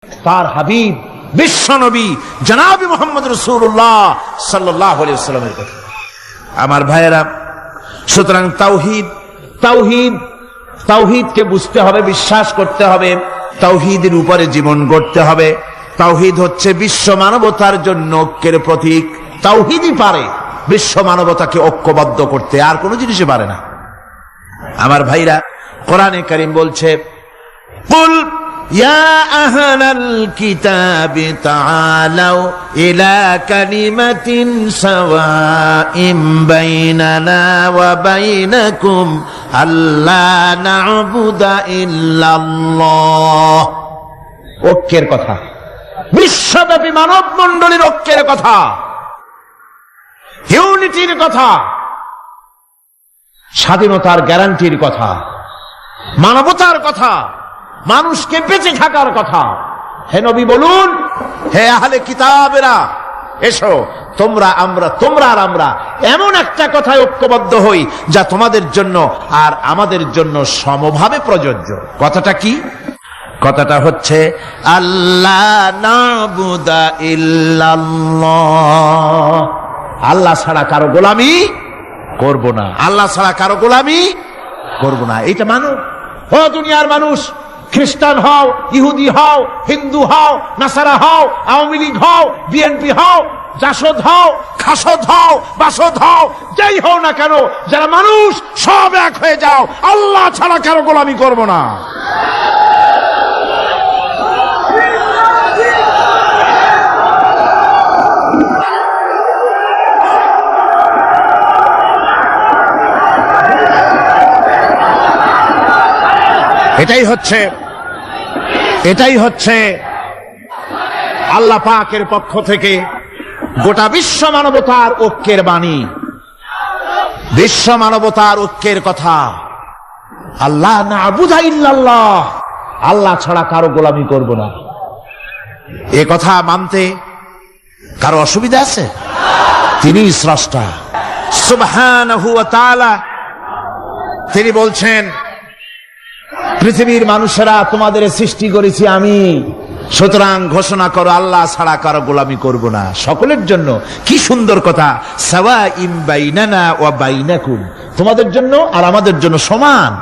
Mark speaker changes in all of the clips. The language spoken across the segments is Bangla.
Speaker 1: তার হাবিব বিশ্ব নবী জনাবে মুহাম্মদ রাসূলুল্লাহ সাল্লাল্লাহু আলাইহি ওয়াসাল্লামের কথা। আমার ভাইয়েরা, সুতরাং তাওহীদকে বুঝতে হবে, বিশ্বাস করতে হবে, তাওহীদের উপরে জীবন গড়তে হবে। তাওহীদ হচ্ছে বিশ্ব মানবতার জন্য ঐক্যের প্রতীক। তাওহীদই পারে বিশ্ব মানবতাকে ঐক্যবদ্ধ করতে, আর কোনো জিনিসই পারে না। আমার ভাইরা, কোরআনে কারীম বলছে, কুল ইয়া আহলাল কিতাবি তাআলাউ ইলা কালিমাতিন সাওয়াইন বাইনানা ওয়া বাইনাকুম আল্লা না'বুদা ইল্লাল্লাহ। ঐক্যের কথা, বিশ্বব্যাপী মানব মণ্ডলীর ঐক্যের কথা, ইউনিটির কথা, স্বাধীনতার গ্যারান্টির কথা, মানবতার কথা, মানুষকে বেঁচে থাকার কথা। হে নবী বলুন, হে আহলে কিতাবেরা, এসো তোমরা আর আমরা এমন একটা কথায় ঐক্যবদ্ধ হই যা তোমাদের জন্য আর আমাদের জন্য সমভাবে প্রযোজ্য। কথাটা কি? কথাটা হচ্ছে আল্লাহ না'বুদা ইল্লাল্লাহ। আল্লাহ ছাড়া কারো গোলামি করব না, আল্লাহ ছাড়া কারো গোলামি করব না। এইটা মানো। ও দুনিয়ার মানুষ, খ্রিস্টান হও, ইহুদি হও, হিন্দু হও, নাসারা হও, আওয়ামী লীগ হও, বিএনপি হও, জাসদ হও, খাসদ হও, বাসদ হও, যাই হও না কেন, যারা মানুষ সব এক হয়ে যাও, আল্লাহ ছাড়া কারো গোলামি করব না। এটাই হচ্ছে আল্লাহ পাকের পক্ষ থেকে গোটা বিশ্ব মানবতার ঐক্যের বাণী, বিশ্ব মানবতার ঐক্যের কথা। আল্লাহ না'বুদা ইল্লাল্লাহ, আল্লাহ ছাড়া কারো গোলামি করব না। এ কথা মানতে কারো অসুবিধা আছে? তিনি স্রষ্টা সুবহানাহু ওয়া তাআলা। তিনি বলছেন, পৃথিবীর মানুষেরা তোমাদের সৃষ্টি করেছি আমি, সুতরাং ঘোষণা করো আল্লাহ ছাড়া কারো গোলামি করব না, সকলের জন্য। কি সুন্দর কথা, সাওয়াইন বাইনানা ওয়া বাইনাকুম, তোমাদের জন্য আর আমাদের জন্য সমান।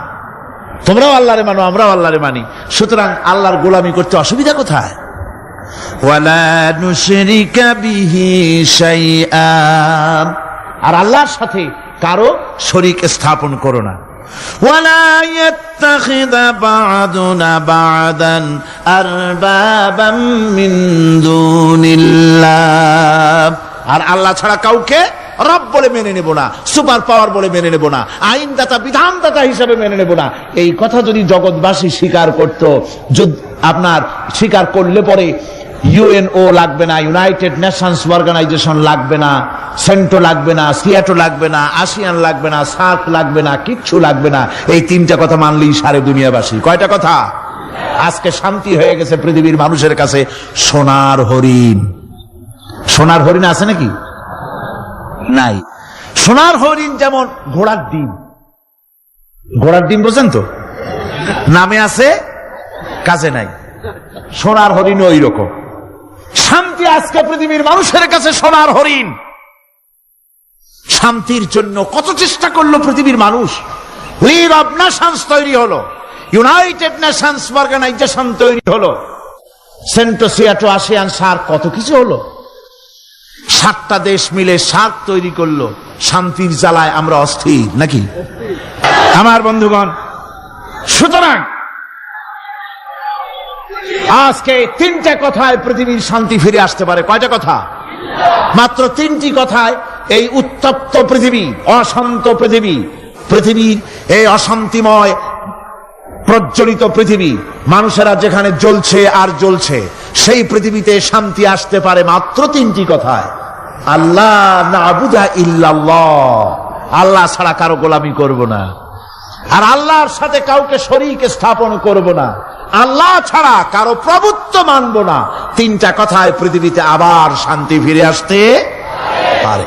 Speaker 1: তোমরাও আল্লাহরে মানো, আমরাও আল্লাহরে মানি, সুতরাং আল্লাহর গোলামি করতে অসুবিধা কোথায়? ওয়ালা নুশরিকা বিহি শাইআ, আর আল্লাহর সাথে কারো শরীক স্থাপন করো না। ওয়ালা ইয়াত্তাখিযা বা'দুনা বা'দান আরবাবাম মিন দুনিল্লাহ, আর আল্লাহ ছাড়া কাউকে রব বলে মেনে নেব না, সুপার পাওয়ার বলে মেনে নেব না, আইনদাতা বিধানদাতা হিসাবে মেনে নেব না। এই কথা যদি জগৎবাসী স্বীকার করত, আপনার স্বীকার করলে পরে ইউএনও লাগবে না, ইউনাইটেড নেশনস অর্গানাইজেশন লাগবে না, সেন্টো লাগবে না, সিয়াটো লাগবে না, আসিয়ান লাগবে না, সার্ক লাগবে না, কিচ্ছু লাগবে না। এই তিনটা কথা মানলেই সারে দুনিয়াবাসী। কয়টা কথা? আজকে শান্তি হয়ে গেছে পৃথিবীর মানুষের কাছে। সোনার হরিণ, সোনার হরিণ আছে নাকি? নাই। সোনার হরিণ যেমন ঘোড়ার ডিম, ঘোড়ার ডিম বোঝেন তো, নামে আছে কাজে নাই। সোনার হরিণ ওই রকম। শান্তি আজকে পৃথিবীর মানুষের কাছে সোনার হরিণ। শান্তির জন্য কত চেষ্টা করলো পৃথিবীর মানুষ। লিগ অব নেশনস তৈরি হলো, ইউনাইটেড নেশনস অর্গানাইজেশন তৈরি হলো, সেন্টো, সিয়াটো, আসিয়ান, সার্ক, কত কিছু হলো। 7টা দেশ মিলে সার্ক তৈরি করলো। শান্তির জ্বালায় আমরা অস্থির নাকি আমার বন্ধুগণ? সুতরাং আজকে 3টা কথায় পৃথিবীর শান্তি ফিরে আসতে পারে। কয়টা কথা? মাত্র 3টি কথায় এই উত্তপ্ত পৃথিবী, অশান্ত পৃথিবী, পৃথিবীর এই অশান্তিময় প্রজ্বলিত পৃথিবী, মানুষেরা যেখানে জ্বলছে আর জ্বলছে, সেই পৃথিবীতে শান্তি আসতে পারে মাত্র 3টি কথায়। আল্লাহ না'বুদা ইল্লাল্লাহ, আল্লাহ ছাড়া কারো গোলামি করব না, আর আল্লাহর সাথে কাউকে শরীক স্থাপন করব না, আল্লাহ ছাড়া কারো প্রভুত্ব মানব না। 3টা কথায় পৃথিবীতে আবার শান্তি ফিরে আসতে পারে।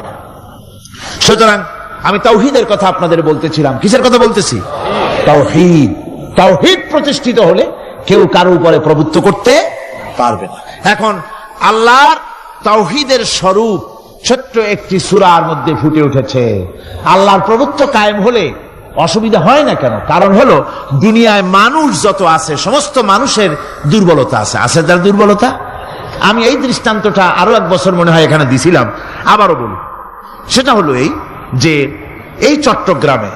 Speaker 1: সুতরাং আমি তাওহীদের কথা আপনাদের বলতেছিলাম। কিসের কথা বলতেছি? তাওহীদ। তাওহীদ প্রতিষ্ঠিত হলে কেউ কারো উপরে প্রভুত্ব করতে পারবে না। এখন আল্লাহর তাওহীদের স্বরূপ ছোট্ট একটি সূরার মধ্যে ফুটে উঠেছে। আল্লাহর প্রভুত্ব কায়েম হলে অসুবিধা হয় না কেন? কারণ হলো দুনিয়ায় মানুষ যত আছে সমস্ত মানুষের দুর্বলতা আছে। আছে তার দুর্বলতা। আমি এই দৃষ্টান্তটা আরো এক বছর মনে হয় এখানে দিছিলাম, আবারও বলি। সেটা হলো এই যে এই চট্টগ্রামে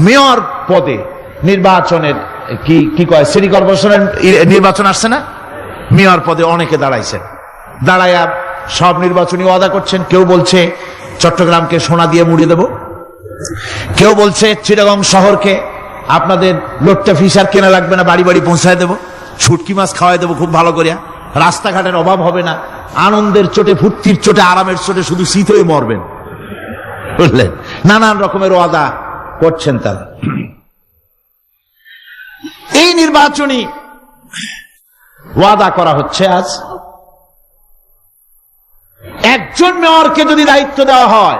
Speaker 1: মেয়র পদে নির্বাচনের কি কয় সিটি কর্পোরেশনের নির্বাচন আসছে না, মেয়র পদে অনেকে দাঁড়াইছেন। দাঁড়াইয়া সব নির্বাচনী ওয়াদা করছেন। কেউ বলছে চট্টগ্রামকে সোনা দিয়ে মুড়িয়ে দেব, কেউ বলছে চিটাগং শহরকে আপনাদের লোট্টা ফিশার কেনা লাগবে না, বাড়ি বাড়ি পৌঁছায় দেব, শুটকি মাছ খাওয়াই দেবো খুব ভালো করে, রাস্তাঘাটের অভাব হবে না, আনন্দের চোটে ফুর্তির চোটে আরামের চোটে শুধু শীত হয়ে মরবেন। বুঝলেন, নানান রকমের ওয়াদা করছেন তারা। এই নির্বাচনী ওয়াদা করা হচ্ছে। আজ একজন মেয়রকে যদি দায়িত্ব দেওয়া হয়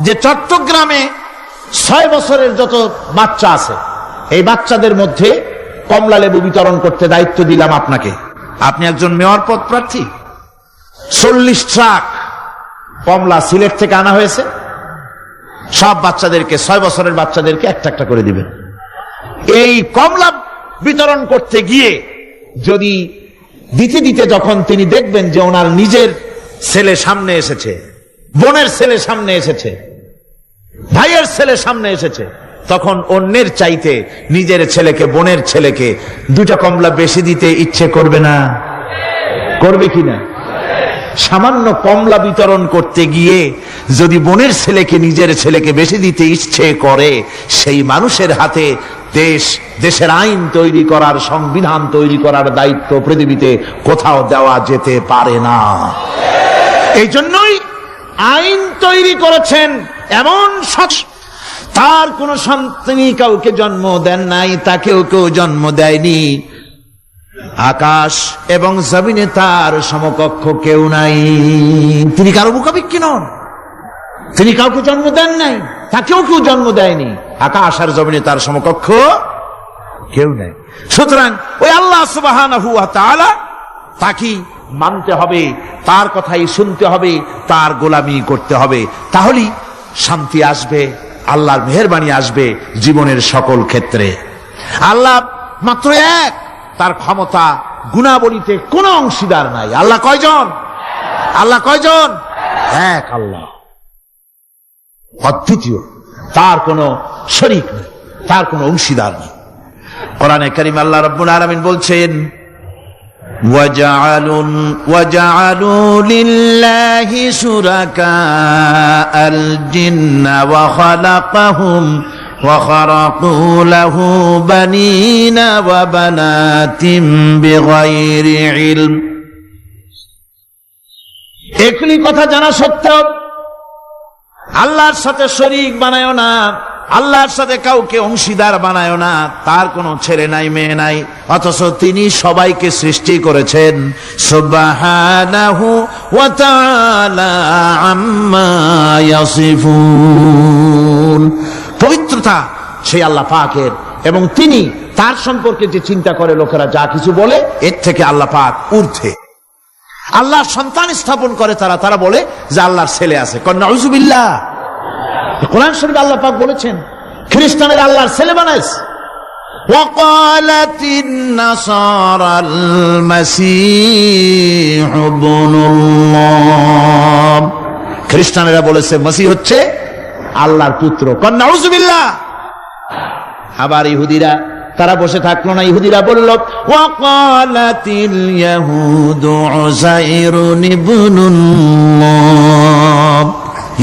Speaker 1: যে চট্টগ্রামে 6 বছরের যত বাচ্চা আছে এই বাচ্চাদের মধ্যে কমলা লেবু বিতরণ করতে দায়িত্ব দিলাম আপনাকে, আপনি একজন মেয়র পদ প্রার্থী, 40 ট্রাক কমলা সিলেট থেকে আনা হয়েছে, সব বাচ্চাদেরকে 6 বছরের বাচ্চাদেরকে একটা একটা করে দিবেন। এই কমলা বিতরণ করতে গিয়ে যদি দিতে দিতে যখন তিনি দেখবেন যে ওনার নিজের ছেলে সামনে এসেছে, বোনের ছেলে সামনে এসেছে, ভাইয়ের ছেলে সামনে এসেছে, তখন অন্যের চাইতে নিজের ছেলেকে বোনের ছেলেকে 2টা কমলা বেশি দিতে ইচ্ছে করবে না? করবে কিনা? সামান্য কমলা বিতরণ করতে গিয়ে যদি বোনের ছেলেকে নিজের ছেলেকে বেশি দিতে ইচ্ছে করে, সেই মানুষের হাতে দেশের আইন তৈরি করার, সংবিধান তৈরি করার দায়িত্ব পৃথিবীতে কোথাও দেওয়া যেতে পারে না। এই জন্যই আইন তৈরি করেছেন এমন তার কোন সন্তানই কাউকে জন্ম দেন নাই, তাকেও কেউ জন্ম দেয়নি। আকাশ এবং জমিনে তার সমকক্ষ কেউ নাই। তিনি কারো মুখাপেক্ষী নন, তিনি কাউকে জন্ম দেন নাই, তাকেও কেউ জন্ম দেয়নি। আকাশ আর জমিনে তার সমকক্ষ কেউ নাই। সুতরাং ওই আল্লাহ সুবহানাহু ওয়া তাআলা তাকে মানতে হবে, তার কথাই শুনতে হবে, তার গোলামি করতে হবে। তাহলেই শান্তি আসবে, আল্লাহর মেহেরবানি আসবে জীবনের সকল ক্ষেত্রে। আল্লাহ মাত্র এক, তার ক্ষমতা গুণাবলীতে কোনো অংশীদার নাই। আল্লাহ কয়জন? আল্লাহ কয়জন? এক আল্লাহ, অদ্বিতীয়, তার কোনো শরীক নেই, তার কোনো অংশীদার নেই। কোরআনে কারীম আল্লাহ রাব্বুল আলামিন বলছেন, وَجَعَلُوا لِلَّهِ شُرَكَاءَ الْجِنَّ وَخَلَقَهُمْ وَخَرَقُوا لَهُ بَنِينَ وَبَنَاتٍ بِغَيْرِ عِلْمٍ। এখনি কথা জানা সত্ত্বেও আল্লাহর সাথে শরীক বানায়ো না, আল্লাহর সাথে কাউকে অংশীদার বানায়ো না। তার কোনো ছেলে নাই, মেয়ে নাই, অথচ তিনি সবাইকে সৃষ্টি করেছেন। সুবহানাহু ওয়া তাআলা আম্মা ইয়াসিফুন। পবিত্রতা সেই আল্লাহ পাকের, এবং তিনি তার সম্পর্কে যে চিন্তা করে লোকেরা যা কিছু বলে, এর থেকে আল্লাহ পাক ঊর্ধ্বে। আল্লাহর সন্তান স্থাপন করে তারা বলে যে আল্লাহর ছেলে আছে। নাউযুবিল্লাহ। কোরআন শরীফে আল্লাহ পাক বলেছেন খ্রিস্টানের আল্লাহর ছেলে বানাইছে। ওয়াকালাতিন নাসারাল মাসীহ ইবনুল্লাহ। খ্রিস্টানেরা বলেছে মসিহ হচ্ছে আল্লাহর পুত্র। নাউযুবিল্লাহ। আবার ইহুদিরা তারা বসে থাকলো না, ইহুদিরা বলল ওয়াকালাতিল ইয়াহুদু উযাইরুন ইবনুল্লাহ।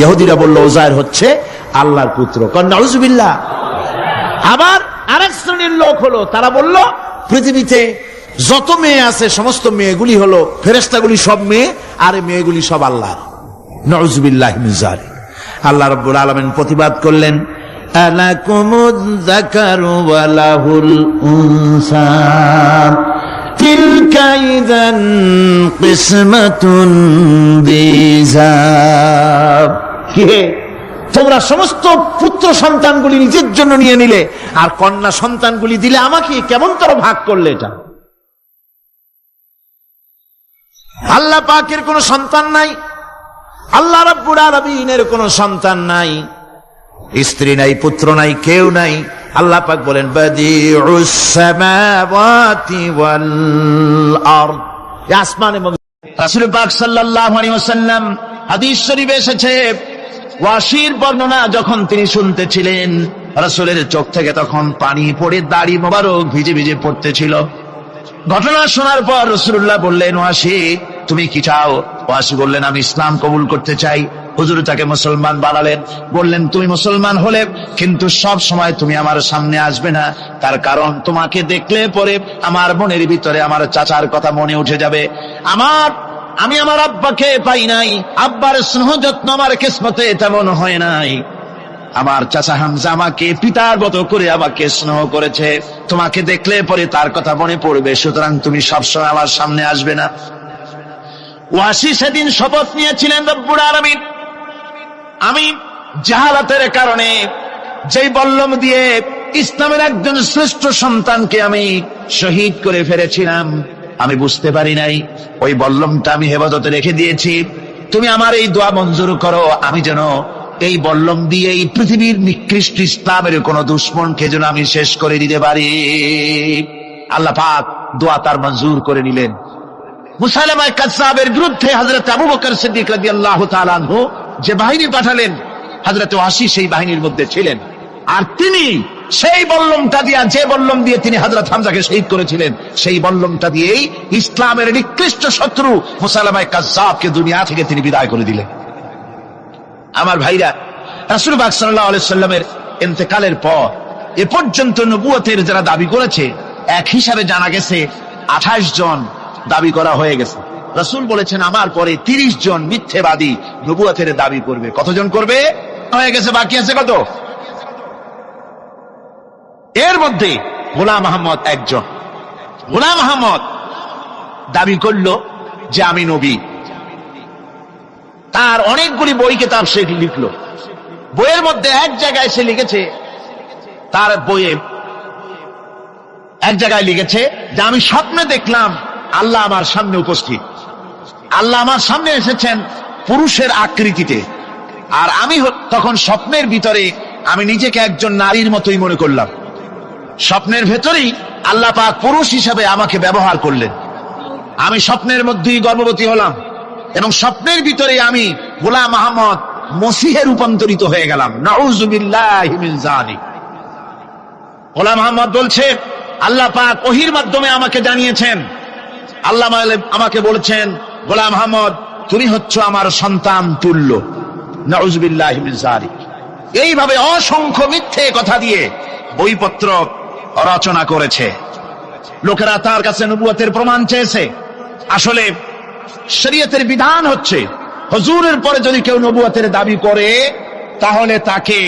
Speaker 1: ইহুদিরা বলল উযাইর হচ্ছে আল্লাহর পুত্র। নাউযুবিল্লাহ। আবার আরেক শ্রেণীর লোক হলো, তারা বলল পৃথিবীতে যত মেয়ে আছে সমস্ত মেয়েগুলি হলো ফেরেশতাগুলি, সব মেয়ে, আর মেয়েগুলি সব আল্লাহ। নাউযুবিল্লাহি মিন যালিক। আল্লাহ রাব্বুল আলামিন প্রতিবাদ করলেন, আলাকুমুয যাকারু ওয়া লাহুল উনসা তিলকা ইযান কিসমাতুন বিজা। কি তোমরা সমস্ত পুত্র সন্তানগুলি নিজের জন্য নিয়ে নিলে, আর কন্যা সন্তানগুলি দিলে আমাকে, কেমন করে ভাগ করলে এটা? আল্লাহ পাকের কোনো সন্তান নাই, আল্লাহ রাব্বুল আলামিনের কোনো সন্তান নাই, স্ত্রী নাই, পুত্র নাই, কেউ নাই। আল্লাহ পাক বলেন বাদিউস সামাওয়াতি ওয়াল আরদ, আসমান এবং রাসূল পাক সাল্লাল্লাহু আলাইহি ওয়াসাল্লাম হাদিস শরীফে এসেছে, ওয়াসির বর্ণনা যখন তিনি শুনতেছিলেন, রাসূলের চোখ থেকে তখন পানি পড়ে দাড়ি মোবারক ভিজে ভিজে পড়তেছিল। ঘটনা শোনার পর রাসূলুল্লাহ বললেন, ওয়াসি তুমি কি চাও? ওয়াসি বললেন, আমি ইসলাম কবুল করতে চাই। হুজুর তাকে মুসলমান বানালেন। বললেন, তুমি মুসলমান হলে কিন্তু সব সময় তুমি আমার সামনে আসবে না, তার কারণ তোমাকে দেখলে পরে আমার মনের ভিতরে আমার চাচার কথা মনে উঠে যাবে। আমি আমার আব্বাকে পাই নাই, আব্বার স্নেহ যত্ন আমার কিসমতে তেমন হয় নাই। আমার চাচা হামজা আমাকে পিতার মতো করে আমাকে স্নেহ করেছে, তোমাকে দেখলে পরে তার কথা মনে পড়বে, সুতরাং তুমি সবসময় আমার সামনে আসবে না। ওয়াসি সেদিন শপথ নিয়েছিলেন, রব্বুল আলামিন আমি জাহালাতের কারণে যেই বল্লম দিয়ে ইসলামের একজন শ্রেষ্ঠ সন্তানকে আমি শহীদ করে ফেলেছিলাম, আমি বুঝতে পারি নাই, ওই বল্লমটা আমি হেফাজতে রেখে দিয়েছি। তুমি আমার এই দোয়া মঞ্জুর করো, আমি যেন এই বল্লম দিয়ে এই পৃথিবীর নিকৃষ্ট ইসলামের কোন দুশ্মনকে যেন আমি শেষ করে দিতে পারি। আল্লাহ পাক দোয়া তার মঞ্জুর করে নিলেন। মুসাইলামা কাযযাবের বিরুদ্ধে হযরত আবু বকর সিদ্দিক রাদিয়াল্লাহু তাআলা আনহু যে বাহিনী পাঠালেন, হযরত ওয়াসি সেই বাহিনীর মধ্যে ছিলেন। আর তিনি সেই বল্লমটা দিয়া, যে বল্লম দিয়ে তিনি হযরত হামজাকে শহীদ করেছিলেন, সেই বল্লমটা দিয়েই ইসলামের নিকৃষ্ট শত্রু মুসাইলামা কাযযাবকে দুনিয়া থেকে তিনি বিদায় করে দিলেন। আমার ভাইরা, রাসূল পাক সাল্লাল্লাহু আলাইহি সাল্লামের ইন্তেকালের পর এ পর্যন্ত নবুয়তের যারা দাবি করেছে, এক হিসাবে জানা গেছে 28 জন দাবি করা হয়ে গেছে। রাসূল বলেছেন, আমার পরে 30 জন মিথ্যেবাদী নবুয়তের দাবি করবে। কতজন করবে? হয়ে গেছে, বাকি আছে কত? এর মধ্যে গোলাম আহমদ একজন। গোলাম আহমদ দাবি করলো যে আমি নবী। তার অনেকগুলি বই কিতাব সে লিখলো। বইয়ের মধ্যে এক জায়গায় সে লিখেছে, তার বইয়ে এক জায়গায় লিখেছে যে আমি স্বপ্নে দেখলাম আল্লাহ আমার সামনে উপস্থিত, আল্লাহ আমার সামনে এসেছেন পুরুষের আকৃতিতে, আর আমি তখন স্বপ্নের ভিতরে আমি নিজেকে একজন নারীর মতোই মনে করলাম। স্বপ্নের ভেতরেই আল্লাহ পাক পুরুষ হিসাবে আমাকে ব্যবহার করলেন। আমি স্বপ্নের মধ্যেই গর্ভবতী হলাম এবং স্বপ্নের ভিতরে আমি গোলাম আহমদ মসিহে রূপান্তরিত হয়ে গেলাম। নাউযুবিল্লাহি মিন যালিক। গোলাম আহমদ বলছে, আল্লাহ পাক ওহীর মাধ্যমে আমাকে জানিয়েছেন, আল্লাহ আমাকে বলেছেন, গোলাম আহমদ তুমি হচ্ছ আমার সন্তান তুল্য। নাউযুবিল্লাহি মিন যালিক। এইভাবে অসংখ্য মিথ্যে কথা দিয়ে বইপত্র রচনা করেছে। লোকেরা তার কাছে নবুয়তের প্রমাণ চেয়েছে। আসলে শরীয়তের বিধান হচ্ছে, হুজুরের পরে যদি কেউ নবুয়তের দাবি করে, তাহলে তাকে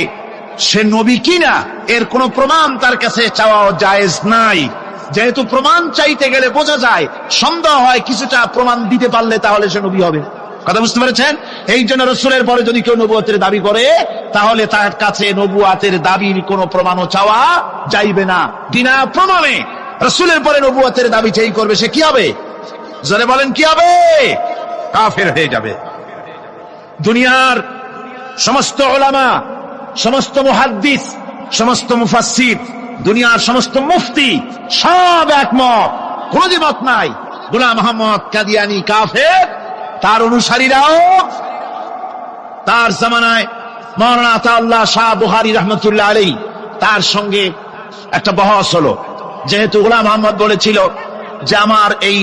Speaker 1: সে নবী কিনা এর কোনো প্রমাণ তার কাছে চাওয়া জায়েজ নাই। যেহেতু প্রমাণ চাইতে গেলে বোঝা যায়, সন্দেহ হয়, কিছুটা প্রমাণ দিতে পারলে তাহলে সে নবী হবে। কথা বুঝতে পেরেছেন? এই জন্য রাসূলের পরে যদি কেউ নবুয়তের দাবি করে, তাহলে তার কাছে নবুয়তের দাবির কোনো প্রমাণও চাওয়া যাইবে না। বিনা প্রমাণে রাসূলের পরে নবুয়তের দাবি যেই করবে, সে কি হবে? জোরে বলেন, কি হবে? কাফের হয়ে যাবে। দুনিয়ার সমস্ত উলামা, সমস্ত মুহাদ্দিস, সমস্ত মুফাসসির, দুনিয়ার সমস্ত মুফতি সব একমত, কোন দ্বিমত নাই, গোলাম আহমদ কাদিয়ানী কাফের। তার অনুসারীরাও তার জামানায় মাওলানা আতাউল্লাহ শাহ বুখারী রাহমাতুল্লাহ আলাইহি, তার সঙ্গে একটা বহস হলো। যেহেতু গোলাম আহমদ বলেছিল যে আমার এই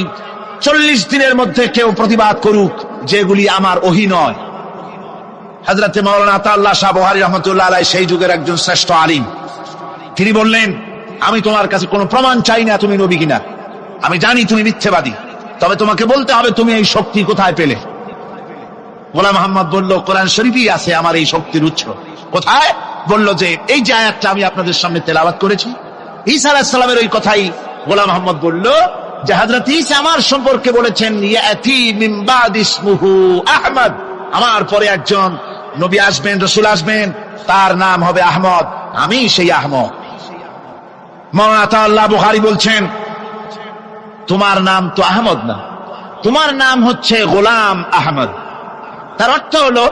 Speaker 1: 40 দিনের মধ্যে কেউ প্রতিবাদ করুক যেগুলি আমার ওহী নয়। হযরতে মাওলানা আতাউল্লাহ শাহ বুখারী রাহমাতুল্লাহ আলাইহি সেই যুগের একজন শ্রেষ্ঠ আলিম, তিনি বললেন, আমি তোমার কাছে কোনো প্রমাণ চাই না তুমি নবী কিনা। আমি জানি তুমি মিথ্যাবাদী, তবে তোমাকে বলতে হবে তুমি এই শক্তি কোথায় পেলে। গোলাম আহমদ বলল, কোরআন শরীফেই আছে আমার এই শক্তির উৎস। কোথায়? বলল যে এই যে আয়াতটা আমি আপনাদের সামনে তেলাওয়াত করেছি, ঈসা আলাইহিস সালামের ওই কথাই গোলাম আহমদ বলল যে হযরত ঈসা আমার সম্পর্কে বলেছেন, ইয়াতি মিন বাদি ইসমুহু আহমদ, আমার পরে একজন নবী আসবেন, রাসূল আসবেন, তার নাম হবে আহমদ, আমি সেই আহমদ। মাওলানা আতাউল্লাহ বুখারী বলছেন, তোমার নাম তো আহমদ না, তোমার নাম হচ্ছে গোলাম আহমদ। তার অর্থ হলো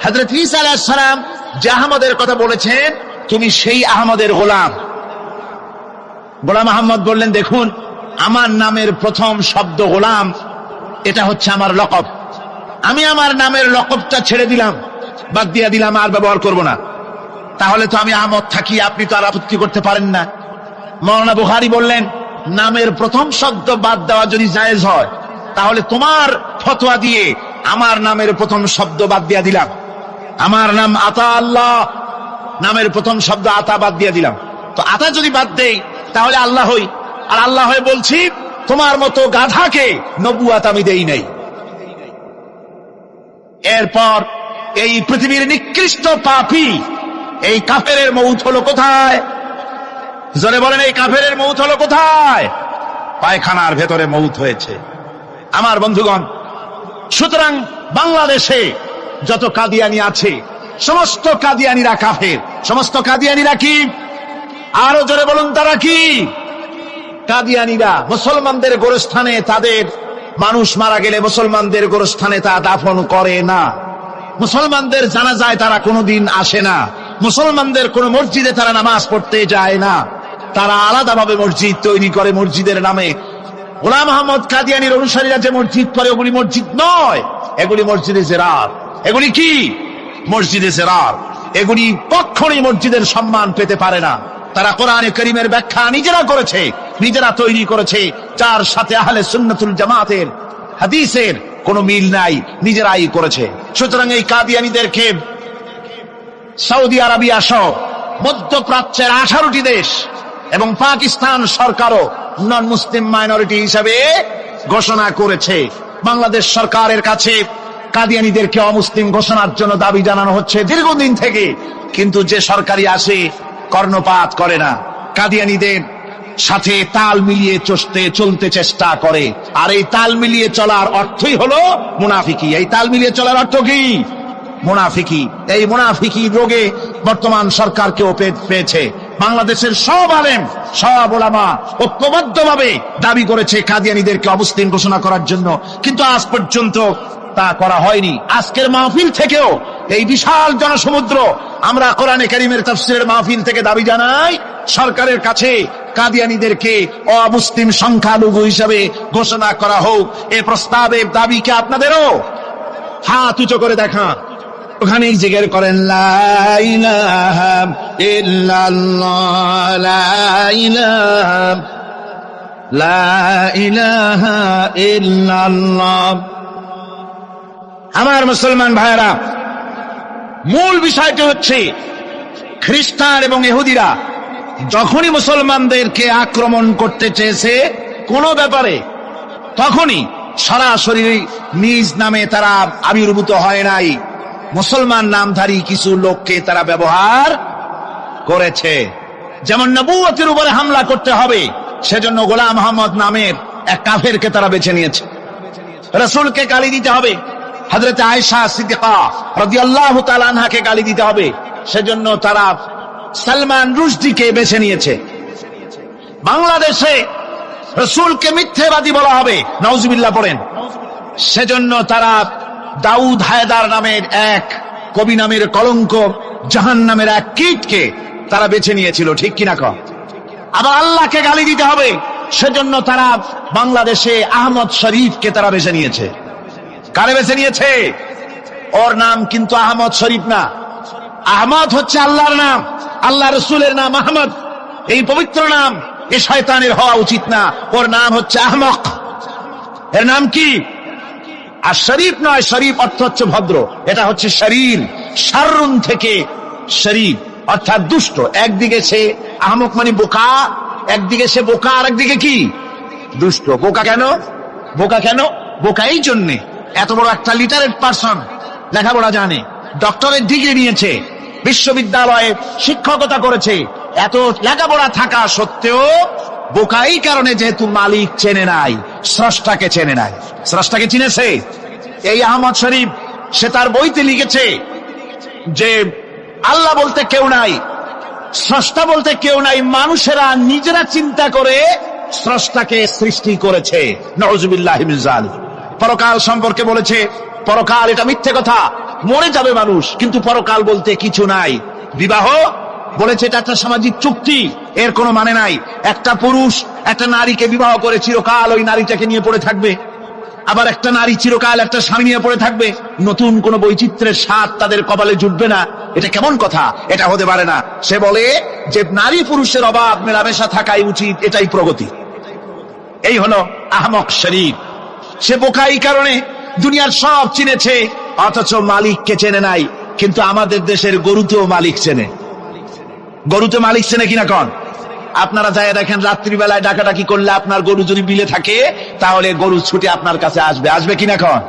Speaker 1: হযরত ঈসা আলাইহিস সালাম যে আহমদের কথা বলেছেন, তুমি সেই আহমদের গোলাম। গোলাম আহমদ বললেন, দেখুন আমার নামের প্রথম শব্দ গোলাম, এটা হচ্ছে আমার লকব। আমি আমার নামের লকবটা ছেড়ে দিলাম, বাদ দিয়ে দিলাম, আর ব্যবহার করব না। তাহলে তো আমি আহমদ থাকি, আপনি তো আর আপত্তি করতে পারেন না। মাওলানা বুখারী বললেন, নামের প্রথম শব্দ বাদ দেওয়া যদি জায়েজ হয়, তাহলে তোমার ফতোয়া দিয়ে আমার নামের প্রথম শব্দ বাদ দিয়ে দিলাম। আমার নাম আতা আল্লাহ, নামের প্রথম শব্দ আতা বাদ দিয়ে দিলাম। তো আতা যদি বাদ দেই তাহলে আল্লাহ হই, আর আল্লাহ হয়ে বলছি তোমার মতো গাধাকে নবুয়াত আমি দেই নাই। এরপর এই পৃথিবীর নিকৃষ্ট পাপী এই কাফেরের মৌত হলো কোথায়? জোরে বলেন, এই কাফেরের মৌত হলো কোথায়? পায়খানার ভেতরে মৌত হয়েছে। আমার বন্ধুগণ, সুতরাং বাংলাদেশে যত কাদিয়ানি আছে, সমস্ত কাদিয়ানিরা কাফের। সমস্ত কাদিয়ানিরা কি? আরো জোরে বলুন, তারা কি? কাদিয়ানিরা মুসলমানদের গোরস্থানে, তাদের মানুষ মারা গেলে মুসলমানদের গোরস্থানে তা দাফন করে না। মুসলমানদের জানাজায় তারা কোনোদিন আসে না। মুসলমানদের কোন মসজিদে তারা নামাজ পড়তে যায় না। তারা আলাদাভাবে মসজিদ তৈরি করে মসজিদের নামে। গোলাম আহমদ কাদিয়ানির অনুসারীরা যে মসজিদ করে, ওগুলি মসজিদ নয়, এগুলি মসজিদে জিরার। এগুলি কি? মসজিদে জিরার। এগুলি কখনোই মসজিদের সম্মান পেতে পারে না। তারা কোরআনে কারীমের ব্যাখ্যা নিজেরা করেছে, নিজেরা তৈরি করেছে, যার সাথে আহলে সুন্নাতুল জামাতের হাদিসের কোনো মিল নাই, নিজেরাই করেছে। সুতরাং এই কাদিয়ানীদেরকে সৌদি আরবিয়া সহ মধ্যপ্রাচ্যের 18টি দেশ এবং পাকিস্তান সরকারও নন মুসলিম মাইনরিটি হিসাবে ঘোষণা করেছে। বাংলাদেশ সরকারের কাছে কাদিয়ানীদেরকে অমুসলিম ঘোষণার জন্য দাবি জানানো হচ্ছে দীর্ঘদিন থেকে, কিন্তু যে সরকারি আসে কর্ণপাত করে না, কাদিয়ানীদের সাথে তাল মিলিয়ে চলতে চেষ্টা করে। আর এই তাল মিলিয়ে চলার অর্থই হলো মুনাফিকি। এই তাল মিলিয়ে চলার অর্থ কি? মুনাফিকি। এই মুনাফিকি রোগে বর্তমান সরকারকেও পেয়েছে। বাংলাদেশের সব আলেম, সব ওলামা ঐক্যবদ্ধভাবে দাবি করেছে কাদিয়ানীদেরকে অমুসলিম ঘোষণা করার জন্য, কিন্তু আজ পর্যন্ত তা করা হয়নি। আজকের মাহফিল থেকেও, এই বিশাল জনসমুদ্র, আমরা কোরআনে কারীমের তাফসীরের মাহফিল থেকে দাবি জানাই সরকারের কাছে কাদিয়ানীদেরকে অমুসলিম সংখ্যালঘু হিসাবে ঘোষণা করা হোক। এই প্রস্তাবের দাবিকে আপনাদেরও হাত উঁচু করে দেখা। ওখানেই জিকির করেন, লা ইলাহা ইল্লাল্লাহ, লা ইলাহা ইল্লাল্লাহ। আমার মুসলমান ভাইরা, মূল বিষয়টি হচ্ছে খ্রিস্টান এবং ইহুদিরা যখনই মুসলমানদেরকে আক্রমণ করতে চেয়েছে কোন ব্যাপারে, তখনই সরাসরি নিজ নামে তারা আবির্ভূত হয় নাই, মুসলমান নামধারী কিছু লোককে তারা ব্যবহার করেছে। যেমন নবুয়তের উপরে হামলা করতে হবে, সেজন্য গোলাম আহমদ নামের এক কাফেরকে তারা বেছে নিয়েছে। রাসূলকে গালি দিতে হবে, হযরত আয়েশা সিদ্দিকা রাদিয়াল্লাহু তাআলা আনহাকে গালি দিতে হবে, সেজন্য তারা সালমান রুশদিকে বেছে নিয়েছে। বাংলাদেশে রাসূলকে মিথ্যেবাদী বলা হবে, নাউজুবিল্লাহ পড়েন, সেজন্য তারা দাউদ হায়দার নামের এক কবি নামের কলঙ্ক, জাহান্নামের এক কীটকে তারা বেছে নিয়েছিল, ঠিক কিনা কম? আবার আল্লাহকে গালি দিতে হবে, সেজন্য তারা বাংলাদেশে আহমদ শরীফকে তারা বেছে নিয়েছে। কারে বেছে নিয়েছে? ওর নাম কিন্তু আহমদ শরীফ না। আহমদ হচ্ছে আল্লাহর নাম, আল্লাহ রসুলের নাম আহমদ। এই পবিত্র নাম এ শয়তানের হওয়া উচিত না। ওর নাম হচ্ছে আহমক। এর নাম কি? আর শরীফ নয়, শরীফ অর্থ হচ্ছে ভদ্র। এটা হচ্ছে শরীর, শাররুন থেকে শরীফ অর্থাৎ দুষ্ট। একদিকে সে আহমক মানে বোকা, একদিকে সে বোকা, আর একদিকে কি? দুষ্ট। বোকা কেন? বোকা কেন? বোকা এই জন্যে, এত বড় একটা লিটারেট পারসন, লেখাপড়া জানে, ডক্টরেট ডিগ্রি নিয়েছে, বিশ্ববিদ্যালয়ে শিক্ষকতা করেছে, এত লেখাপড়া থাকা সত্ত্বেও বোকা এই কারণে যেহেতু মালিক চেনে নাই, স্রষ্টাকে চেনে নাই। স্রষ্টাকে চিনেছে এই আহমদ শরীফ। সে তার বইতে লিখেছে যে আল্লাহ বলতে কেউ নাই, স্রষ্টা বলতে কেউ নাই, মানুষেরা নিজেরা চিন্তা করে স্রষ্টাকে সৃষ্টি করেছে। নাউযুবিল্লাহি মিন যালিক। পরকাল সম্পর্কে বলেছে পরকাল এটা মিথ্যে কথা, মরে যাবে মানুষ, কিন্তু পরকাল বলতে কিছু নাই। বিবাহ বলেছে এটা একটা সামাজিক চুক্তি, এর কোনো মানে নাই। একটা পুরুষ একটা নারীকে বিবাহ করে চিরকাল ওই নারীটাকে নিয়ে পড়ে থাকবে, আবার একটা নারী চিরকাল একটা স্বামী নিয়ে পড়ে থাকবে, নতুন কোন বৈচিত্র্যের স্বাদ তাদের কপালে জুটবে না। এটা কেমন কথা? এটা হতে পারে না। সে বলে যে নারী পুরুষের অভাব মেলামেশা থাকাই উচিত, এটাই প্রগতি। এই হলো আহমক শরীর। সে বোকা এই কারণে দুনিয়ার সব চিনেছে অথচ মালিককে চেনে নাই। কিন্তু আমাদের দেশের গরুতেও মালিক চেনে। গরুতে মালিক চেনে কিনা কন? আপনারা যায় দেখেন রাত্রিবেলায় ডাকাডাকি করলে আপনার গরু যদি বিলে থাকে তাহলে গরু ছুটে আপনার কাছে আসবে, আসবে কিনা কন?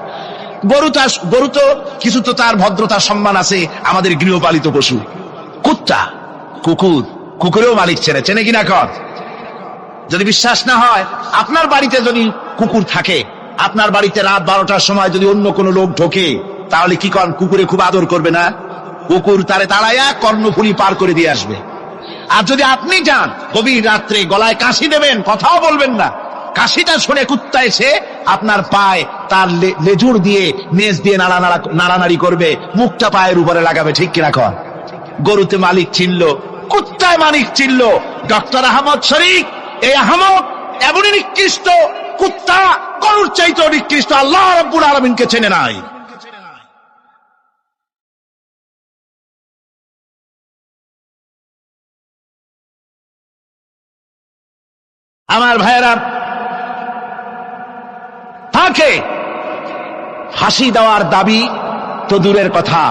Speaker 1: গরু তো কিছু তো তার ভদ্রতা সম্মান আছে। আমাদের গৃহপালিত পশু কুত্তা, কুকুরেও মালিক চেনে, চেনে কিনা কন? যদি বিশ্বাস না হয়, আপনার বাড়িতে যদি কুকুর থাকে, আপনার বাড়িতে রাত 12টার সময় যদি অন্য কোনো লোক ঢোকে তাহলে কি কন? কুকুরে খুব আদর করবে না? কুকুর তারে তাড়াইয়া কর্ণফুলি পার করে দিয়ে আসবে। আর যদি আপনি যান গভীর রাত্রে, গলায় কাশি দেবেন, কথাও বলবেন না, কাশিটা শুনে কুত্তা এসে আপনার পায়ে তার লেজুর দিয়ে নেজ দিয়ে নাড়ানাড়ি করবে, মুখটা পায়ের উপরে লাগাবে, ঠিক কিনা কন? গরুতে মালিক চিনল, কুত্তায় মালিক চিনল। ডক্টর আহমদ শরীফ এই আহমদ এমনই নিকৃষ্ট, কুত্তা গরুর চাইতেও নিকৃষ্ট, আল্লাহ রাব্বুল আলামিনকে চেনে নাই। আমার ভাইয়েরা, তাকে ফাঁসি দেওয়ার দাবি তো দূরের কথা,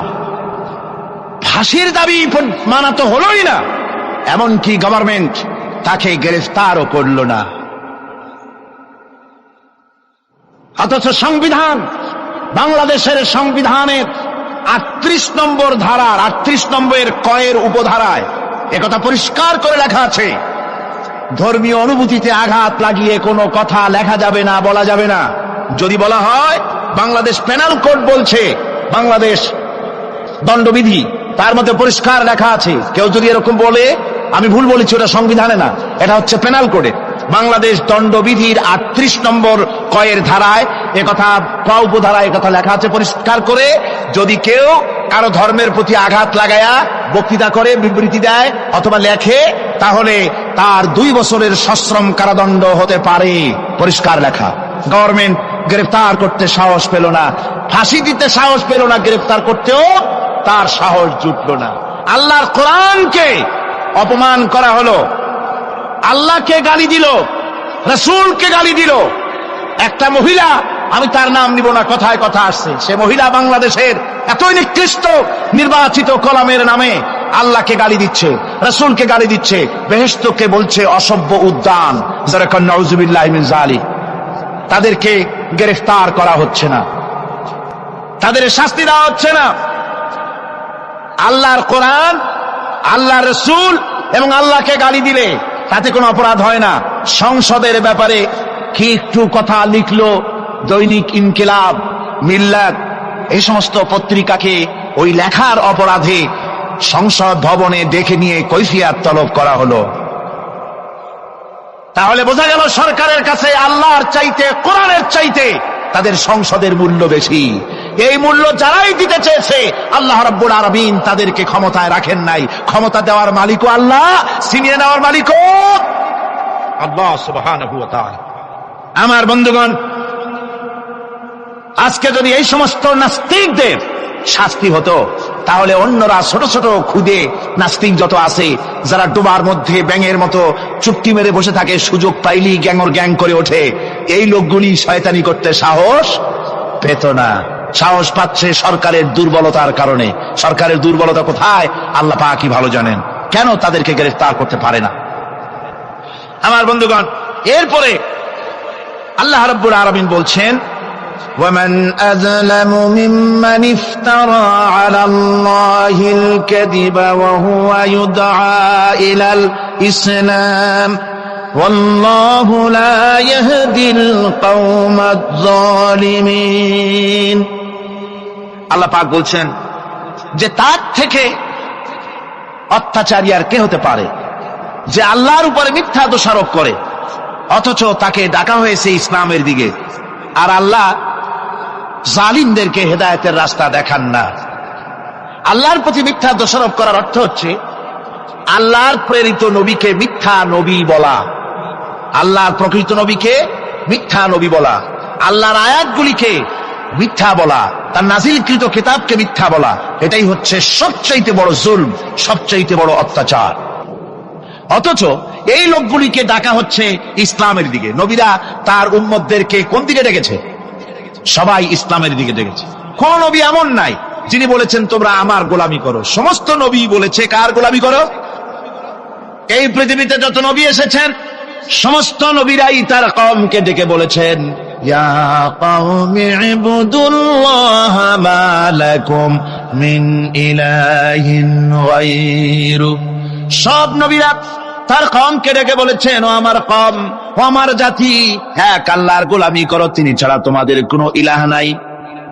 Speaker 1: ফাঁসির দাবি মানা তো হলোই না, এমনকি গভর্নমেন্ট তাকে গ্রেফতারও করল না। অথচ সংবিধান, বাংলাদেশের সংবিধানের 38 নম্বর ধারার 38 নম্বরের কয়ের উপধারায় একথা পরিষ্কার করে লেখা আছে, ধর্মীয় অনুভূতিতে আঘাত লাগিয়ে কোনো কথা লেখা যাবে না, বলা যাবে না। যদি বলা হয়, বাংলাদেশ পেনাল কোড বলছে, বাংলাদেশ দণ্ডবিধি, তার মধ্যে পরিষ্কার লেখা আছে, কেউ যদি এরকম বলে আমি ভুল বলেছি, ওটা সংবিধানে না, এটা হচ্ছে পেনাল কোডে। বাংলাদেশ দণ্ডবিধির 38 নম্বর কয়ের ধারায় একথা, ক উপধারায় একথা লেখা আছে পরিষ্কার করে, যদি কেউ কারো ধর্মের প্রতি আঘাত লাগায়া বক্তৃতা করে, বিবৃতি দেয় অথবা লেখে, তাহলে তার 2 বছরের সশ্রম কারাদণ্ড হতে পারে, পরিষ্কার লেখা। গভর্নমেন্ট গ্রেফতার করতে সাহস পেল না, ফাঁসি দিতে সাহস পেল না, গ্রেফতার করতেও তার সাহস জুটল না। আল্লাহর কোরআনকে অপমান করা হলো, আল্লাহকে গালি দিল, রাসূলকে গালি দিল। একটা মহিলা, আমি তার নাম নিব না, কথায় কথা আসছে, সে মহিলা বাংলাদেশের এতই নিকৃষ্ট, নির্বাচিত কলামের নামে আল্লাহকে গালি দিচ্ছে, রাসূলকে গালি দিচ্ছে, বেহেশতকে বলছে অসভ্য উদ্যান। যারা কন নাউযুবিল্লাহি মিন যালিক। তাদেরকে গ্রেফতার করা হচ্ছে না, তাদের শাস্তি দেওয়া হচ্ছে না। আল্লাহর কোরআন, আল্লাহর রাসূল এবং আল্লাহকে গালি দিলে তাতে কোনো অপরাধ হয় না। সংসদের ব্যাপারে কি একটু কথা লিখলো দৈনিক ইনকিলাব, মিল্লাত, এই সমস্ত পত্রিকাকে ওই লেখার অপরাধে সংসদ ভবনে ডেকে নিয়ে কৈফিয়াত তলব করা হলো। তাহলে বোঝা গেল সরকারের কাছে আল্লাহর চাইতে, কোরআনের চাইতে তাদের সংসদের মূল্য বেশি। এই মূল্য যারাই দিতে চেয়েছে আল্লাহ রাব্বুল আলামিন তাদেরকে ক্ষমতায় রাখেন নাই। ক্ষমতা দেওয়ার মালিকও আল্লাহ, ছিনিয়ে নেওয়ার মালিকও আল্লাহ সুবহানাহু ওয়া তাআলা। আমার বন্ধুগণ, আজকে যদি এই সমস্ত নাস্তিকদের শাস্তি হতো, তাহলে অন্যরা ছোট ছোট খুদে নাস্তিক যত আছে, যারা ডোবার মধ্যে ব্যাঙের মতো চুপটি মেরে বসে থাকে, সুযোগ পাইলেই গ্যাং করে ওঠে, এই লোকগুলি শয়তানি করতে সাহস পেত না। সাহস পাচ্ছে সরকারের দুর্বলতার কারণে। সরকারের দুর্বলতা কোথায় আল্লাহ পাকই ভালো জানেন, কেন তাদেরকে গ্রেফতার করতে পারে না। আমার বন্ধুগণ, এরপরে আল্লাহ রাব্বুল আলামিন বলছেন, ومن أظلم ممن افترى على الله الكذب وهو يدعى إلى الإسلام والله لا يهدي القوم الظالمين। আল্লাহ পাক বলছেন যে তার থেকে অত্যাচারী আর কে হতে পারে, যে আল্লাহর উপরে মিথ্যা দোষারোপ করে,
Speaker 2: অথচ তাকে ডাকা হয়েছে ইসলামের দিকে। আর আল্লাহ জালিমদেরকে হেদায়েতের রাস্তা দেখান না। আল্লাহর প্রতি মিথ্যা দোষারোপ করার অর্থ হচ্ছে আল্লাহর প্রেরিত নবীকে মিথ্যা নবী বলা, আল্লাহর প্রকৃত নবীকে মিথ্যা নবী বলা, আল্লাহর আয়াতগুলিকে মিথ্যা বলা, তার নাজিলকৃত কিতাবকে মিথ্যা বলা। এটাই হচ্ছে সবচাইতে বড় জুলম, সবচাইতে বড় অত্যাচার। অথচ এই লোকগুলিকে ডাকা হচ্ছে ইসলামের দিকে। নবীরা তার উম্মতদেরকে কোন দিকে ডেকেছে? সবাই ইসলামের দিকে ডেকেছে। কোন নবী এমন নাই যিনি বলেছেন তোমরা আমার গোলামি করো। সমস্ত নবী বলেছে কার গোলামি করো? এই পৃথিবীতে যত নবী এসেছেন সমস্ত নবীরাই তার কওমকে ডেকে বলেছেন ইয়া কওমি ইবুদুল্লাহ মা লাকুম মিন ইলাহিন গায়রু। সব নবীরা তার কওমকে ডেকে বলেছেন ও আমার কওম, ও আমার জাতি, এক আল্লাহর গোলামি করো, তিনি ছাড়া তোমাদের কোনো ইলাহ নাই।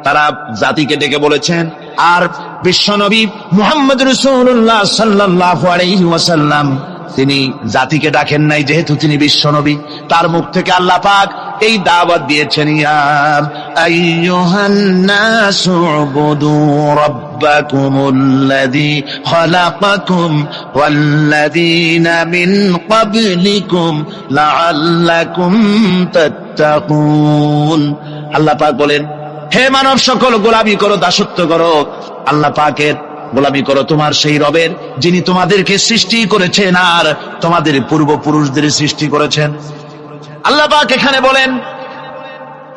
Speaker 2: তারা জাতিকে ডেকে বলেছেন। আর বিশ্বনবী মুহাম্মদ রাসূলুল্লাহ সাল্লাল্লাহু আলাইহি ওয়াসাল্লাম তিনি জাতিকে ডাকেন নাই, যেহেতু তিনি বিশ্বনবী। তার মুখ থেকে আল্লাহ পাক এই দাওয়াত দিয়েছেন ইয়া আইয়ুহান নাসু উবুদু রাব্বাকুমুল্লাযী খালাকাকুম ওয়াল্লাযীনা মিন ক্বাবলিকুম লাআল্লাকুম তাত্তাকুন। আল্লাহ পাক বলেন হে মানব সকল, গোলামি করো, দাসত্ব করো, আল্লাহ পাকের গোলামি করো, তোমার সেই রবের যিনি তোমাদেরকে সৃষ্টি করেছেন আর তোমাদের পূর্বপুরুষদের সৃষ্টি করেছেন। আল্লাহ পাক এখানে বলেন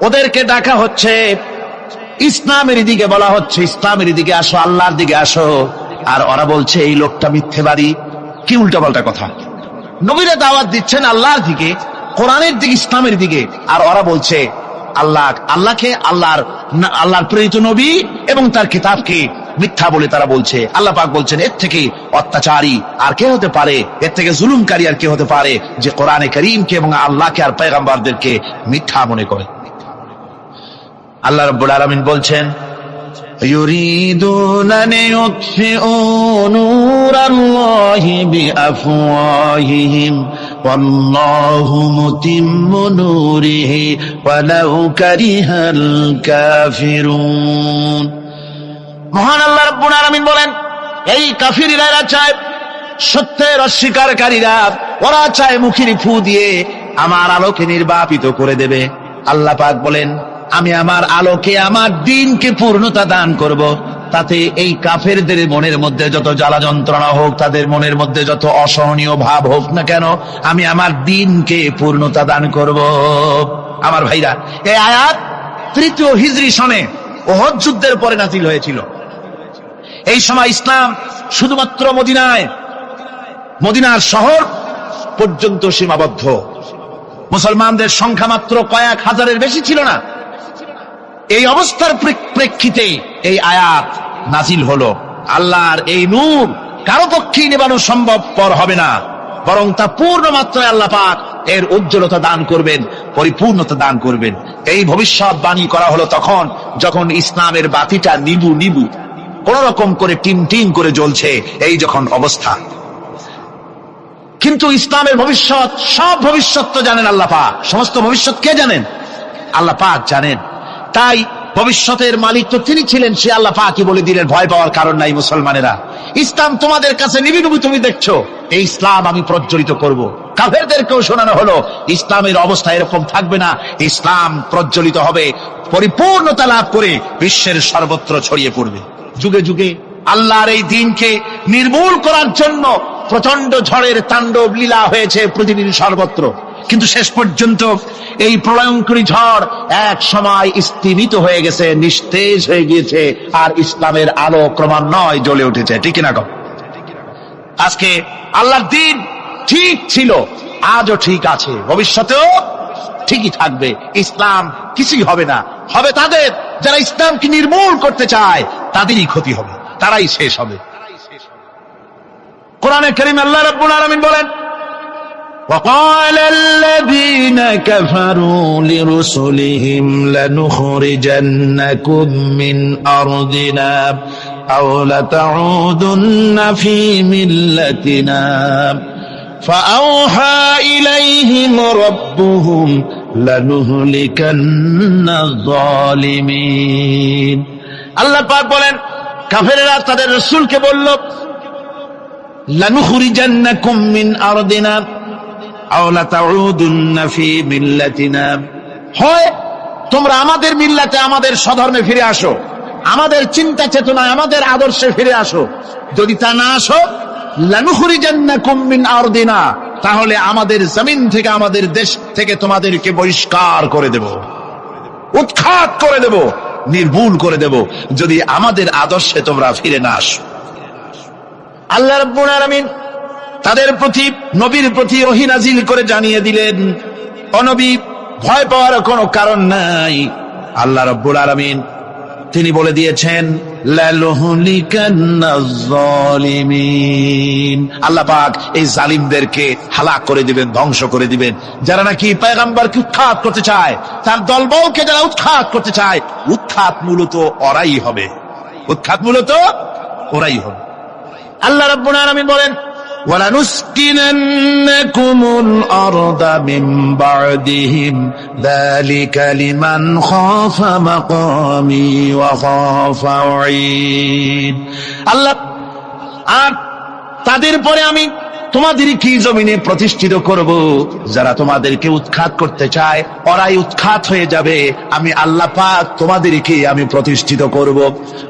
Speaker 2: ওদেরকে ডাকা হচ্ছে ইসলামের দিকে, বলা হচ্ছে ইসলামের দিকে আসো, আল্লাহর দিকে আসো। আর ওরা বলছে এই লোকটা মিথ্যেবাদী। কি উল্টাপাল্টা কথা! নবীরা দাওয়াত দিচ্ছেন আল্লাহর দিকে, কোরআনের দিকে, ইসলামের দিকে, আর ওরা বলছে আল্লাহকে, আল্লাহর প্রেরিত নবী এবং তার কিতাবকে মিথ্যা বলে তারা বলছে। আল্লাহ পাক বলছেন এর থেকে অত্যাচারী আর কে হতে পারে, এর থেকে জুলুমকারী আর কে হতে পারে যে কোরআনে কারীমকে এবং আল্লাহকে আর পয়গম্বরদেরকে মিথ্যা মনে করে। আল্লাহ রাব্বুল আলামিন বলছেন ইউরিদুনা লিইউতফিউ নূরাল্লাহি বিআফওয়াহিহিম ওয়াল্লাহু মুতিম্মু নূরিহি ওয়ালাউ কারিহাল কাফিরুন। মহান আল্লাহ রাব্বুল আলামিন বলেন এই কাফিররা চায়, সত্যের অস্বীকারীরা ওরা চায় মুখের ফু দিয়ে আমার আলোকে নির্বাপিত করে দেবে। আল্লাহ পাক বলেন আমি আমার আলোকে, আমার দ্বীনকে পূর্ণতা দান করব। তাতে এই কাফেরদের মনের মধ্যে যত জ্বালা যন্ত্রণা হোক, তাদের মনের মধ্যে যত অসহনীয় ভাব হোক না কেন, আমি আমার দ্বীনকে পূর্ণতা দান করব। আমার ভাইরা, এই আয়াত 3য় হিজরি সনে উহুদ যুদ্ধের পরে নাযিল হয়েছিল। এই সময় ইসলাম শুধুমাত্র মদিনার শহর পর্যন্ত সীমাবদ্ধ। মুসলমানদের সংখ্যা মাত্র কয়েক হাজারের বেশি ছিল না। এই অবস্থার প্রেক্ষিতে এই আয়াত নাজিল হলো। আল্লাহর এই নূর কারো পক্ষেই নেবানো সম্ভবপর হবে না, বরং তা পূর্ণ মাত্রায় আল্লাহ পাক এর উজ্জ্বলতা দান করবেন, পরিপূর্ণতা দান করবেন। এই ভবিষ্যৎবাণী করা হলো তখন যখন ইসলামের বাতিটা নিবু কোন রকম করে টিম করে জ্বলছে, এই যখন অবস্থা। কিন্তু ইসলামের ভবিষ্যৎ, সব ভবিষ্যৎ তো জানেন আল্লাহ পাক। সমস্ত ভবিষ্যৎ কে জানেন? আল্লাহ পাক জানেন। তাই ভবিষ্যতের মালিক তো তিনি ছিলেন, সে আল্লাহ পাকই বলে দিলেন ভয় পাওয়ার কারণ নাই মুসলমানেরা। ইসলাম তোমাদের কাছে নিবিড়, তুমি দেখছো এই ইসলাম আমি প্রজ্বলিত করব। কাফেরদেরকেও শোনানো হলো ইসলামের অবস্থা এরকম থাকবে না, ইসলাম প্রজ্বলিত হবে, পরিপূর্ণতা লাভ করে বিশ্বের সর্বত্র ছড়িয়ে পড়বে। যুগে যুগে আল্লাহর এই দ্বীনকে নির্মূল করার জন্য প্রচন্ড ঝড়ের তাণ্ডব লীলা হয়েছে পৃথিবীর সর্বত্র। কিন্তু শেষ পর্যন্ত এই প্রলয়ঙ্করী ঝড় এক সময় স্থিমিত হয়ে গেছে, নিস্তেজ হয়ে গিয়েছে, আর ইসলামের আলো ক্রমান্বয়ে জ্বলে উঠেছে। ঠিক না? আজকে আল্লাহর দ্বীন ঠিক ছিল, আজও ঠিক আছে, ভবিষ্যতেও ঠিকই থাকবে। ইসলাম কিছুই হবে না, হবে তাদের যারা ইসলামকে নির্মূল করতে চায়, তাদেরই ক্ষতি হবে, তারাই শেষ হবে। কোরআনে কারীমে আল্লাহ রাব্বুল আলামিন বলেন وقال الذين كفروا لرسلهم لنخرجنكم من أرضنا أو لتعودن في ملتنا فأوحى إليهم ربهم لنهلكن الظالمين। আল্লাহ পাক বলেন কাফেররা তাদের রাসূলকে বলল লানুখরিজান্নাকুম মিন আরদিনা আও লাতাউদুন্না ফি মিল্লাতিনা, হয় তোমরা আমাদের মিল্লাতে আমাদের স্বধর্মে ফিরে আসো, আমাদের চিন্তা চেতনায় আমাদের আদর্শে ফিরে আসো, যদি তা না আসো লানুখরিজান্নাকুম মিন আরদিনা, তাহলে আমাদের জমিন থেকে আমাদের দেশ থেকে তোমাদেরকে বহিষ্কার করে দেব, উৎখাত করে দেব, নির্মূল করে দেব, যদি আমাদের আদর্শে তোমরা ফিরে না আসো। আল্লাহ রাব্বুল আলামিন তাদের প্রতি নবীর প্রতি ওহী নাজিল করে জানিয়ে দিলেন, ও নবী ভয় পাওয়ার কোনো কারণ নাই। আল্লাহ রাব্বুল আলামিন তিনি বলে দিয়েছেন লানুহলিকান্নাজ জালিমিন, আল্লাহ পাক এই জালিমদেরকে হালাক করে দিবেন, ধ্বংস করে দিবেন। যারা নাকি পয়গম্বরকে উৎখাত করতে চায়, তার দলবলকে যারা উৎখাত করতে চায়, উৎখাত মূলত ওরাই হবে, উৎখাত মূলত ওরাই হবে। আল্লাহ রাব্বুল আলামিন বলেন ওয়ালানুসকিনান্নাকুমুল আরদা মিন বা'দিহিম যালিকা লিমান খাফা মাকামি ওয়া খাফা ওয়ীদ। আল্লাহ আর তাদের পরে আমি তোমাদেরকে জমিনে প্রতিষ্ঠিত করব, যারা তোমাদেরকে উৎখাত করতে চায় ওরাই উৎখাত হয়ে যাবে, আমি আল্লাহ পাক তোমাদেরকে আমি প্রতিষ্ঠিত করব।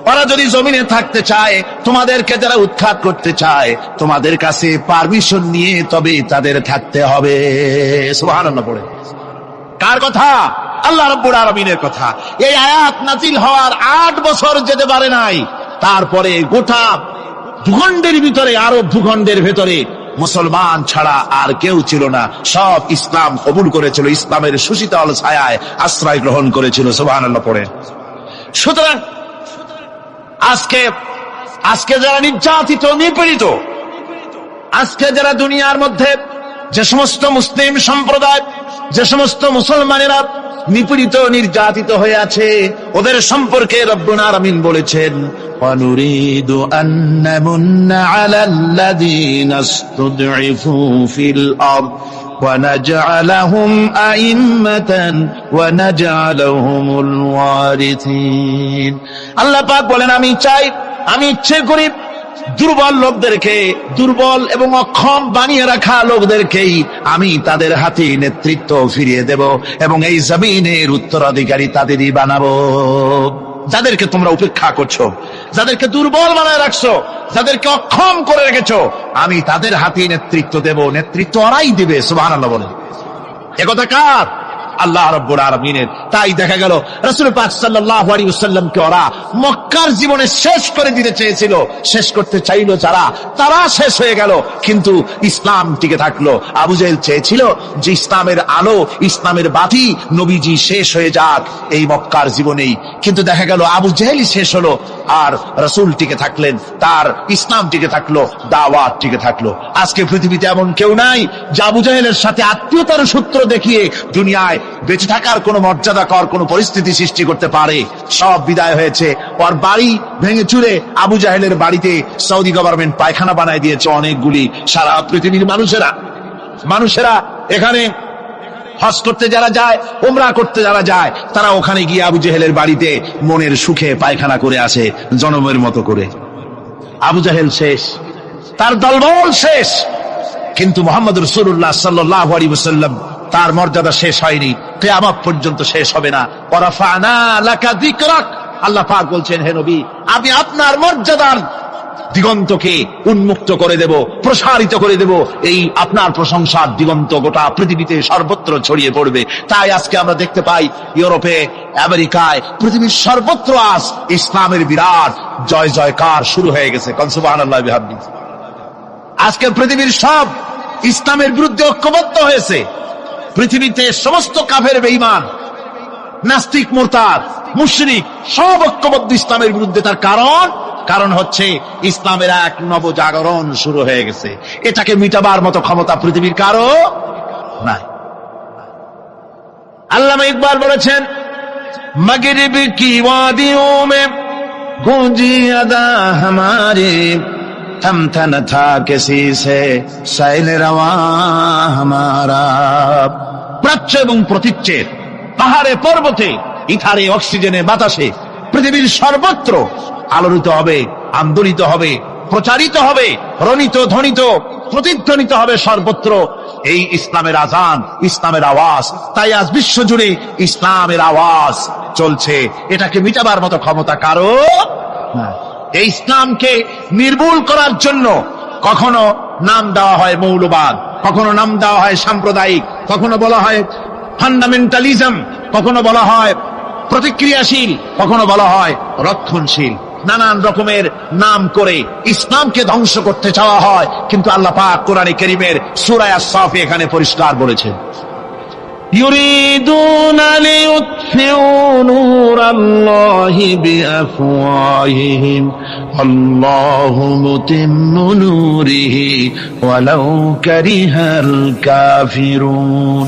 Speaker 2: ওরা যদি জমিনে থাকতে চায়, তোমাদেরকে যারা উৎখাত করতে চায়, তোমাদের কাছে পারমিশন নিয়ে তবে তাদের থাকতে হবে। সুবহানাল্লাহ পড়ে কার কথা? আল্লাহ রাব্বুল আলামিনের কথা। এই আয়াত নাযিল হওয়ার 8 বছর যেতে পারে নাই, তারপরে গোটা ভূখণ্ডের ভিতরে, আরব ভূখণ্ডের ভেতরে মুসলমান ছাড়া আর কেউ ছিল না, সব ইসলাম কবুল করেছিল, ইসলামের সুশীতল ছায়ায় আশ্রয় গ্রহণ করেছিল। সুবহানাল্লাহ পড়ে। সুতরাং আজকে যারা নির্যাতিত, নিপীড়িত, আজকে যারা দুনিয়ার মধ্যে যে সমস্ত মুসলিম সম্প্রদায়, যে সমস্ত মুসলমানেরা নিপীড়িত, নির্যাতিত হয়ে আছে, ওদের সম্পর্কে রব্বুল আলামিন বলেছেন ওয়ানুরিদু আন নামুন্না আলাল্লাযীনা ইসতুদঈফু ফিল আরদ ওয়া নাজআলাহুম আইম্মাতান ওয়া নাজআলাহুমুল ওয়ারিসিন। আল্লাহ পাক বলেন আমি চাই, আমি ইচ্ছে করি দুর্বল লোকদেরকে, দুর্বল এবং অক্ষম বানিয়ে রাখা লোকদেরকেই আমি তাদের হাতে নেতৃত্ব ফিরিয়ে দেব এবং এই জমিনের উত্তরাধিকারী তাদেরই বানাবো। যাদেরকে তোমরা উপেক্ষা করছো, যাদেরকে দুর্বল বানায় রাখছো, যাদেরকে অক্ষম করে রেখেছো, আমি তাদের হাতে নেতৃত্ব দেব, নেতৃত্ব ওরাই দিবে। সুবহানাল্লাহ বলেন। একথা কার? আল্লাহ রাব্বুল আলামিনের। তাই দেখা গেল রাসূল পাক সাল্লাল্লাহু আলাইহি ওয়াসাল্লামকে ওরা মক্কার জীবনে শেষ করে দিতে চেয়েছিল, শেষ করতে চাইল যারা, তারা শেষ হয়ে গেল, কিন্তু ইসলাম টিকে থাকলো। আবু জেহেল চেয়েছিল যে ইসলামের আলো, ইসলামের বাতি নবীজি শেষ হয়ে যাক এই মক্কার জীবনেই, কিন্তু দেখা গেল আবু জেহেলই শেষ হলো, আর রাসূল টিকে থাকলেন, তার ইসলাম টিকে থাকলো, দাওয়াত টিকে থাকলো। আজকে পৃথিবীতে এমন কেউ নাই যে আবু জেহেলের সাথে আত্মীয়তার সূত্র দেখিয়ে দুনিয়ায় বেঁচে থাকার কোন মর্যাদাকর কোন পরিস্থিতি সৃষ্টি করতে পারে। সব বিদায় হয়েছে, ওর বাড়ি ভেঙে চুরে আবু জাহেলের বাড়িতে সৌদি গভর্নমেন্ট পায়খানা বানায় দিয়েছে অনেকগুলি। সারা পৃথিবীর মানুষেরা এখানে হজ করতে যারা যায়, উমরা করতে যারা যায়, তারা ওখানে গিয়ে আবু জাহেলের বাড়িতে মনের সুখে পায়খানা করে আসে জনমের মতো করে। আবু জাহেল শেষ, তার দলবল শেষ, কিন্তু মুহাম্মদ রাসূলুল্লাহ সাল্লাল্লাহু আলাইহি ওয়াসাল্লাম তার মর্যাদা শেষ হয়নি, কিয়ামত পর্যন্ত শেষ হবে না। ওয়ারাফা'না লাকা যিকরাক, আল্লাহ পাক বলছেন হে নবী, আমি আপনার মর্যাদার দিগন্তকে উন্মুক্ত করে দেব, প্রসারিত করে দেব, এই আপনার প্রশংসার দিগন্ত গোটা পৃথিবীতে সর্বত্র ছড়িয়ে পড়বে। তাই আজকে আমরা দেখতে পাই ইউরোপে, আমেরিকায়, পৃথিবীর সর্বত্র আজ ইসলামের বিরাট জয় জয়কার শুরু হয়ে গেছে। সুবহানাল্লাহ বিহামদিহি। আজকে পৃথিবীর সব ইসলামের বিরুদ্ধে ঐক্যবদ্ধ হয়েছে। পৃথিবীতে সমস্ত কাফের বেঈমান, নাস্তিক, মুরতাদ, মুশরিক সব ঐক্যবদ্ধ ইসলামের বিরুদ্ধে। তার কারণ হচ্ছে ইসলামের এক নবজাগরণ শুরু হয়ে গেছে। এটাকে মিটাবার মতো ক্ষমতা পৃথিবীর কারো নাই। আল্লামা ইকবাল বলেছেন, মাগরিব কি ওয়াদিयों में गूंजी अदा हमारे, थम न था किसी से साइल रवा हमारा। প্রাচ্য এবং প্রতীচ্যের পাহাড়ে পর্বতে ইথারে অক্সিজেনে বাতাসে পৃথিবীর সর্বত্র আলোড়িত হবে, আন্দোলিত হবে, প্রচারিত হবে, রণিত ধ্বনিত প্রতিধ্বনিত হবে সর্বত্র এই ইসলামের আজান, ইসলামের আওয়াজ। তাই আজ বিশ্ব জুড়ে ইসলামের আওয়াজ চলছে। এটাকে মিটাবার মতো ক্ষমতা কারো না। এই ইসলামকে নির্মূল করার জন্য কখনো নাম দেওয়া হয় মৌলবাদ, কখনো নাম দেওয়া হয় সাম্প্রদায়িক, কখনো বলা হয় ফান্ডামেন্টালিজম, কখনো বলা হয় প্রতিক্রিয়াশীল, কখনো বলা হয় রক্ষণশীল। নানান রকমের নাম করে ইসলামকে ধ্বংস করতে চাওয়া হয়। কিন্তু আল্লাহ পাক কোরআনে কারীমের সূরা আস-সাফ এখানে পরিষ্কার বলেছেন,
Speaker 3: يريدون ليطفئوا نور الله بأفواههم والله متم نوره ولو كره الكافرون।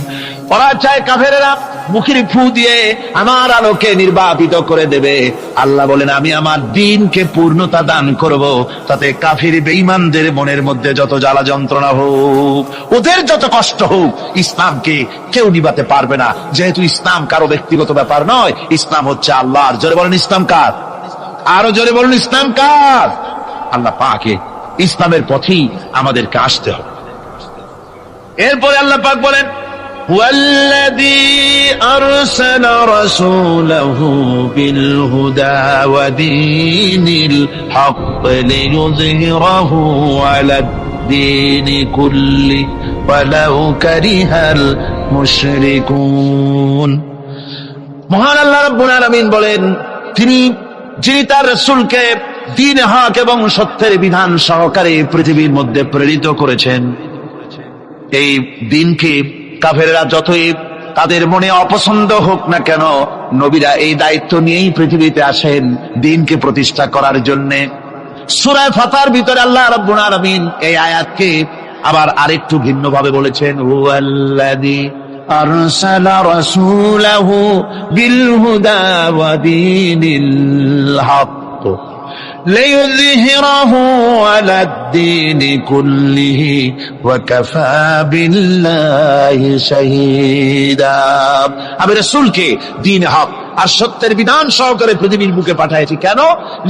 Speaker 2: ওরা চায় কাফেরেরা মুখের ফু দিয়ে আমার আলোকে নির্বাপিত করে দেবে। আল্লাহ বলেন আমি আমার দ্বীনকে পূর্ণতা দান করব, তাতে কাফির বেঈমানদের মনের মধ্যে যত জ্বালা যন্ত্রণা হোক, ওদের যত কষ্ট হোক, ইসলামকে কেউ নিবাতে পারবে না। যেহেতু ইসলাম কারো ব্যক্তিগত ব্যাপার নয়, ইসলাম হচ্ছে আল্লাহর। জোরে বলেন ইসলাম কার? আরো জোরে বলুন ইসলাম কার? আল্লাহ পাকে ইসলামের পথেই আমাদেরকে আসতে হবে। এরপরে আল্লাহ পাক বলেন
Speaker 3: والذي أرسل رسوله بالهدى ودين الحق ليظهره على الدين كله ولو كره المشركون।
Speaker 2: মহান আল্লাহ রাব্বুল আলামিন বলেন, যিনি তার রাসূলকে দ্বীন হক এবং সত্যের বিধান সহকারে পৃথিবীর মধ্যে প্রেরিত করেছেন। এই দ্বীনকে কাফেররা যতই তাদের মনে অপছন্দ হোক না কেন, নবীরা এই দায়িত্ব নিয়েই পৃথিবীতে আসেন দ্বীনকে প্রতিষ্ঠা করার জন্য। সূরা ফাতার ভিতরে আল্লাহ রাব্বুল আলামিন এই আয়াতকে আবার আরেকটু ভিন্ন ভাবে বলেছেন, হুয়াল্লাযী আরসালা রাসূলাহু বিল হুদা ওয়া দীনিল হক
Speaker 3: ليظهره على الدين كله وكفى بالله شهيدا।
Speaker 2: আমি রাসূলকে দ্বীন হক আর সত্যের বিধান সহকারে পৃথিবীর বুকে পাঠিয়েছি। কেন?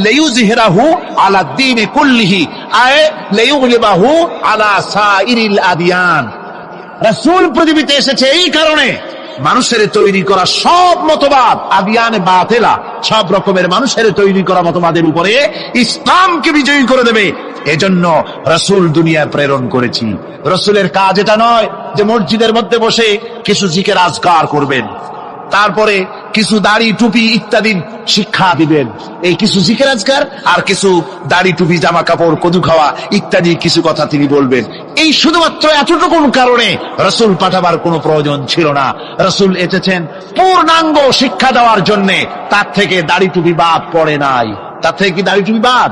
Speaker 2: লিইয়ুযহিরাহু আলা দ্বীনি কুল্লিহি, আয় লিইয়ুগলিবাহু আলা সাইরিল আদিয়ান। রাসূল পৃথিবীতে এসেছে এই কারণে মানুষের তৈরি করা সব মতবাদ, আদিয়ানে বাতিলা, সব রকমের মানুষের তৈরি করা মতবাদের উপরে ইসলামকে বিজয়ী করে দেবে। এজন্য রাসূল দুনিয়ায় প্রেরণ করেছি। রাসূলের কাজ এটা নয় যে মসজিদের মধ্যে বসে কিছু জিকির আজকার করবেন, তারপরে কিছু দাড়ি টুপি ইত্যাদি শিক্ষা দিবেন। এই কিছু জিকির আজকার আর কিছু দাড়ি টুপি জামা কাপড় কদু খাওয়া ইত্যাদি কিছু কথা তিনি বলবেন। এই শুধুমাত্র এতটুকু কারণে রাসূল পাঠাবার কোনো প্রয়োজন ছিল না। রাসূল এসেছেন পূর্ণাঙ্গ শিক্ষা দেওয়ার জন্য। তার থেকে দাড়ি টুপি বাদ পড়ে নাই। তার থেকে কি দাড়ি টুপি বাদ?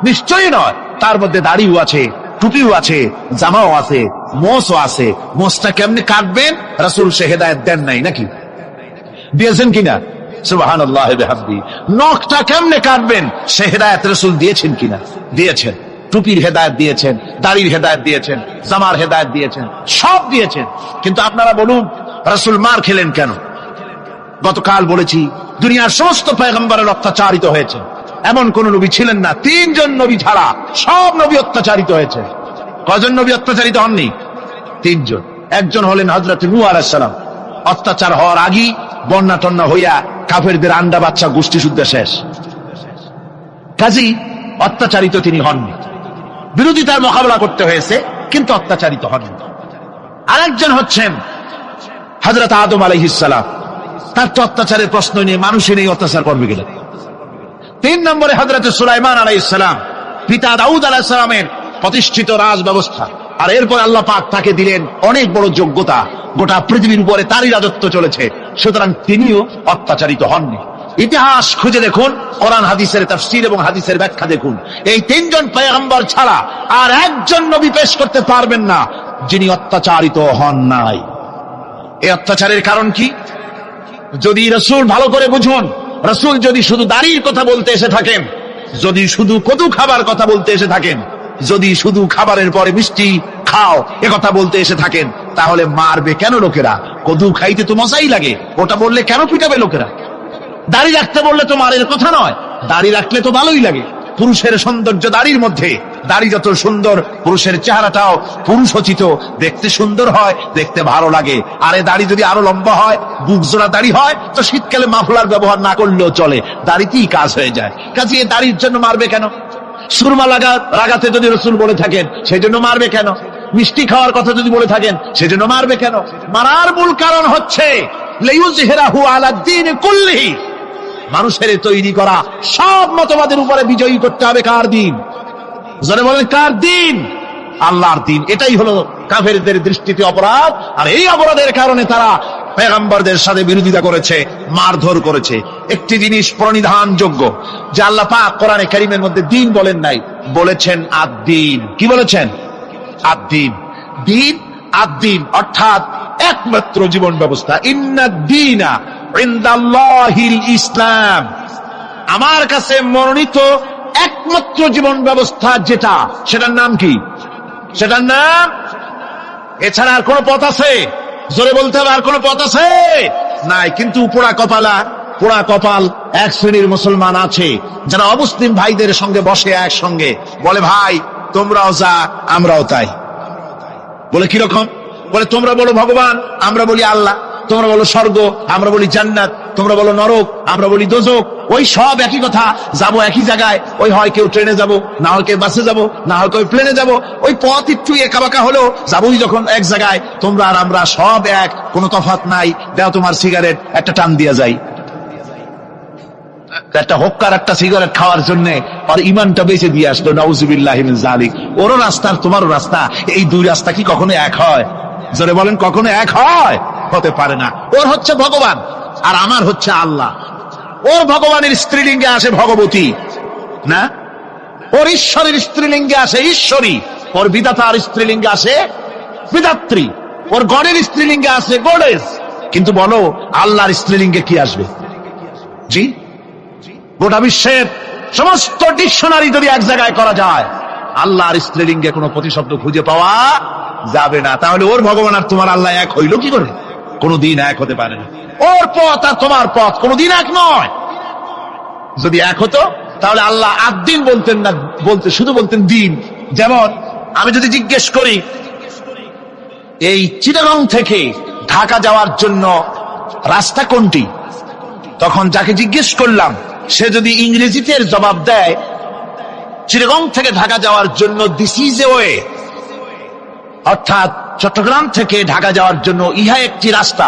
Speaker 2: নিশ্চয়ই নয়। তার মধ্যে দাড়িও আছে, টুপিও আছে, জামাও আছে, মোছও আছে। মোছটা কেমনে কাটবেন রাসূল সে হেদায়েত দেন নাই নাকি? দিয়েছেন কিনা? সুবহানাল্লাহি ওয়া বিহামদিহি। নখটা কেমনে কাটবেন সে হেদায়েত রাসূল দিয়েছেন কিনা? দিয়েছেন। টুপির হেদায়েত দিয়েছেন, দাড়ির হেদায়েত দিয়েছেন, জামার হেদায়েত দিয়েছেন, সব দিয়েছেন। কিন্তু আপনারা বলুন রাসূল মার খেলেন কেন? গতকাল বলেছি দুনিয়ার সমস্ত পয়গম্বরের অত্যাচারিত হয়েছে, এমন কোন নবী ছিলেন না। 3 জন নবী ছাড়া সব নবী অত্যাচারিত হয়েছে। কয়জন নবী অত্যাচারিত হননি? 3 জন। একজন হলেন হযরত নূহ আলাইহিস সালাম। অত্যাচার হওয়ার আগেই বন্যা টন্যা হইয়া কাফেরদের আন্ডা বাচ্চা গোষ্ঠী শুদ্ধ শেষ। কাজী অত্যাচারিত তিনি হননি। বিরোধিতার মোকাবেলা করতে হয়েছে কিন্তু অত্যাচারিত হননি। আরেকজন হচ্ছেন হযরত আদম আলাইহিস সালাম। তার তো অত্যাচারের প্রশ্ন নেই, মানুষের এই অত্যাচার করবে কিনা। 3 নম্বরে হযরত সুলাইমান আলাইহিস সালাম, পিতা দাউদ আলাইহিস সালামের প্রতিষ্ঠিত রাজ ব্যবস্থা। আর এরপর আল্লাহ পাক তাকে দিলেন অনেক বড় যোগ্যতা, গোটা পৃথিবীর উপরে তারই রাজত্ব চলেছে। সুতরাং তিনিও অত্যাচারিত হননি। ইতিহাস খুঁজে দেখুন, কোরআন হাদিসের তাফসীর এবং হাদিসের ব্যাখ্যা দেখুন। এই 3 জন পয়গম্বর ছাড়া আর একজন নবী পেশ করতে পারবেন না যিনি অত্যাচারিত হন নাই। এই অত্যাচারের কারণ কি? যদি রাসূল ভালো করে বুঝুন, রাসূল যদি শুধু দাড়ির কথা বলতে এসে থাকেন, যদি শুধু কদু খাবার কথা বলতে এসে থাকেন, যদি শুধু খাবারের পরে মিষ্টি খাও কথা বলতে এসে থাকেন, তাহলে মারবে কেন লোকেরা? কদু খাইতে তো মজাই লাগে, ওটা বললে কেন পিটাবে লোকেরা? দাড়ি রাখতে বললে তো মারের কথা নয়, দাড়ি রাখলে তো ভালোই লাগে। পুরুষের সৌন্দর্য দাড়ির মধ্যে, দাড়ি যত সুন্দর পুরুষের চেহারাটাও পুরুষোচিত, দেখতে সুন্দর হয়, দেখতে ভালো লাগে। আরে দাড়ি যদি আরো লম্বা হয়, বুক জোড়া দাড়ি হয়, তো শীতকালে মাফলার ব্যবহার না করলেও চলে, দাড়িতেই কাজ হয়ে যায়। কাজে দাড়ির জন্য মারবে কেন? সুরমা লাগাতে যদি রসুল বলে থাকেন, সেই জন্য মারবে কেন? মিষ্টি খাওয়ার কথা যদি বলে থাকেন, সেজন্য মারবে কেন? মারার মূল কারণ হচ্ছে লিইয়ুযহিরাহু আলাদ-দীনি কুল্লিহি, মানুষের তৈরি করা সব মতবাদের উপরে বিজয়ী করতে হবে। কার দিন? জোরে বলেন, কার দিন? আল্লাহর দিন। এটাই হলো কাফেরদের দৃষ্টিতে অপরাধ, আর এই অপরাধের কারণে তারা পেগম্বরদের সাথে বিরোধিতা করেছে, মারধর করেছে। একটি জিনিস প্রণিধানযোগ্য, যে আল্লাহ পাক কোরআনে কারীমের মধ্যে দিন বলেন নাই, বলেছেন আদ-দীন। কি বলেছেন? আদ-দীন। দিন, আদ-দীন অর্থাৎ একমাত্র জীবন ব্যবস্থা। ইন্নাদ-দীনা ইনদাল্লাহিল ইসলাম, আমার কাছে মনোনীত একমাত্র জীবন ব্যবস্থা যেটা, সেটার নাম কি? সেটার নাম, এছাড়া আর কোন পথ আছে? জোরে বলতে হবে, আর কোন পথ আছে? নাই। কিন্তু পোড়া কপাল এক শ্রেণীর মুসলমান আছে, যারা অমুসলিম ভাইদের সঙ্গে বসে একসঙ্গে বলে, ভাই তোমরাও যা আমরাও তাই। বলে কিরকম? বলে তোমরা বলো ভগবান, আমরা বলি আল্লাহ। তোমরা বলো স্বর্গ, আমরা বলি জান্নাত। তোমরা বলো নরক, আমরা বলি দোজক। ওই সব একই কথা, যাবো একই জায়গায়। ওই হয় কেউ ট্রেনে যাব, না হয় কেউ বাসে যাব, না হয় কেউ প্লেনে যাব। ওই পথ একটু একাবাকা হলো, যাবোই যখন এক জায়গায়। তোমরা আর আমরা সব এক, কোনো তফাৎ নাই। দাও তোমার সিগারেট, একটা টান দিয়া যাই। একটা হোক্কার একটা সিগারেট খাওয়ার জন্য আর ইমানটা বেঁচে দিয়ে আসলো, নাউজুবিল্লাহি মিন যালিক। ওরও রাস্তা আর তোমারও রাস্তা, এই দুই রাস্তা কি কখনো এক হয়? জোরে বলেন, কখনো এক হয়? হতে পারে না। ওর হচ্ছে ভগবান আর আমার হচ্ছে আল্লাহ। ওর ভগবানের স্ত্রীলিঙ্গে আসে ভগবতী, না? ওর ঈশ্বরের স্ত্রীলিঙ্গে আসে ঈশ্বরী। ওর বিধাতার স্ত্রীলিঙ্গে আসে বিধাত্রী। ওর গডের স্ত্রীলিঙ্গে আসে গডেস। কিন্তু বলো, আল্লাহর স্ত্রীলিঙ্গে কি আসবে? জি, গোটা বিশ্বের সমস্ত ডিকশনারি যদি এক জায়গায় করা যায়, আল্লাহর স্ত্রীলিঙ্গে কোনো প্রতিশব্দ খুঁজে পাওয়া যাবে না। তাহলে ওর ভগবান আর তোমার আল্লাহ এক হইল কি করে? কোনদিন এক হতে পারে না। ওর পথ আর তোমার পথ কোনদিন এক নয়। যদি এক হতো, তাহলে আল্লাহ আদ-দীন বলতেন না, শুধু বলতেন দিন। যেমন আমি যদি জিজ্ঞেস করি, এই চিটাগং থেকে ঢাকা যাওয়ার জন্য রাস্তা কোনটি, তখন যাকে জিজ্ঞেস করলাম সে যদি ইংরেজিতে জবাব দেয়, চিটাগং থেকে ঢাকা যাওয়ার জন্য দিস ইজ এ ওয়ে, অর্থাৎ চট্টগ্রাম থেকে ঢাকা যাওয়ার জন্য ইহা একটি রাস্তা,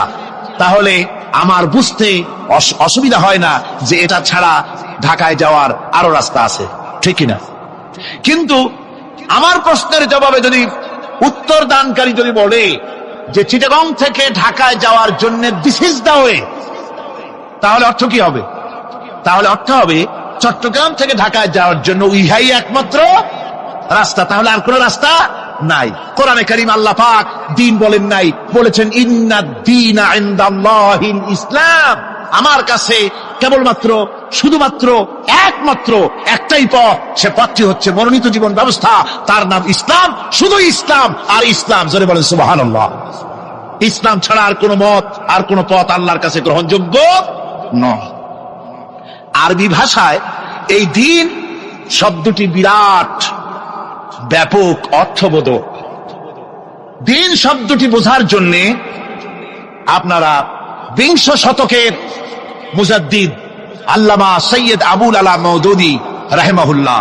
Speaker 2: তাহলে আমার বুঝতে অসুবিধা হয় না যে এটা ছাড়া ঢাকায় যাওয়ার আরো রাস্তা আছে, ঠিক কিনা? কিন্তু আমার প্রশ্নের জবাবে যদি উত্তর দানকারী যদি বলে যে চিটাগং থেকে ঢাকায় যাওয়ার জন্য দিস ইজ দ্য ওয়ে, তাহলে অর্থ কি হবে? তাহলে অর্থ হবে চট্টগ্রাম থেকে ঢাকায় যাওয়ার জন্য ইহাই একমাত্র রাস্তা, তাহলে আর কোন রাস্তা নাই। কোরআনে কারীম আল্লাহ পাক দিন বলেন নাই, বলেছেন ইন্নাদ-দীনা ইনদাল্লাহিল ইসলাম। আমার কাছে কেবলমাত্র, শুধুমাত্র, একমাত্র একটাই পথ, সে পথটি হচ্ছে মনোনীত জীবন ব্যবস্থা, তার নাম ইসলাম। শুধু ইসলাম আর ইসলাম। জোরে বলেন সুবহানাল্লাহ। ইসলাম ছাড়া আর কোন মত, আর কোন পথ আল্লাহর কাছে গ্রহণযোগ্য নয়। আরবি ভাষায় এই দিন শব্দটি বিরাট ব্যাপক অর্থবোধক। দিন শব্দটি বোঝার জন্য আপনারা 20 শতকের মুজাদ্দিদ আল্লামা সৈয়দ আবুল আলা মওদুদী রাহিমাহুল্লাহ,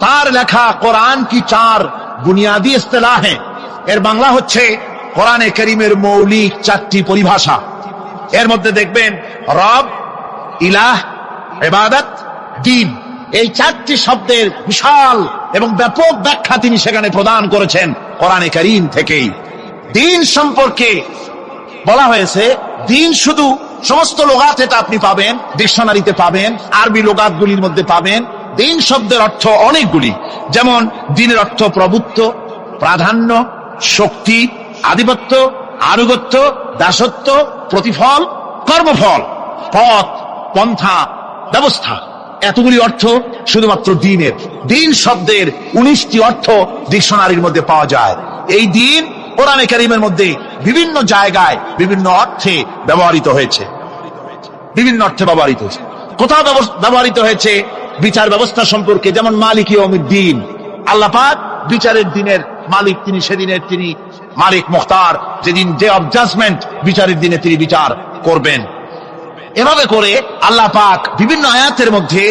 Speaker 2: তার লেখা কোরআন কি 4 বুনিয়াদী ইস্তিলাহ হ্যাঁ, এর বাংলা হচ্ছে কোরআনে কারীমের মৌলিক 4টি পরিভাষা। এর মধ্যে দেখবেন রব, ইলাহ, ইবাদত, দ্বীন, এই 4টি শব্দের বিশাল এবং ব্যাপক ব্যাখ্যা তিনি সেখানে প্রদান করেছেন কোরআনে কারীম থেকেই। দ্বীন সম্পর্কে বলা হয়েছে, দ্বীন শুধু সমস্ত লোগাত এটা আপনি পাবেন, ডিকশনারিতে পাবেন, আরবি লোগাতগুলির মধ্যে পাবেন। দ্বীন শব্দের অর্থ অনেকগুলি, যেমন দ্বীনের অর্থ প্রভুত্ব, প্রাধান্য, শক্তি, আধিপত্য, আনুগত্য, দাসত্ব, প্রতিফল, কর্মফল, পথ, পন্থা, ব্যবস্থা। এতগুলি অর্থ শুধুমাত্র দিনের। দিন শব্দের 19টি অর্থ ডিকশনারির মধ্যে পাওয়া যায়। এই দিন কোরআনে কারীমের মধ্যে বিভিন্ন জায়গায় বিভিন্ন অর্থে ব্যবহৃত হয়েছে, বিভিন্ন অর্থে ব্যবহৃত হয়েছে। কোথাও ব্যবহৃত হয়েছে বিচার ব্যবস্থা সম্পর্কে, যেমন মালিক ইয়াউমিদ্দিন, আল্লাহ পাক বিচারের দিনের মালিক, তিনি সেদিনের তিনি মালিক মুখতার, যেদিন ডে অফ জাজমেন্ট, বিচারের দিনে তিনি বিচার করবেন। এভাবে করে আল্লাহ পাক বিভিন্ন আয়াতের মধ্যে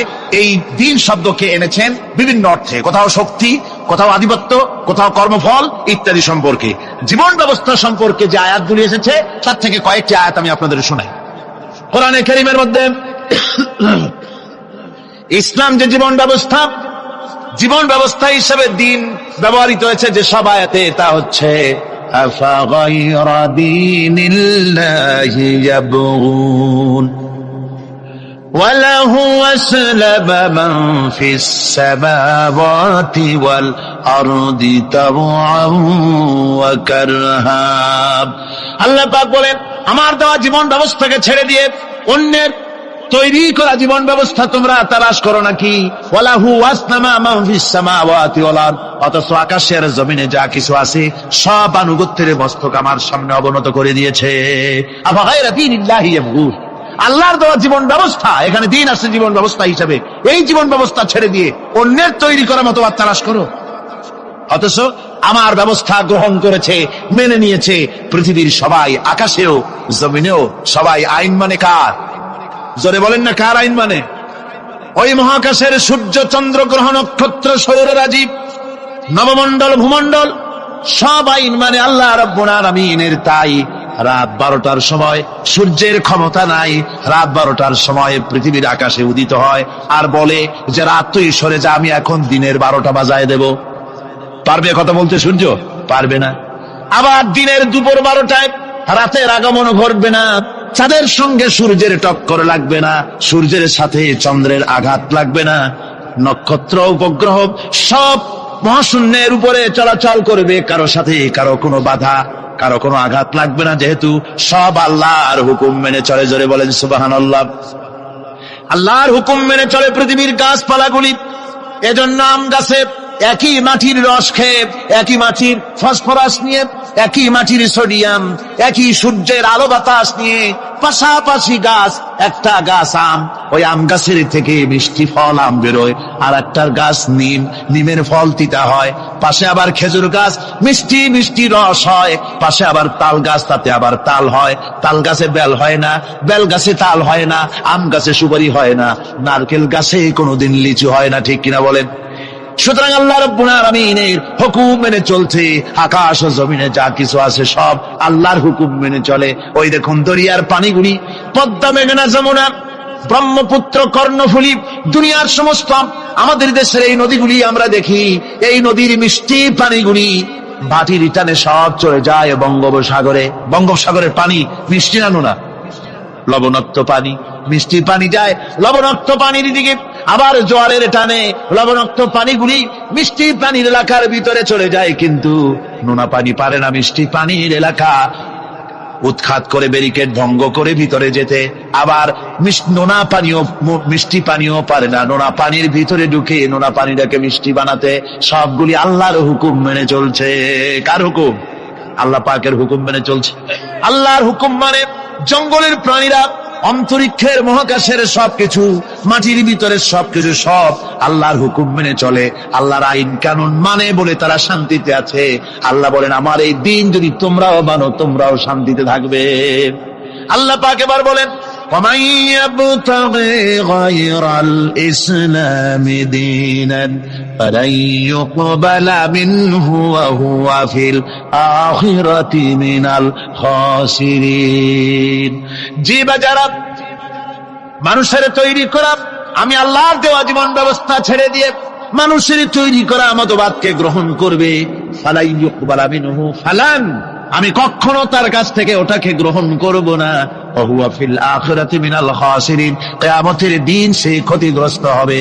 Speaker 2: এই দিন শব্দকে এনেছেন বিভিন্ন অর্থে, কোথাও শক্তি, কোথাও আধিপত্য, কোথাও কর্মফল ইত্যাদি সম্পর্কে। জীবন ব্যবস্থা সম্পর্কে যে আয়াতগুলি এসেছে তার থেকে কয়েকটি আয়াত আমি আপনাদের শোনাই। কোরআনে কারীমের মধ্যে ইসলাম যে জীবন ব্যবস্থা হিসেবে দিন ব্যবহৃত হয়েছে যে সব আয়াতে, তা হচ্ছে
Speaker 3: أفغير دين الله يبغون وله أسلم من في السماوات والأرض طوعا وكرها।
Speaker 2: আল্লাহ পাক বলেন, আমার দেওয়া জীবন ব্যবস্থাকে ছেড়ে দিয়ে অন্যের তৈরি করা জীবন ব্যবস্থা তোমরা তালাশ করো নাকি? ওয়ালাহু আসলামা মান ফিস সামাওয়াতি ওয়াল আরদ, অথচ আকাশের জমিনে যা কিছু আছে সব আনুগত্যের মস্তক আমার সামনে অবনত করে দিয়েছে। আফা গায়রা দীনিল্লাহি ইয়াবগুন, আল্লাহর দেওয়া জীবন ব্যবস্থা, এখানে দিন আছে জীবন ব্যবস্থা হিসাবে, এই জীবন ব্যবস্থা ছেড়ে দিয়ে অন্যের তৈরি করা মতবাদ তালাশ করো। অথচ আমার ব্যবস্থা গ্রহণ করেছে, মেনে নিয়েছে পৃথিবীর সবাই, আকাশেও জমিনেও সবাই। আইন মানে কার? জোরে বলেন না, কার আইন মানে? ওই মহাকাশের সূর্য, চন্দ্র, গ্রহ, নক্ষত্র, সৌররাজি, নবমণ্ডল, ভূমণ্ডল, সব আইন মানে আল্লাহ রাব্বুল আলামিনের। তাই রাত 12টার সময় সূর্যের ক্ষমতা নাই, রাত 12টার সময় পৃথিবীর আকাশে উদিত হয় আর বলে যে রাত তুই সরে যা, আমি এখন দিনের 12টা বাজায় দেব। পারবে কথা বলতে সূর্য? পারবে না। আবার দিনের দুপুর 12টায় রাতের আগমন ঘটবে না, চাঁদের সঙ্গে সূর্যের টক্কর লাগবে না, সূর্যের সাথে চন্দ্রের আঘাত লাগবে না, নক্ষত্র উপগ্রহ সব মহাশূন্যের উপরে চলাচল করবে, কারো সাথে কারো কোনো বাধা, কারো কোনো আঘাত লাগবে না, যেহেতু সব আল্লাহর হুকুম মেনে চলে। জোরে বলেন সুবহানাল্লাহ। আল্লাহর হুকুম মেনে চলে পৃথিবীর গাছপালাগুলি। এজন্য আম গাছে একই মাটির রস খেয়ে, একই মাটির ফসফরাস নিয়ে, একই মাটির সোডিয়াম, একই সূর্যের আলো বাতাস নিয়ে পাশাপাশি গাছ, একটা গাছ আম, ওই আম গাছের থেকে মিষ্টি ফল আম বেরোয়, আর একটার গাছ নিম, নিমের ফল তিতা হয়, পাশে আবার খেজুর গাছ, মিষ্টি মিষ্টি রস হয়, পাশে আবার তাল গাছ, তাতে আবার তাল হয়, তাল গাছে বেল হয় না, বেল গাছে তাল হয় না, আম গাছে সুপারি হয় না, নারকেল গাছে কোনোদিন লিচু হয় না। ঠিক কিনা বলেন? সুতরাং আল্লাহ রাব্বুল আলামিনের হুকুম মেনে চলছে, আকাশ ও জমিনে যা কিছু আছে সব আল্লাহর হুকুম মেনে চলে। ওই দেখুন দরিয়ার পানিগুলি, পদ্মা, মেঘনা, যমুনা, ব্রহ্মপুত্র, কর্ণফুলী, দুনিয়ার সমস্ত আমাদের দেশের এই নদীগুলি আমরা দেখি, এই নদীর মিষ্টি পানিগুলি ভাটির টানে সব চলে যায় বঙ্গোপসাগরে। বঙ্গোপসাগরের পানি মিষ্টি না নোনা? লবণাক্ত পানি, মিষ্টি পানি যায় লবণাক্ত পানির দিকে, আবার জোয়ারের টানে লবণাক্ত পানিগুলি মিষ্টি পানির এলাকার ভিতরে চলে যায়, কিন্তু নোনা পানি পারে না মিষ্টি পানির এলাকা উৎখাত করে, ব্যারিকেড ভঙ্গ করে ভিতরে যেতে। আবার নোনা পানিও, মিষ্টি পানিও পারে না নোনা পানির ভিতরে ঢুকে নোনা পানিটাকে মিষ্টি বানাতে। সবগুলি আল্লাহর হুকুম মেনে চলছে। কার হুকুম? আল্লাহ পাকের হুকুম মেনে চলছে। আল্লাহর হুকুম মানে জঙ্গলের প্রাণীরা, অন্তরিক্ষের মহাকাশের সবকিছু, মাটির ভিতরে সবকিছু সব আল্লাহর হুকুম মেনে চলে, আল্লাহর আইন কানুন মানে বলে তারা শান্তিতে আছে। আল্লাহ বলেন, আমার এই দিন যদি তোমরাও মানো তোমরাও শান্তিতে থাকবে। আল্লাহ পাক এবার বলেন, وَمَن يَبْتَغِ غَيْرَ الْإِسْلَامِ دِينًا فَلَن يُقْبَلَ مِنْهُ وَهُوَ فِي الْآخِرَةِ مِنَ الْخَاسِرِينَ। যে যারা মানুষের তৈরি করা, আমি আল্লাহর দেওয়া জীবন ব্যবস্থা ছেড়ে দিয়ে মানুষের তৈরি করা মতবাদকে গ্রহণ করবে, ফালাই ইউকবালা মিনহু, ফালান, আমি কখনো তার কাছ থেকে ওটাকে গ্রহণ করব না, ওহুয়া ফিল আখিরাতি মিনাল খাসিরিন, কিয়ামতের দিন সে ক্ষতিগ্রস্ত হবে।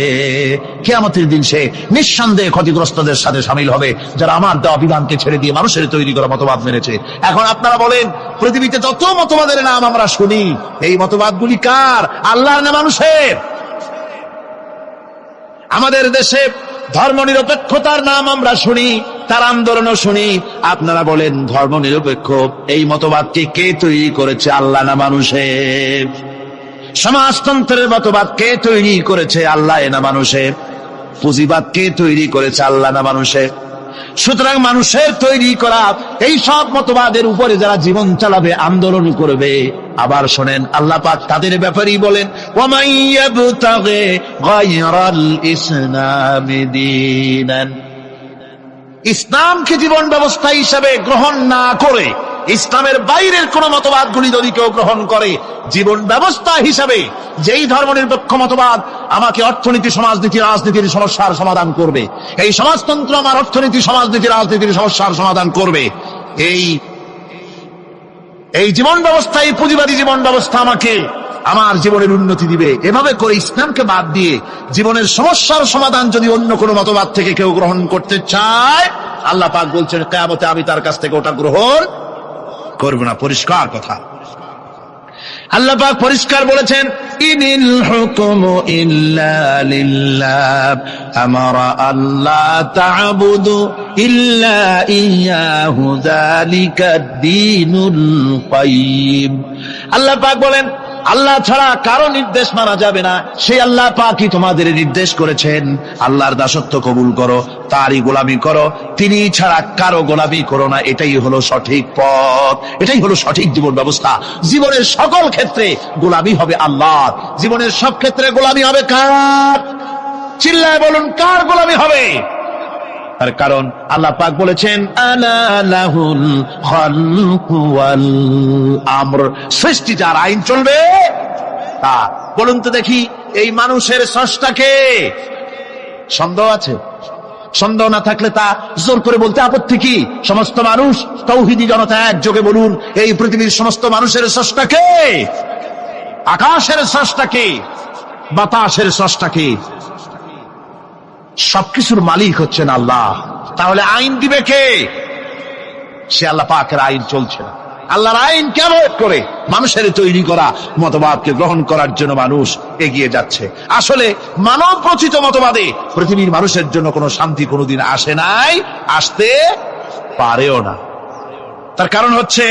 Speaker 2: কিয়ামতের দিন সে নিঃসন্দেহে ক্ষতিগ্রস্তদের সাথে শামিল হবে, যারা আমার দেওয়া বিধানকে ছেড়ে দিয়ে মানুষের তৈরি করা মতবাদ মেনেছে। এখন আপনারা বলেন, পৃথিবীতে যত মতবাদের নাম আমরা শুনি, এই মতবাদগুলি কার? আল্লাহর না মানুষের? আমাদের দেশে ধর্মনিরপেক্ষতার নাম আমরা শুনি, তার আন্দোলনও শুনি। আপনারা বলেন ধর্মনিরপেক্ষ এই মতবাদকে কে তৈরি করেছে, আল্লাহ না মানুষের? সমাজতন্ত্রের মতবাদ কে তৈরি করেছে, আল্লাহ না মানুষের? পুঁজিবাদ কে তৈরি করেছে, আল্লাহ না মানুষের? সুতরাং মানুষের তৈরি করা এই সব মতবাদের উপরে যারা জীবন চালাবে, আন্দোলন করবে, আবার শোনেন আল্লাহ পাক তাদের ব্যাপারেই বলেন ওয়ামান ইয়াবতাগি গায়রাল ইসলামি দীনান, ইসলামকে জীবন ব্যবস্থা হিসেবে গ্রহণ না করে ইসলামের বাইরের কোন মতবাদগুলি যদি কেউ গ্রহণ করে জীবন ব্যবস্থা হিসাবে, যেই ধর্মনিরপেক্ষ মতবাদ আমাকে অর্থনীতি, সমাজনীতি, রাজনীতির সমস্যার সমাধান করবে, এই সমাজতন্ত্র আমার অর্থনীতি, সমাজনীতি, রাজনীতির সমস্যার সমাধান করবে, এই জীবন ব্যবস্থা, এই পুঁজিবাদী জীবন ব্যবস্থা আমাকে আমার জীবনের উন্নতি দিবে, এভাবে করে ইসলামকে বাদ দিয়ে জীবনের সমস্যার সমাধান যদি অন্য কোনো মতবাদ থেকে কেউ গ্রহণ করতে চায়, আল্লাহ পাক বলছেন কিয়ামতে আমি তার কাছ থেকে ওটা গ্রহণ করব না। পরিষ্কার কথা, আল্লাহ পাক পরিষ্কার বলেছেন ইনিল হুকমু ইল্লা লিল্লাহ আমারা আল্লাহ তা'বুদু ইল্লা ইয়্যাহু যালিকাদ দীনুল কাইয়্যিম। আল্লাহ পাক বলেন আল্লাহ ছাড়া কারো নির্দেশ মানা যাবে না, সেই আল্লাহ পাকই তোমাদের নির্দেশ করেছেন আল্লাহর দাসত্ব কবুল করো, তারই গোলামি করো, তিনি ছাড়া কারো গোলামি করো না। এটাই হলো সঠিক পথ, এটাই হলো সঠিক জীবন ব্যবস্থা। জীবনের সকল ক্ষেত্রে গোলামি হবে আল্লাহর, জীবনের সব ক্ষেত্রে গোলামি হবে কার? চিল্লায় বলুন কার গোলামি হবে? তার কারণ আল্লাহ পাক বলেছেন আলা লাহুল খালকু ওয়াল আমর, সৃষ্টি যার, আইন চলবে তা। বলুন তো দেখি এই মানুষের স্রষ্টাকে? সন্দেহ আছে? সন্দেহ না থাকলে তা জোর করে বলতে আপত্তি কি? সমস্ত মানুষ তাওহীদি জনতা একযোগে বলুন এই পৃথিবীর সমস্ত মানুষের স্রষ্টাকে? আকাশের স্রষ্টাকে, বাতাসের স্রষ্টাকে, সবকিছুর মালিক হচ্ছেন আল্লাহ। তাহলে আইন দিবে কে? সে আল্লাহ পাকের আইন চলছে না। আল্লাহর আইন কেমন করে মানুষের তৈরি করা মতবাদকে গ্রহণ করার জন্য মানুষ এগিয়ে যাচ্ছে। আসলে মানব রচিত মতবাদে পৃথিবীর মানুষের জন্য কোনো শান্তি কোনোদিন আসে নাই, আসতে পারেও না। তার কারণ হচ্ছে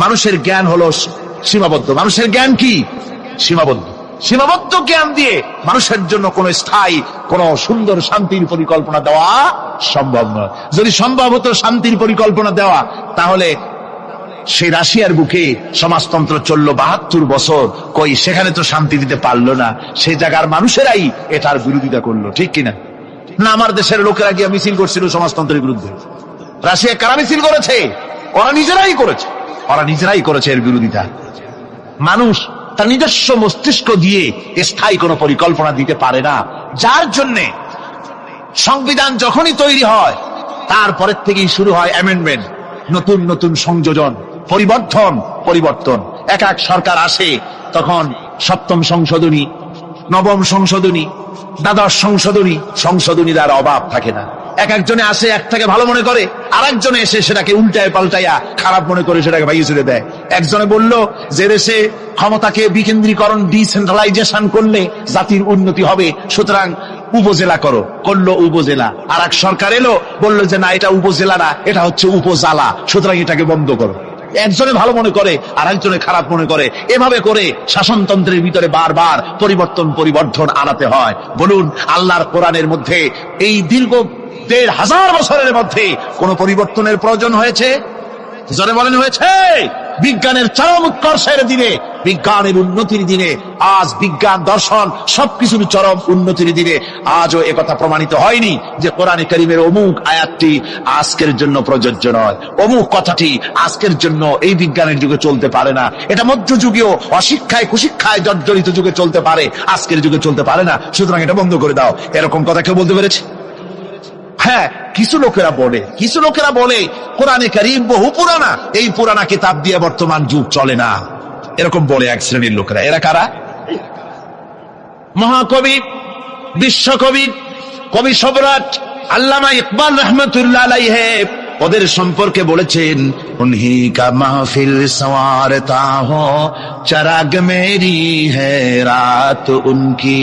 Speaker 2: মানুষের জ্ঞান হলো সীমাবদ্ধ। মানুষের জ্ঞান কি? সীমাবদ্ধ। সীমাবদ্ধ জ্ঞান দিয়ে মানুষের জন্য কোন স্থায়ী, কোন সুন্দর শান্তির পরিকল্পনা দেওয়া সম্ভব নয়। যদি সম্ভব হতো শান্তির পরিকল্পনা দেওয়া, তাহলে সেই রাশিয়ার বুকে সমাজতন্ত্র চলল ৭২ বছর, কই সেখানে তো শান্তি দিতে পারলো না, সেই জায়গার মানুষেরাই এটার বিরোধিতা করলো, ঠিক কিনা? না আমার দেশের লোকেরা গিয়ে মিছিল করছিল সমাজতন্ত্রের বিরুদ্ধে? রাশিয়া কারা মিছিল করেছে? ওরা নিজেরাই করেছে, ওরা নিজেরাই করেছে এর বিরোধিতা। মানুষ তার নিজস্ব মস্তিষ্ক দিয়ে স্থায়ী কোনো পরিকল্পনা দিতে পারে না, যার জন্যে সংবিধান যখনই তৈরি হয় তারপরের থেকেই শুরু হয় অ্যামেন্ডমেন্ট, নতুন নতুন সংযোজন, পরিবর্তন। এক এক সরকার আসে তখন সপ্তম সংশোধনী, নবম সংশোধনী, দ্বাদশ সংশোধনীর আর অভাব থাকে না। এক একজনে আসে একটাকে ভালো মনে করে, আর একজনে এসে সেটাকে উল্টায় পাল্টাইয়া খারাপ মনে করে সেটাকে ভাইয়ে ছেড়ে দেয়। একজনে বলল যে দেশে ক্ষমতাকে বিকেন্দ্রীকরণ, ডিসেন্ট্রালাইজেশন করলে জাতির উন্নতি হবে, সুতরাং উপজেলা করলো উপজেলা। আর এক সরকার এলো বললো যে না এটা উপজেলা না, এটা হচ্ছে উপজালা, সুতরাং এটাকে বন্ধ করো। একজনে ভালো মনে করে আর একজনে খারাপ মনে করে, এভাবে করে শাসনতন্ত্রের ভিতরে বারবার পরিবর্তন আনাতে হয়। বলুন আল্লাহর কোরআনের মধ্যে এই দীর্ঘ ১৫০০ বছরের মধ্যে কোন পরিবর্তনের প্রয়োজন হয়েছে? জোরে বলেন হয়েছে? বিজ্ঞানের চরম উৎকর্ষের দিনে, বিজ্ঞানের উন্নতির দিনে, আজ বিজ্ঞান দর্শন সবকিছুর চরম উন্নতির দিনে আজও একথা প্রমাণিত হয়নি যে কোরআনে কারীমের অমুক আয়াতটি আজকের জন্য প্রযোজ্য নয়, অমুক কথাটি আজকের জন্য এই বিজ্ঞানের যুগে চলতে পারে না, এটা মধ্যযুগীয় অশিক্ষায় কুশিক্ষায় জর্জরিত যুগে চলতে পারে, আজকের যুগে চলতে পারে না, সুতরাং এটা বন্ধ করে দাও। এরকম কথা কেউ বলতে পেরেছে? হ্যাঁ, কিছু লোকেরা বলে কোরআনে কারীম বহু পুরানা, এই পুরানা কিতাব দিয়ে বর্তমান যুগ চলে না, এরকম বলে এক শ্রেণীর লোকেরা। এরা কারা? মহাকবি, বিশ্বকবি, কবি সম্রাট আল্লামা ইকবাল রহমতুল্লাহ আলাইহি ওদের সম্পর্কে বলেছেন উনহি কা মাহফিল সওয়ারতা হো, চরাগ মেরি হ্যায় রাত উনকি,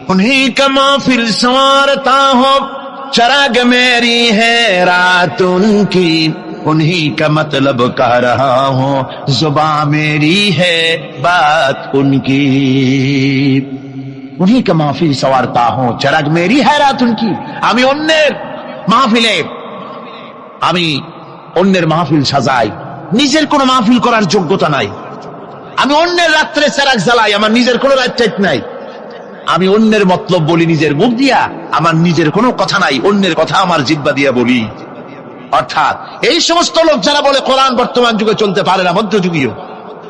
Speaker 3: उन्हीं का महफिल संवारता हो, चराग मेरी है रात उनकी, उन्हीं का मतलब कह रहा हूं, जुबान मेरी है बात उनकी। उन्हीं का महफिल संवारता हूं, चराग मेरी है रात उनकी। আমি অন্যের মাহফিলে, আমি অন্যের মাহফিল সাজাই, নিজের কোনো মাহফিল করার যোগ্যতা নাই। আমি অন্যের রাত্রে চেরাগ জ্বালাই, আমার নিজের কোনো রাইট নাই। আমি অন্যের মতলব বলি নিজের মুখ দিয়া, আমার নিজের কোনো কথা নাই, অন্যের কথা আমার জিহ্বা দিয়া বলি। অর্থাৎ এই সমস্ত লোক যারা বলে কোরআন বর্তমান যুগে চলতে পারে না, মধ্যযুগীয়,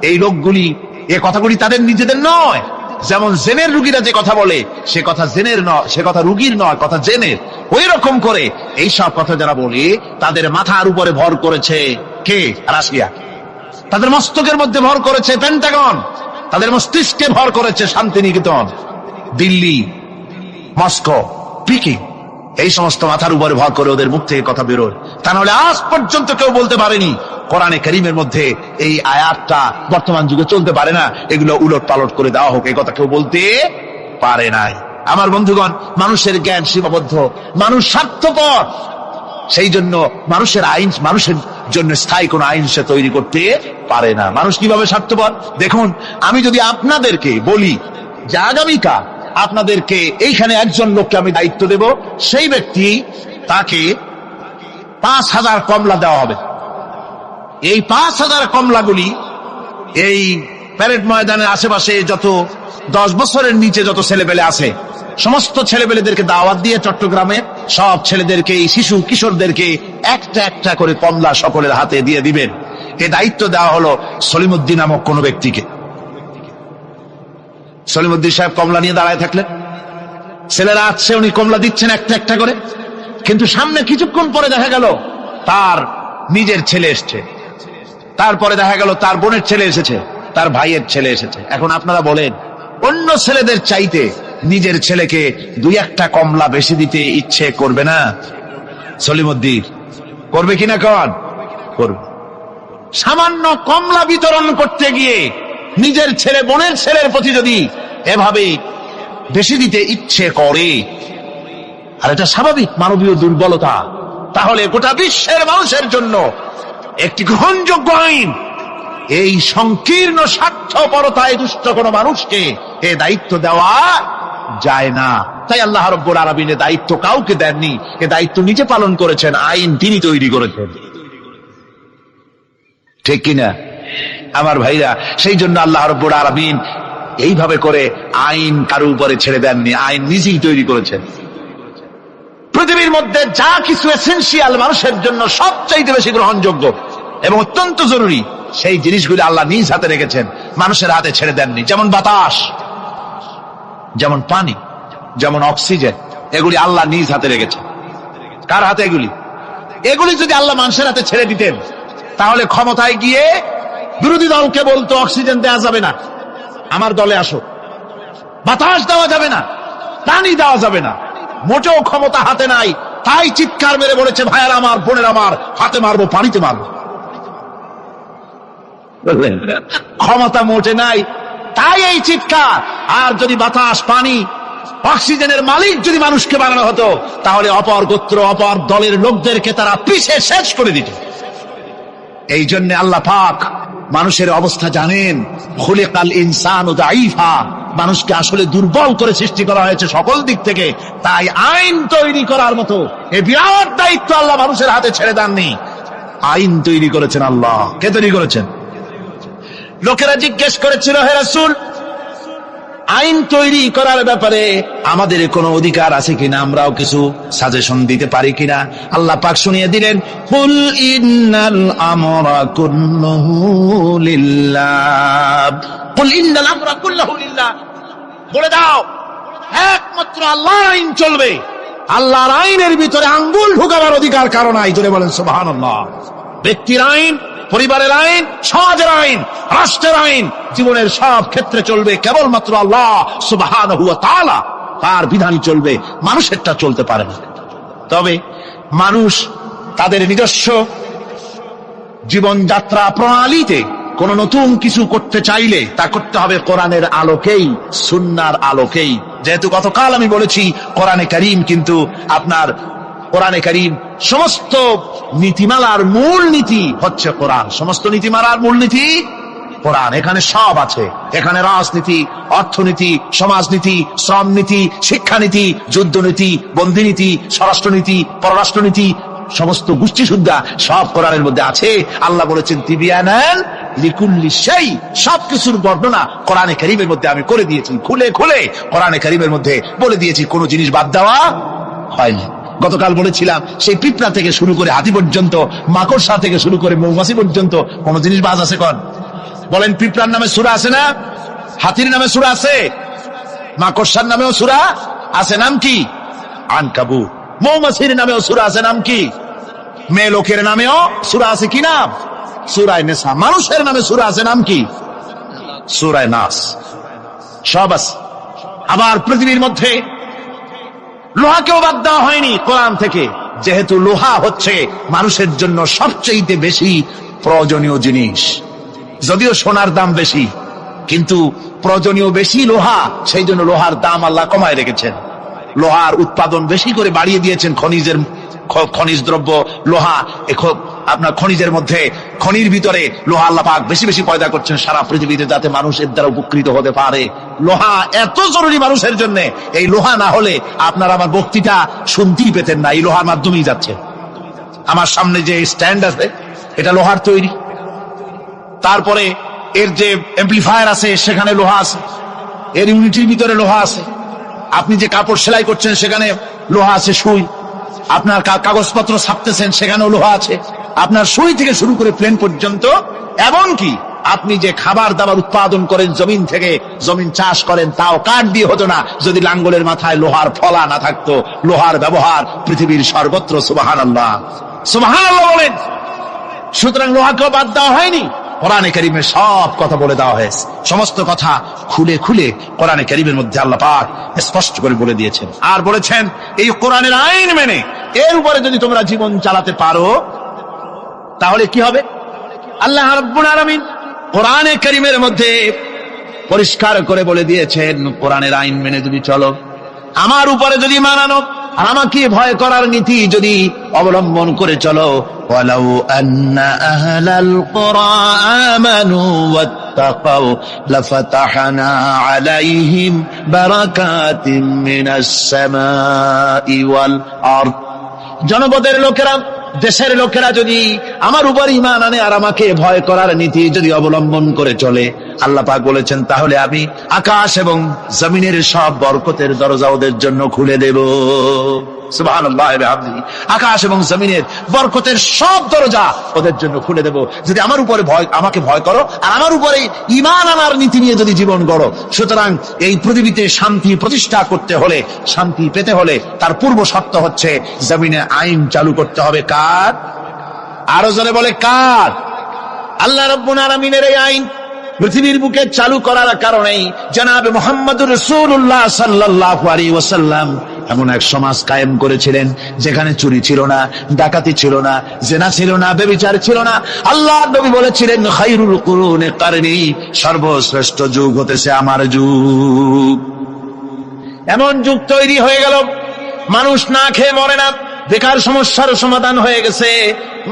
Speaker 3: এই লোকগুলি, এই কথাগুলি তাদের নিজেদের নয়। যেমন জেনের রুগীরা যে কথা বলে, সে কথা জেনের নয়, সে কথা রুগীর নয়, কথা জেনের। ওই রকম করে এই সব কথা যারা বলে, তাদের মাথার উপরে ভর করেছে কে? রাশিয়া। তাদের মস্তকের মধ্যে ভর করেছে পেন্টাগন, তাদের মস্তিষ্কে ভর করেছে শান্তিনিকেতন, দিল্লি, মস্কো, পিকিং। এই সমস্ত মাথার উপরে ভর করে ওদের মুখ থেকে কথা বেরোয়। তা নাহলে আজ পর্যন্ত কেউ বলতে পারেনি কোরআনে কারীমের মধ্যে এই আয়াতটা বর্তমান যুগে চলতে পারে না, এগুলো উলট পালট করে দেওয়া হোক, এই কথা কেউ বলতে পারে নাই। আমার বন্ধুগণ, মানুষের জ্ঞান সীমাবদ্ধ, মানুষ স্বার্থপর, সেই জন্য মানুষের আইন, মানুষের জন্য স্থায়ী কোন আইন সে তৈরি করতে পারে না। মানুষ কিভাবে স্বার্থপর দেখুন। আমি যদি আপনাদেরকে বলি যে আগামীকাল আপনাদেরকে এইখানে একজন লোককে আমি দায়িত্ব দেব, সেই ব্যক্তি, তাকে ৫,০০০ কমলা দেওয়া হবে। এই ৫,০০০ কমলাগুলি এই প্যারেড ময়দানের আশেপাশে যত 10 বছরের নিচে যত ছেলেপেলে আছে, সমস্ত ছেলেপেলেদেরকে দাওয়াত দিয়ে চট্টগ্রামে সব ছেলেদেরকে, এই শিশু কিশোরদেরকে একটা একটা করে কমলা সকলের হাতে দিয়ে দিবেন। এই দায়িত্ব দেওয়া হলো সলিমুদ্দিন নামক কোন ব্যক্তিকে। সলিমুদ্দিন সাহেব কমলা নিয়ে দাঁড়ায় থাকলেন, ছেলেরা আসছে, উনি কমলা দিচ্ছেন একটা একটা করে। কিন্তু সামনে কিছুক্ষণ পরে দেখা গেল তার নিজের ছেলে এসছে, তারপরে দেখা গেল তার বোনের ছেলে এসেছে, তার ভাইয়ের ছেলে এসেছে। এখন আপনারা বলেন, অন্য ছেলেদের চাইতে নিজের ছেলেকে 2-1টা কমলা বেশি দিতে ইচ্ছে করবে না সলিমুদ্দিন? করবে কিনা? কন করবে। সামান্য কমলা বিতরণ করতে গিয়ে নিজের ছেলে, বোনের ছেলের প্রতি যদি এভাবে বেশি দিতে ইচ্ছে করে, আর এটা স্বাভাবিক মানবীয় দুর্বলতা, তাহলে গোটা বিশ্বের মানুষের জন্য একটি গ্রহণযোগ্য আইন। এই সংকীর্ণ স্বার্থপরতায় দুষ্ট কোন মানুষকে এ দায়িত্ব দেওয়া যায় না। তাই আল্লাহ রাব্বুল আলামিন এর দায়িত্ব কাউকে দেননি, এ দায়িত্ব নিজে পালন করেছেন, আইন তিনি তৈরি করেছেন। ঠিক কিনা আমার ভাইরা? সেই জন্য আল্লাহ রাব্বুল আলামিন এইভাবে করে আইন কারো উপরে ছেড়ে দেননি, আইন নিজেই তৈরি করেছেন। পৃথিবীর মধ্যে যা কিছু এসেনশিয়াল, মানুষের জন্য সবচাইতে বেশি গ্রহণযোগ্য এবং অত্যন্ত জরুরি, সেই জিনিসগুলি আল্লাহ নিজ হাতে রেখেছেন, মানুষের হাতে ছেড়ে দেননি। যেমন বাতাস, যেমন পানি, যেমন অক্সিজেন, এগুলি আল্লাহ নিজ হাতে রেখেছেন। কার হাতে এগুলি? এগুলি যদি আল্লাহ মানুষের হাতে ছেড়ে দিতেন, তাহলে ক্ষমতায় গিয়ে বিরোধী দলকে বলতো অক্সিজেন দেওয়া যাবে না, আমার দলে আসো। বাতাস দেওয়া যাবে না, পানি দেওয়া যাবে না, মোটেও ক্ষমতা হাতে নাই। তাই চিৎকার মেরে বলেছে, ভাইয়ের আমার, বোনের আমার, হাতে মারবো, পানিতে মারবো। ক্ষমতা মোটে নাই, তাই এই চিৎকার। আর যদি বাতাস, পানি, অক্সিজেনের মালিক যদি মানুষকে বানানো হতো, তাহলে অপর গোত্র, অপর দলের লোকদেরকে তারা পিছে শেষ করে দিত। এই জন্য আল্লাহ পাক মানুষের অবস্থা জানেন। খুলিকাল ইনসানু দাঈফা, মানুষকে আসলে দুর্বল করে সৃষ্টি করা হয়েছে সকল দিক থেকে। তাই আইন তৈরি করার মতো এই বিরাট দায়িত্ব আল্লাহ মানুষের হাতে ছেড়ে দেননি, আইন তৈরি করেছেন আল্লাহ। কে তৈরি করেছেন? লোকেরা জিজ্ঞেস করেছিল, হে রাসূল, আইন তৈরি করার ব্যাপারে আমাদের কোনো অধিকার আছে কিনা, আমরাও কিছু সাজেশন দিতে পারি কিনা? আল্লাহ পাক শুনিয়ে দিলেন, কুল ইন্নাল আমরা কুল্লুহু লিল্লাহ, কুল ইন্নাল আমরা কুল্লুহু লিল্লাহ, বলে দাও একমাত্র আল্লাহর আইন চলবে, আল্লাহর আইনের ভিতরে আঙ্গুল ঢুকাবার অধিকার কারো নাই। জোরে বলেন সুবহানাল্লাহ। ব্যক্তির আইন, পরিবারের আইন, সমাজের আইন, রাষ্ট্রের আইন, জীবনের সব ক্ষেত্রে চলবে কেবলমাত্র আল্লাহ সুবহানাহু ওয়া তাআলা, তার বিধানই চলবে, মানুষেরটা চলতে পারে না। তবে মানুষ তাদের নিজস্ব জীবনযাত্রা প্রণালীতে কোন নতুন কিছু করতে চাইলে তা করতে হবে কোরআনের আলোকেই, সুন্নাহর আলোকেই। যেহেতু গতকাল আমি বলেছি কোরআনে কারীম কিন্তু আপনার কোরআনে কারীম সমস্ত নীতিমালার মূল নীতি হচ্ছে কোরআন। সমস্ত নীতিমালার মূল নীতি কোরআন। এখানে সব আছে। এখানে রাজনীতি, অর্থনীতি, সমাজনীতি, শ্রমনীতি, শিক্ষানীতি, যুদ্ধনীতি, বন্দিনীতি, স্বরাষ্ট্রনীতি, পররাষ্ট্রনীতি, সমস্ত গোষ্ঠী সুদ্ধা সব কোরআনের মধ্যে আছে। আল্লাহ বলেছেন তিবিয়ানান লিকুল্লি শাই, সবকিছুর বর্ণনা কোরআনে কারীমের মধ্যে আমি করে দিয়েছি। খুলে খুলে কোরআনে কারীমের মধ্যে বলে দিয়েছি, কোনো জিনিস বাদ দেওয়া হয়নি। গতকাল বলেছিলাম সেই পিঁপড়া থেকে শুরু করে হাতি পর্যন্ত, মাকড়সা থেকে শুরু করে মৌমাছি পর্যন্ত কোন জিনিস বাদ আছে কোন? বলেন, পিঁপড়ার নামে সূরা আছে না? হাতির নামে সূরা আছে? মাকড়সার নামেও সূরা আছে, নাম কি? আনকাবুত। মৌমাছির নামেও সূরা আছে, নাম কি? মেয়ে লোকের নামেও সূরা আছে, কি নাম? সূরা নিসা। মানুষের নামে সূরা আছে, নাম কি? সূরা নাস। সব আছে। আবার পৃথিবীর মধ্যে লোহাকেও বাদ দেওয়া হয়নি কোরআন থেকে, যেহেতু লোহা হচ্ছে মানুষের জন্য সবচেয়ে বেশি প্রয়োজনীয় জিনিস। যদিও সোনার দাম বেশি, কিন্তু প্রয়োজনীয় বেশি লোহা, সেই জন্য লোহার দাম আল্লাহ কমায় রেখেছেন। লোহার উৎপাদন বেশি করে বাড়িয়ে দিয়েছেন। খনিজ দ্রব্য লোহা, আপনার খনিজের মধ্যে, খনির ভিতরে লোহা আল্লাহ পাক বেশি বেশি পয়দা করছেন সারা পৃথিবীতে, যাতে মানুষ এর দ্বারা উপকৃত হতে পারে। লোহা এত জরুরি মানুষের জন্য, এই লোহা না হলে আপনার আমার বক্তৃতা শুনতেই পেতেন না। এই লোহার মাধ্যমেই যাচ্ছে। আমার সামনে যে স্ট্যান্ড আছে এটা লোহার তৈরি। তারপরে এর যে অ্যাম্প্লিফায়ার আছে সেখানে লোহা আছে, এর ইউনিটির ভিতরে লোহা আছে। আপনি যে কাপড় সেলাই করছেন সেখানে লোহা আছে, সুই। আপনার কাগজপত্র ছাপতেছেন সেখানেও লোহা আছে। আপনার সুই থেকে শুরু করে প্লেন পর্যন্ত, এমনকি আপনি যে খাবার দাবার উৎপাদন করেন জমিন থেকে, জমিন চাষ করেন, তাও কাঠ দিয়ে হতো না যদি লাঙ্গলের মাথায় লোহার ফলা না থাকতো। লোহার ব্যবহার পৃথিবীর সর্বত্র। সুবহানাল্লাহ, সুবহানাল্লাহ বলেন। সুতরাং লোহাকেও বাদ দেওয়া হয়নি। কোরআনে কারীমে সব কথা বলে দেওয়া হয়েছে। সমস্ত কথা খুলে খুলে কোরআনে কারীমের মধ্যে আল্লাহ পাক স্পষ্ট করে বলে দিয়েছেন। আর বলেছেন, এই কোরআনের আইন মেনে এর উপরে যদি তোমরা জীবন চালাতে পারো তাহলে কি হবে? আল্লাহ রাব্বুল আলামিন কোরআনে কারীমের মধ্যে পরিষ্কার করে বলে দিয়েছেন, কোরআনের আইন মেনে যদি চলো, আমার উপরে যদি মানানো, আর আমাকে ভয় করার নীতি যদি অবলম্বন করে চলো, ওয়ালাউ আন্না আহলাল কুরআ আমানু ওয়াত্তাকাউ লাফাতাহনা আলাইহিম বারাকাতিম মিনাস সামাই ওয়াল আরদ। জনপদের লোকেরা, দেশের লোকেরা যদি আমার উপর ঈমান আনে আর আমাকে ভয় করার নীতি যদি অবলম্বন করে চলে, আল্লাহ পাক বলেছেন, তাহলে আমি আকাশ এবং জমিনের সব বরকতের দরজা ওদের জন্য খুলে দেব। সুবহানাল্লাহ ওয়া বিহামদিহি। আকাশ এবং জমিনের বরকতের সব দরজা ওদের জন্য খুলে দেব যদি আমার উপরে আমাকে ভয় করো আর আমার উপরে ঈমান আনার নীতি নিয়ে যদি জীবন গড়ো। সুতরাং এই পৃথিবীতে শান্তি প্রতিষ্ঠা করতে হলে, শান্তি পেতে হলে তার পূর্ব শর্ত হচ্ছে জমিনে আইন চালু করতে হবে। কার? আরো জোরে বলে কার? আল্লাহ রাব্বুল আলামিনের এই আইন পৃথিবীর বুকে চালু করার কারণেই জনাবে মুহাম্মদুর রাসূলুল্লাহ সাল্লাল্লাহু আলাইহি ওয়াসাল্লাম এমন এক সমাজ কায়েম করেছিলেন যেখানে চুরি ছিল না, ডাকাতি ছিল না, জিনা ছিল না, ব্যভিচার ছিল না। আল্লাহ নবী বলেছিলেন, খায়রুল কুরুনি কারনি, সর্বশ্রেষ্ঠ যুগ হতেছে আমার যুগ। এমন যুগ তৈরি হয়ে গেল, মানুষ না খেয়ে মরে না, বেকার সমস্যার সমাধান হয়ে গেছে।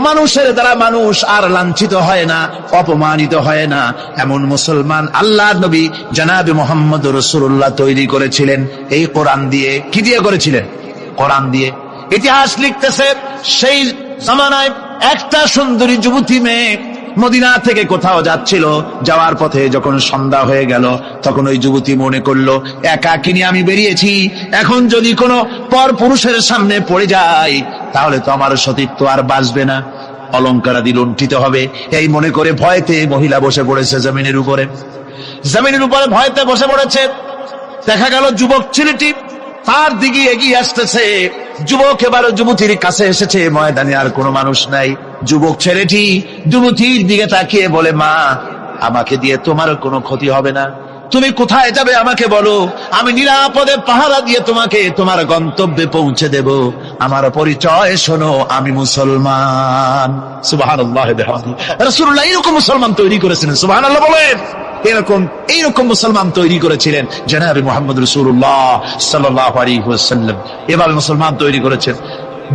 Speaker 3: মানুষের দ্বারা মানুষ আর লাঞ্ছিত হয় না, অপমানিত হয় না। এমন মুসলমান আল্লাহ নবী জনাবে মুহাম্মদ রাসূলুল্লাহ তৈরি করেছিলেন এই কোরআন দিয়ে। কি দিয়ে করেছিলেন? কোরআন দিয়ে। ইতিহাস লিখতেছে, সেই জামানায় একটা সুন্দরী যুবতী মেয়ে মদিনা থেকে কোথাও যাচ্ছিল, যাওয়ার পথে যখন সন্ধ্যা হয়ে গেল তখন ওই যুবতী মনে করলো, একাকিনী আমি বেরিয়েছি, এখন যদি কোনো পর পুরুষের সামনে পড়ে যায় তাহলে তো আমার সতীত্ব আর বাঁচবে না, অলঙ্কারাদি লুণ্ঠিত হবে। এই মনে করে ভয়তে মহিলা বসে পড়েছে জমিনের উপরে। জমিনের উপরে ভয়তে বসে পড়েছে। দেখা গেল যুবক ছেলেটি তার দিকে এগিয়ে আসতেছে। যুবক এবার যুবতীর কাছে এসেছে, ময়দানে আর কোনো মানুষ নাই। যুবক ছেলেটি যুবতীর দিকে তাকিয়ে বলে, মা, আমাকে দিয়ে তোমার কোনো ক্ষতি হবে না, তুমি কোথায় যাবে আমাকে বলো, আমি নিরাপদে পাহারা দিয়ে তোমাকে তোমার গন্তব্যে পৌঁছে দেব। আমার পরিচয় শোনো, আমি মুসলমান। সুবহানাল্লাহ। রাসূলুল্লাহ এরকম মুসলমান তৈরি করেছিলেন। সুবহানাল্লাহ বলেন। এইরকম মুসলমান তৈরি করেছিলেন জনাবে মুহাম্মদ রাসূলুল্লাহ সাল্লাল্লাহু আলাইহি ওয়াসাল্লাম। এভাবে মুসলমান তৈরি করেছেন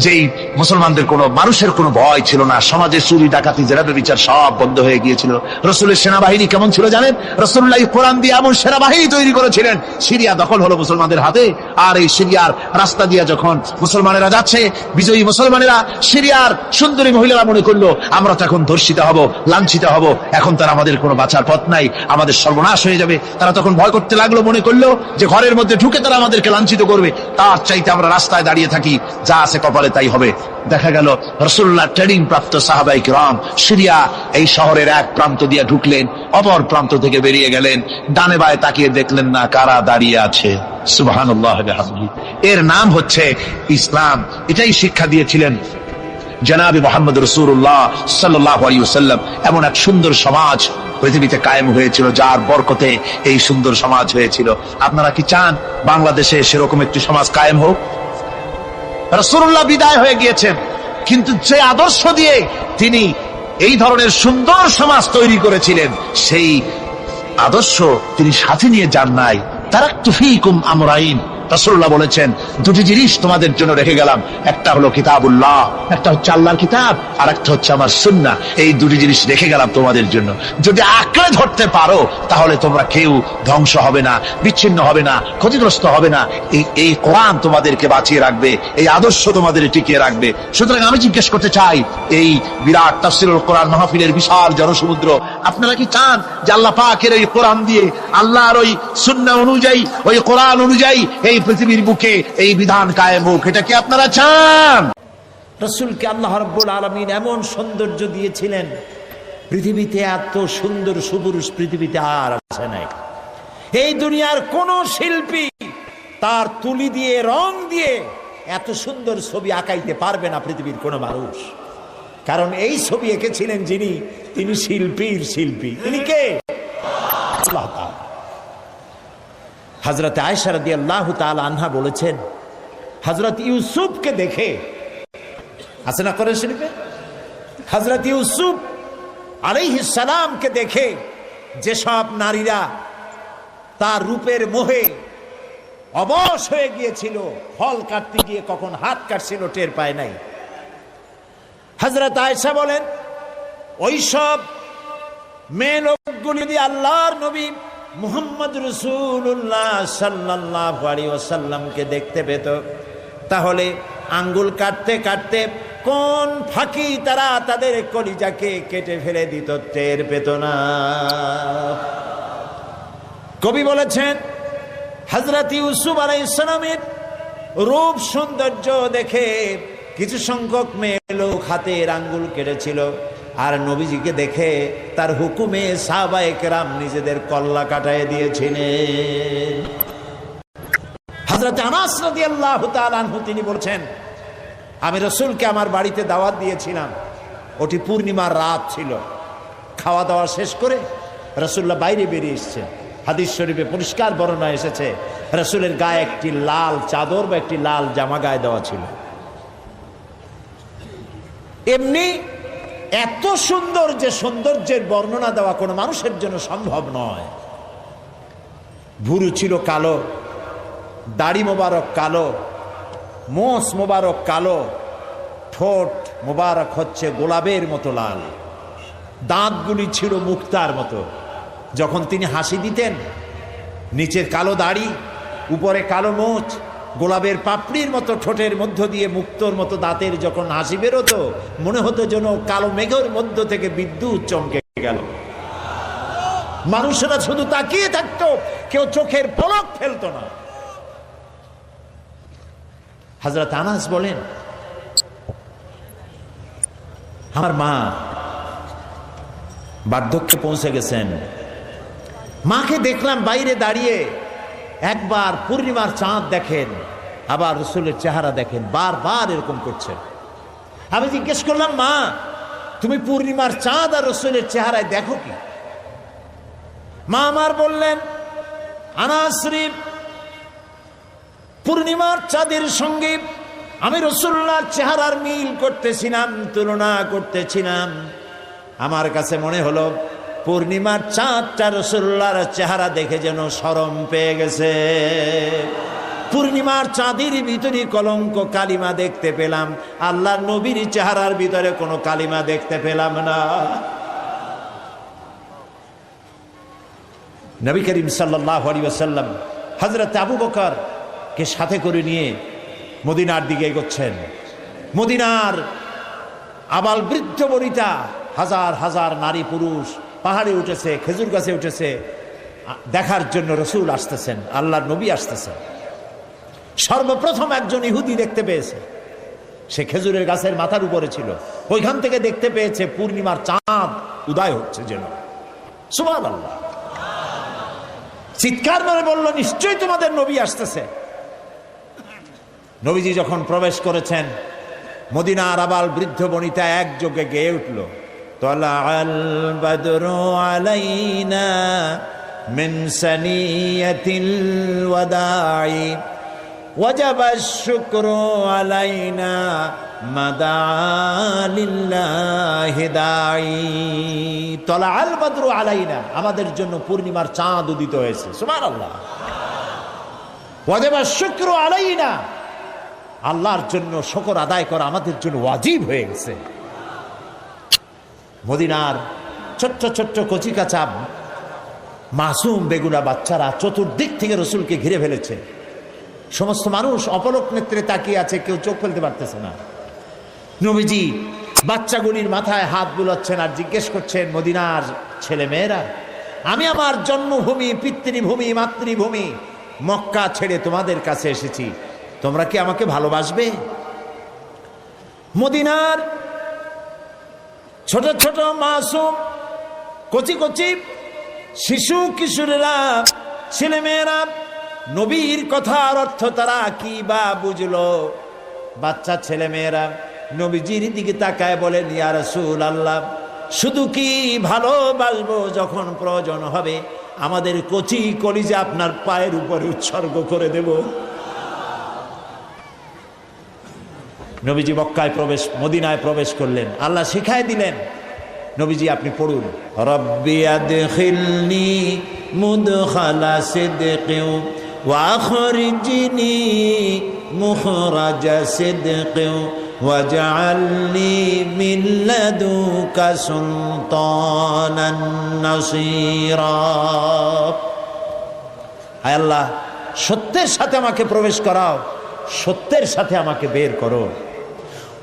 Speaker 3: যেই মুসলমানদের কোনো মানুষের কোনো ভয় ছিল না, সমাজে চুরি ডাকাতি জেনা বিচার সব বন্ধ হয়ে গিয়েছিল। রসুলের সেনাবাহিনী কেমন ছিল জানেন? রাসূলুল্লাহ কোরআন দিয়ে এমন সেনাবাহিনী তৈরি করেছিলেন, সিরিয়া দখল হলো মুসলমানদের হাতে। আর এই সিরিয়ার রাস্তা দিয়ে যখন মুসলমানেরা যাচ্ছে, বিজয়ী মুসলমানেরা সিরিয়ার সুন্দরী মহিলারা মনে করলো আমরা তো এখন ধর্ষিত হব, লাঞ্ছিত হব, এখন তার আমাদের কোনো বাঁচার পথ নাই, আমাদের সর্বনাশ হয়ে যাবে। তারা তখন ভয় করতে লাগলো, মনে করলো যে ঘরের মধ্যে ঢুকে তারা আমাদেরকে লাঞ্ছিত করবে, তার চাইতে আমরা রাস্তায় দাঁড়িয়ে থাকি, যা আছে কপালে তাই হবে। দেখা গেল রাসূলুল্লাহ ট্রেনিং প্রাপ্ত সাহাবায়ে কিরাম সিরিয়া এই শহরের এক প্রান্ত দিয়ে ঢুকলেন, অপর প্রান্ত থেকে বেরিয়ে গেলেন, ডানে বায়ে তাকিয়ে দেখলেন না কারা দাঁড়িয়ে আছে। সুবহানাল্লাহ ওয়া বিহামদিহি। এর নাম হচ্ছে ইসলাম। এটাই শিক্ষা দিয়েছিলেন জনাবে মুহাম্মদ রাসূলুল্লাহ সাল্লাল্লাহু আলাইহি ওয়াসাল্লাম। এমন এক সুন্দর সমাজ পৃথিবীতে কায়েম হয়েছিল, যার বরকতে এই সুন্দর সমাজ হয়েছিল। আপনারা কি চান বাংলাদেশে সেরকম একটি সমাজ কায়েম হোক? রাসূলুল্লাহ বিদায় হয়ে গিয়েছেন, কিন্তু যে আদর্শ দিয়ে তিনি এই ধরনের সুন্দর সমাজ তৈরি করেছিলেন, সেই আদর্শ তিনি সাথে নিয়ে যান নাই। তারাকতু ফীকুম আমরাইন, রাসূলুল্লাহ বলেছেন দুটি জিনিস তোমাদের জন্য রেখে গেলাম, একটা হলো কিতাবুল্লাহ, একটা হচ্ছে আল্লাহর কিতাব, আর একটা হচ্ছে আমার সুন্নাহ। এই দুটি জিনিস রেখে গেলাম তোমাদের জন্য। যদি আঁকড়ে ধরতে পারো তাহলে তোমরা কেউ ধ্বংস হবে না, বিচ্ছিন্ন হবে না, ক্ষতিগ্রস্ত হবে না। এই কোরআন তোমাদেরকে বাঁচিয়ে রাখবে, এই আদর্শ তোমাদের টিকিয়ে রাখবে। সুতরাং আমি জিজ্ঞেস করতে চাই, এই বিরাট তাফসীরুল কোরআন মাহফিলের বিশাল জনসমুদ্র, আপনারা কি চান যে আল্লাহ পাকের ওই কোরআন দিয়ে, আল্লাহর ওই সুন্নাহ অনুযায়ী, ওই কোরআন অনুযায়ী এই পৃথিবীর বুকে এই বিধান কায়েম হোক? এটা কি আপনারা চান?
Speaker 4: রাসূলকে আল্লাহ রাব্বুল আলামিন এমন সৌন্দর্য দিয়েছিলেন, পৃথিবীতে এত সুন্দর সুপুরুষ পৃথিবীতে আর আছে নাই। এই দুনিয়ার কোন শিল্পী তার তুলি দিয়ে, রং দিয়ে এত সুন্দর ছবি আঁকাইতে পারবে না পৃথিবীর কোন মানুষ। কারণ এই ছবি এঁকেছিলেন যিনি, তিনি শিল্পীর শিল্পী। তিনি কে? আল্লাহ তাআলা। হযরত আয়েশা রাদিয়াল্লাহু তাআলা আনহা বলেছেন, হযরত ইউসুফকে দেখে, আছে না কোরআন শরীফে, হযরত ইউসুফ আলাইহিস সালামকে দেখে যেসব নারীরা তার রূপের মোহে অবশ হয়ে গিয়েছিল, ফল কাটতে গিয়ে কখন হাত কাটছিল টের পায় নাই। হযরত আয়েশা বলেন, ওইসব মেয়ে লোকগুলি যদি আল্লাহর নবী মুহাম্মদ রাসূলুল্লাহ সাল্লাল্লাহু আলাইহি ওয়াসাল্লামকে দেখতে পেত, তাহলে আঙ্গুল কাটতে কাটতে কোন ফাঁকি তারা তাদের কলিজাকে কেটে ফেলে দিত, টের পেত না। কবি বলেছেন, হযরত ইউসুফ আলাইহিস সালামের রূপ সৌন্দর্য দেখে কিছু সংখ্যক মেয়ে লোক হাতের আঙ্গুল কেটেছিল, আর নবীজিকে দেখে তার হুকুমে সাহাবায়ে কেরাম নিজেদের কল্লা কাটায় দিয়েছিলেন। হযরত আনাস রাদিয়াল্লাহু তাআলা আনহু তিনি বলছেন, আমি রাসূলকে আমার বাড়িতে দাওয়াত দিয়েছিলাম, ওটি পূর্ণিমার রাত ছিল। খাওয়া দাওয়া শেষ করে রাসূলুল্লাহ বাইরে বেরিয়ে এসেছেন। হাদিস শরীফে পরিষ্কার বর্ণনা এসেছে, রাসূলের গায়ে একটি লাল চাদর বা একটি লাল জামা গায়ে দেওয়া ছিল। এমনি এত সুন্দর যে সৌন্দর্যের বর্ণনা দেওয়া কোনো মানুষের জন্য সম্ভব নয়। ভুরু ছিল কালো, দাড়ি মোবারক কালো, মোষ মোবারক কালো, ঠোঁট মোবারক হচ্ছে গোলাপের মতো লাল, দাঁতগুলি ছিল মুক্তার মতো। যখন তিনি হাসি দিতেন, নিচের কালো দাড়ি, উপরে কালো মোচ, গোলাপের পাপড়ির মতো ঠোঁটের মধ্য দিয়ে মুক্তোর মতো দাঁতের যখন হাসি বেরোতো, মনে হতো যেন কালো মেঘের মধ্য থেকে বিদ্যুৎ চমকে গেল। মানুষেরা শুধু তাকিয়ে থাকতো, কেউ চোখের পলক ফেলতো না। হযরত আনাস বলেন, আমার মা বার্ধক্যে পৌঁছে গেছেন, মাকে দেখলাম বাইরে দাঁড়িয়ে, একবার পূর্ণিমার চাঁদ দেখেন, আবার রাসূলের চেহারা দেখেন, বারবার এরকম করছেন। আমি জিজ্ঞেস করলাম, মা তুমি পূর্ণিমার চাঁদ আর রাসূলের চেহারায় দেখো কি? মা আমার বললেন, আনাস শরীফ, পূর্ণিমার চাঁদের সঙ্গে আমি রাসূলুল্লাহর চেহারার মিল করতেছিলাম, তুলনা করতেছিলাম। আমার কাছে মনে হলো পূর্ণিমার চাঁদটা রাসূলুল্লাহর চেহারা দেখে যেন শরম পেয়ে গেছে। পূর্ণিমার চাঁদের ভিতরে কলঙ্ক কালিমা দেখতে পেলাম, আল্লাহর নবীর চেহারার ভিতরে কোনো কালিমা দেখতে পেলাম না। নবী করিম সাল্লাল্লাহু আলাইহি ওয়াসাল্লাম হযরত আবু বকর কে সাথে করে নিয়ে মদিনার দিকে এগোচ্ছেন। মদিনার আবাল বৃদ্ধ বনিতা, হাজার হাজার নারী পুরুষ পাহাড়ে উঠেছে, খেজুর গাছে উঠেছে দেখার জন্য রাসূল আসতেছেন, আল্লাহর নবী আসতেছেন। সর্বপ্রথম একজন ইহুদি দেখতে পেয়েছে, সে খেজুরের গাছের মাথার উপরে ছিল, ওইখান থেকে দেখতে পেয়েছে পূর্ণিমার চাঁদ উদয় হচ্ছে যেন। সুবহানাল্লাহ, চিৎকার করে বলল, নিশ্চয়ই তোমাদের নবী আসতেছে। নবীজি যখন প্রবেশ করেছেন, মদিনার আবাল বৃদ্ধ বনিতা একযোগে গেয়ে উঠল, তালাআল বাদরু আলাইনা মিন সানিয়াতিল ওয়াদাই ওয়াজাবাশ শুকরু আলাইনা মাদা লিল্লাহি দাই। তালাআল বাদরু আলাইনা, আমাদের জন্য পূর্ণিমার চাঁদ উদিত হয়েছে। সুবহানাল্লাহ। ওয়াজাবাশ শুকরু আলাইনা, আল্লাহর জন্য শুকর আদায় করা আমাদের জন্য ওয়াজিব হয়ে গেছে। মদিনার ছোট্ট ছোট্ট কচিকাঁচা মাসুম বেগুনা বাচ্চারা চতুর্দিক থেকে রসুলকে ঘিরে ফেলেছে। সমস্ত মানুষ অপলক নেত্রে তাকিয়ে আছে, কেউ চোখ ফেলতে পারতেছে না। নবীজি বাচ্চাগুলির মাথায় হাত বুলাচ্ছেন আর জিজ্ঞেস করছেন, মদিনার ছেলে মেয়েরা, আমি আমার জন্মভূমি, পিতৃভূমি, মাতৃভূমি মক্কা ছেড়ে তোমাদের কাছে এসেছি, তোমরা কি আমাকে ভালোবাসবে? মদিনার ছোট ছোট মাসুম কচি কচি শিশু কিশোরেরা, ছেলেমেয়েরা নবীর কথার অর্থ তারা কি বা বুঝলো? বাচ্চা ছেলেমেয়েরা নবীজির দিকে তাকায় বলেন, ইয়া রাসূলুল্লাহ, শুধু কি ভালোবাসবো, যখন প্রয়োজন হবে আমাদের কচি কলিজা আপনার পায়ের উপরে উৎসর্গ করে দেব। নবীজি মদিনায় প্রবেশ করলেন, আল্লাহ শিখায় দিলেন, নবীজি আপনি পড়ুন, রব্বি আদখিলনি মুদখালা সিদকিন ওয়া আখরিজনি মুখরাজা সিদকিন ওয়াজআলনি মিন লাদুকা সুলতানান নাসীরা। হায় আল্লাহ, সত্যের সাথে আমাকে প্রবেশ করাও, সত্যের সাথে আমাকে বের করো।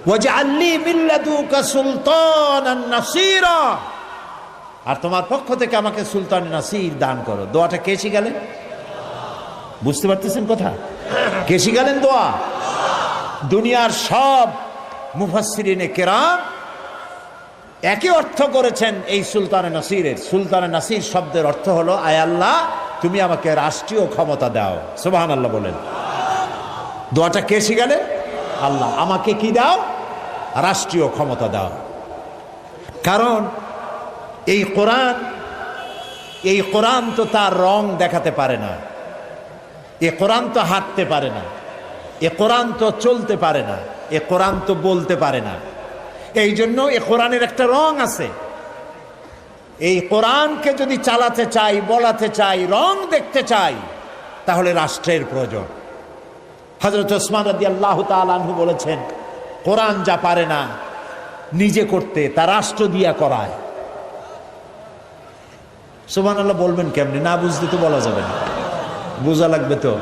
Speaker 4: ওয়াজআলনি মিন লাদুকা সুলতানান নাসীরা, আর তোমার পক্ষ থেকে আমাকে সুলতান নাসির দান করো। দোয়াটা কে শিখালেন? বুঝতে পারতেছেন কথা? কে শিখালেন দোয়া? দুনিয়ার সব মুফাসসিরিনে কেরাম একই অর্থ করেছেন এই সুলতানে নাসিরের। সুলতানে নাসির শব্দের অর্থ হলো, আয় আল্লাহ, তুমি আমাকে রাষ্ট্রীয় ক্ষমতা দাও। সুবহানাল্লাহ বলেন। দোয়াটা কে শিখালেন? আল্লাহ, আমাকে কি দাও? রাষ্ট্রীয় ক্ষমতা দাও। কারণ এই কোরআন তো তার রং দেখাতে পারে না, এ কোরআন তো হাঁটতে পারে না, এ কোরআন তো চলতে পারে না, এ কোরআন তো বলতে পারে না। এই জন্য এ কোরআনের একটা রং আছে। এই কোরআনকে যদি চালাতে চাই, বলাতে চাই, রং দেখতে চাই, তাহলে রাষ্ট্রের প্রয়োজন। হযরত ওসমান রাদিয়াল্লাহু তাআলা আনহু বলেছেন, কোরআন যা পারে না নিজে করতে, তা রাষ্ট্র দিয়া করায়। সুবহানাল্লাহ বলবেন কেমনে? না বুঝতে তো বলা যাবে না, বোঝা লাগবে তো।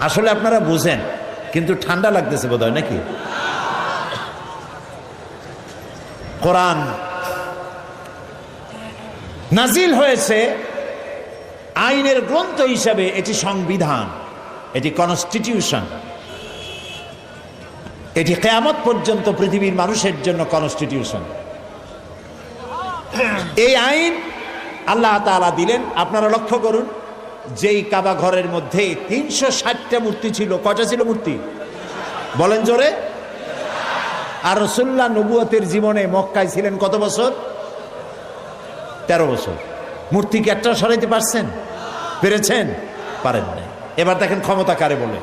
Speaker 4: আসলে আপনারা বুঝেন, কিন্তু ঠান্ডা লাগতেছে বোধহয় নাকি? কোরআন নাজিল হয়েছে আইনের গ্রন্থ হিসাবে, এটি সংবিধান, এটি কনস্টিটিউশন, এটি কিয়ামত পর্যন্ত পৃথিবীর মানুষের জন্য কনস্টিটিউশন। এই আইন আল্লাহ তাআলা দিলেন। আপনারা লক্ষ্য করুন, যেই কাবা ঘরের মধ্যে 360টা মূর্তি ছিল, কয়টা ছিল মূর্তি? বলেন জোরে। আর রাসূলুল্লাহ নবুয়তের জীবনে মক্কায় ছিলেন কত বছর? 13 বছর। মূর্তি কি একটা সরাইতে পারছেন? পেরেছেন? পারেন নাই। এবার দেখেন ক্ষমতা কারে বলে,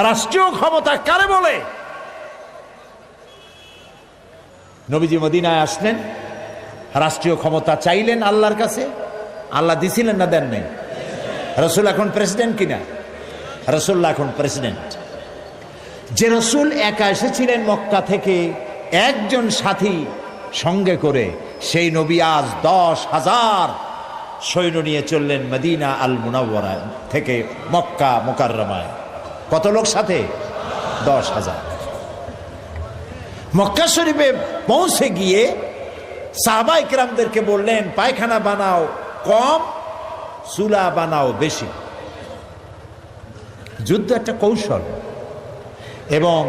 Speaker 4: রাষ্ট্রীয় ক্ষমতা কারে বলে। নবীজি মদিনায় আসলেন, রাষ্ট্রীয় ক্ষমতা চাইলেন আল্লাহর কাছে, আল্লাহ দিছিলেন না দেন নাই? রসুল এখন প্রেসিডেন্ট কিনা? রসুল্লাহ এখন প্রেসিডেন্ট। যে রসুল একা এসেছিলেন মক্কা থেকে একজন সাথী সঙ্গে করে, সেই নবী আজ 10,000 সৈন্য নিয়ে চললেন মদিনা আল মুনাওয়ারা থেকে মক্কা মুকাররমায়। কত লোক সাথে? 10,000। মক্কা শরীফে পৌঁছে গিয়ে সাহাবায়ে কেরামদেরকে বললেন, পায়খানা বানাও কম, চুলা বানাও বেশি। যুদ্ধ একটা কৌশল, এবং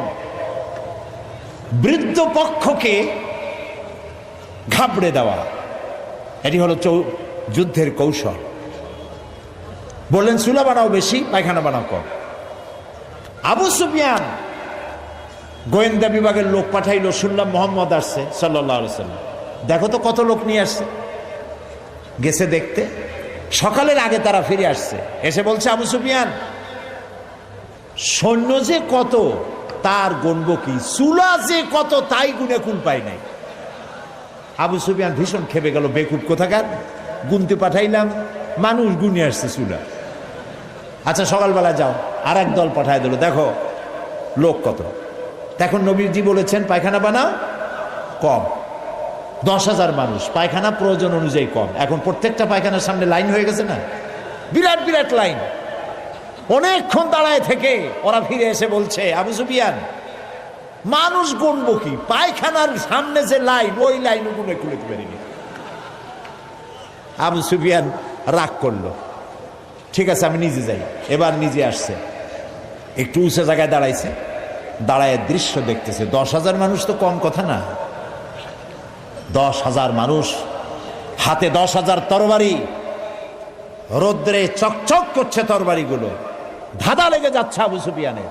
Speaker 4: বৃদ্ধ পক্ষকে ঘাবড়ে দেওয়া, এটি হলো যুদ্ধের কৌশল। বললেন চুলা বানাও বেশি, পায়খানা বানাও কম। আবু সুফিয়ান গোয়েন্দা বিভাগের লোক পাঠাইলো, শুনলাম মোহাম্মদ আসছে সাল্লাল্লাহু আলাইহি ওয়াসাল্লাম, দেখো তো কত লোক নিয়ে আসছে। গেছে দেখতে, সকালের আগে তারা ফিরে আসছে। এসে বলছে, আবু সুফিয়ান সৈন্য যে কত তার গণব কি, চুলা যে কত তাই গুনে কুল পাই নাই। আবু সুফিয়ান ভীষণ খেপে গেল, বেকুব কোথাকার, গুনতে পাঠাইলাম, মানুষ গুনে আসছে চুলা। আচ্ছা সকালবেলা যাও, আর এক দল পাঠায় দিল, দেখো লোক কত। এখন নবীজি বলেছেন পায়খানা বানাও কম। 10,000 মানুষ, পায়খানা প্রয়োজন অনুযায়ী কম। এখন প্রত্যেকটা পায়খানার সামনে লাইন হয়ে গেছে না, বিরাট বিরাট লাইন। অনেকক্ষণ দাঁড়ায় থেকে ওরা ফিরে এসে বলছে, আবু সুফিয়ান মানুষ গুনবো কি, পায়খানার সামনে যে লাইন, ওই লাইন গুনে খুলতে পারিনি। আবু সুফিয়ান রাগ করলো, ঠিক আছে আমি নিজে যাই। এবার নিজে আসছে, একটু উঁচু জায়গায় দাঁড়াইছে, দাঁড়ায় দৃশ্য দেখতেছে। 10,000 মানুষ তো কম কথা না। 10,000 মানুষ, হাতে 10,000 তরবারি, রোদ্রে চকচক করছে তরবারিগুলো, ধাঁধা লেগে যাচ্ছে আবু সুফিয়ানের।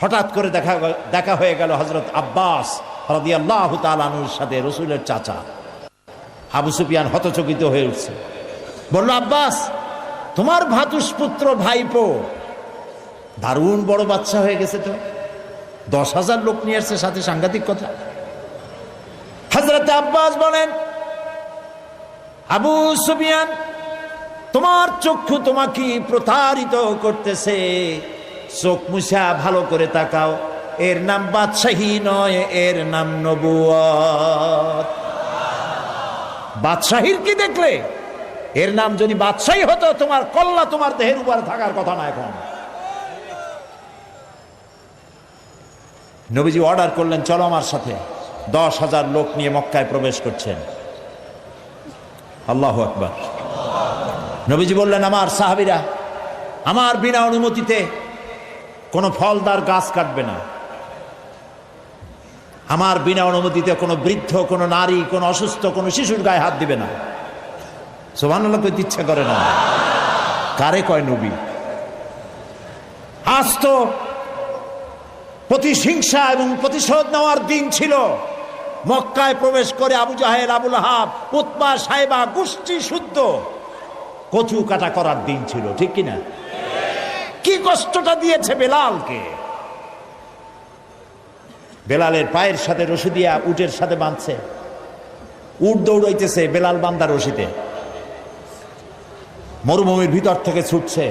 Speaker 4: হঠাৎ করে দেখা হয়ে গেল হযরত আব্বাস রাদিয়াল্লাহু তাআলা আনহুর সাথে, রসুলের চাচা। আবু সুফিয়ান হতচকিত হয়ে উঠছে, বলল, আব্বাস তোমার ভাতুষপুত্র ভাইপো দারুণ বড় বাচ্চা হয়ে গেছে তো, 10,000 লোক নিয়ে আসছে সাথে, সাংঘাতিক কথা। হযরত আব্বাস বলেন, আবু সুফিয়ান তোমার চক্ষু তোমাকে প্রতারিত করতেছে, চোখ মুছা ভালো করে তাকাও, এর নাম বাদশাহী নয়, এর নাম নবুয়ত। বাদশাহীর কি দেখলে? এর নাম যদি বাদশাহী হতো, তোমার কল্লা তোমার দেহের উপর থাকার কথা না। এখন নবীজি অর্ডার করলেন, চলো আমার সাথে। 10,000 লোক নিয়ে মক্কায় প্রবেশ করছেন। আল্লাহু আকবার। নবীজি বললেন, আমার সাহাবীরা আমার বিনা অনুমতিতে কোনো ফলদার গাছ কাটবে না, আমার বিনা অনুমতিতে কোনো বৃদ্ধ, কোনো নারী, কোনো অসুস্থ, কোনো শিশুর গায়ে হাত দিবে না। সুবহানাল্লাহ কইতে ইচ্ছা করে না? কারে কয় নবী? আজ তো প্রতিহিংসা এবং প্রতিশোধ নেওয়ার দিন ছিল। মক্কায় প্রবেশ করে আবু জাহেল, আবু লাহাব, উতবা, সাইবা গোষ্ঠী শুদ্ধ কচু কাটা করার দিন ছিল, ঠিক কিনা? কি কষ্টটা দিয়েছে বেলালকে। বেলালের পায়ের সাথে রশি দিয়া উটের সাথে বাঁধছে, উট দৌড়াইতেছে, বেলাল বান্দা রশিতে। মরুভূমির ভিতর থেকে ছুটছে,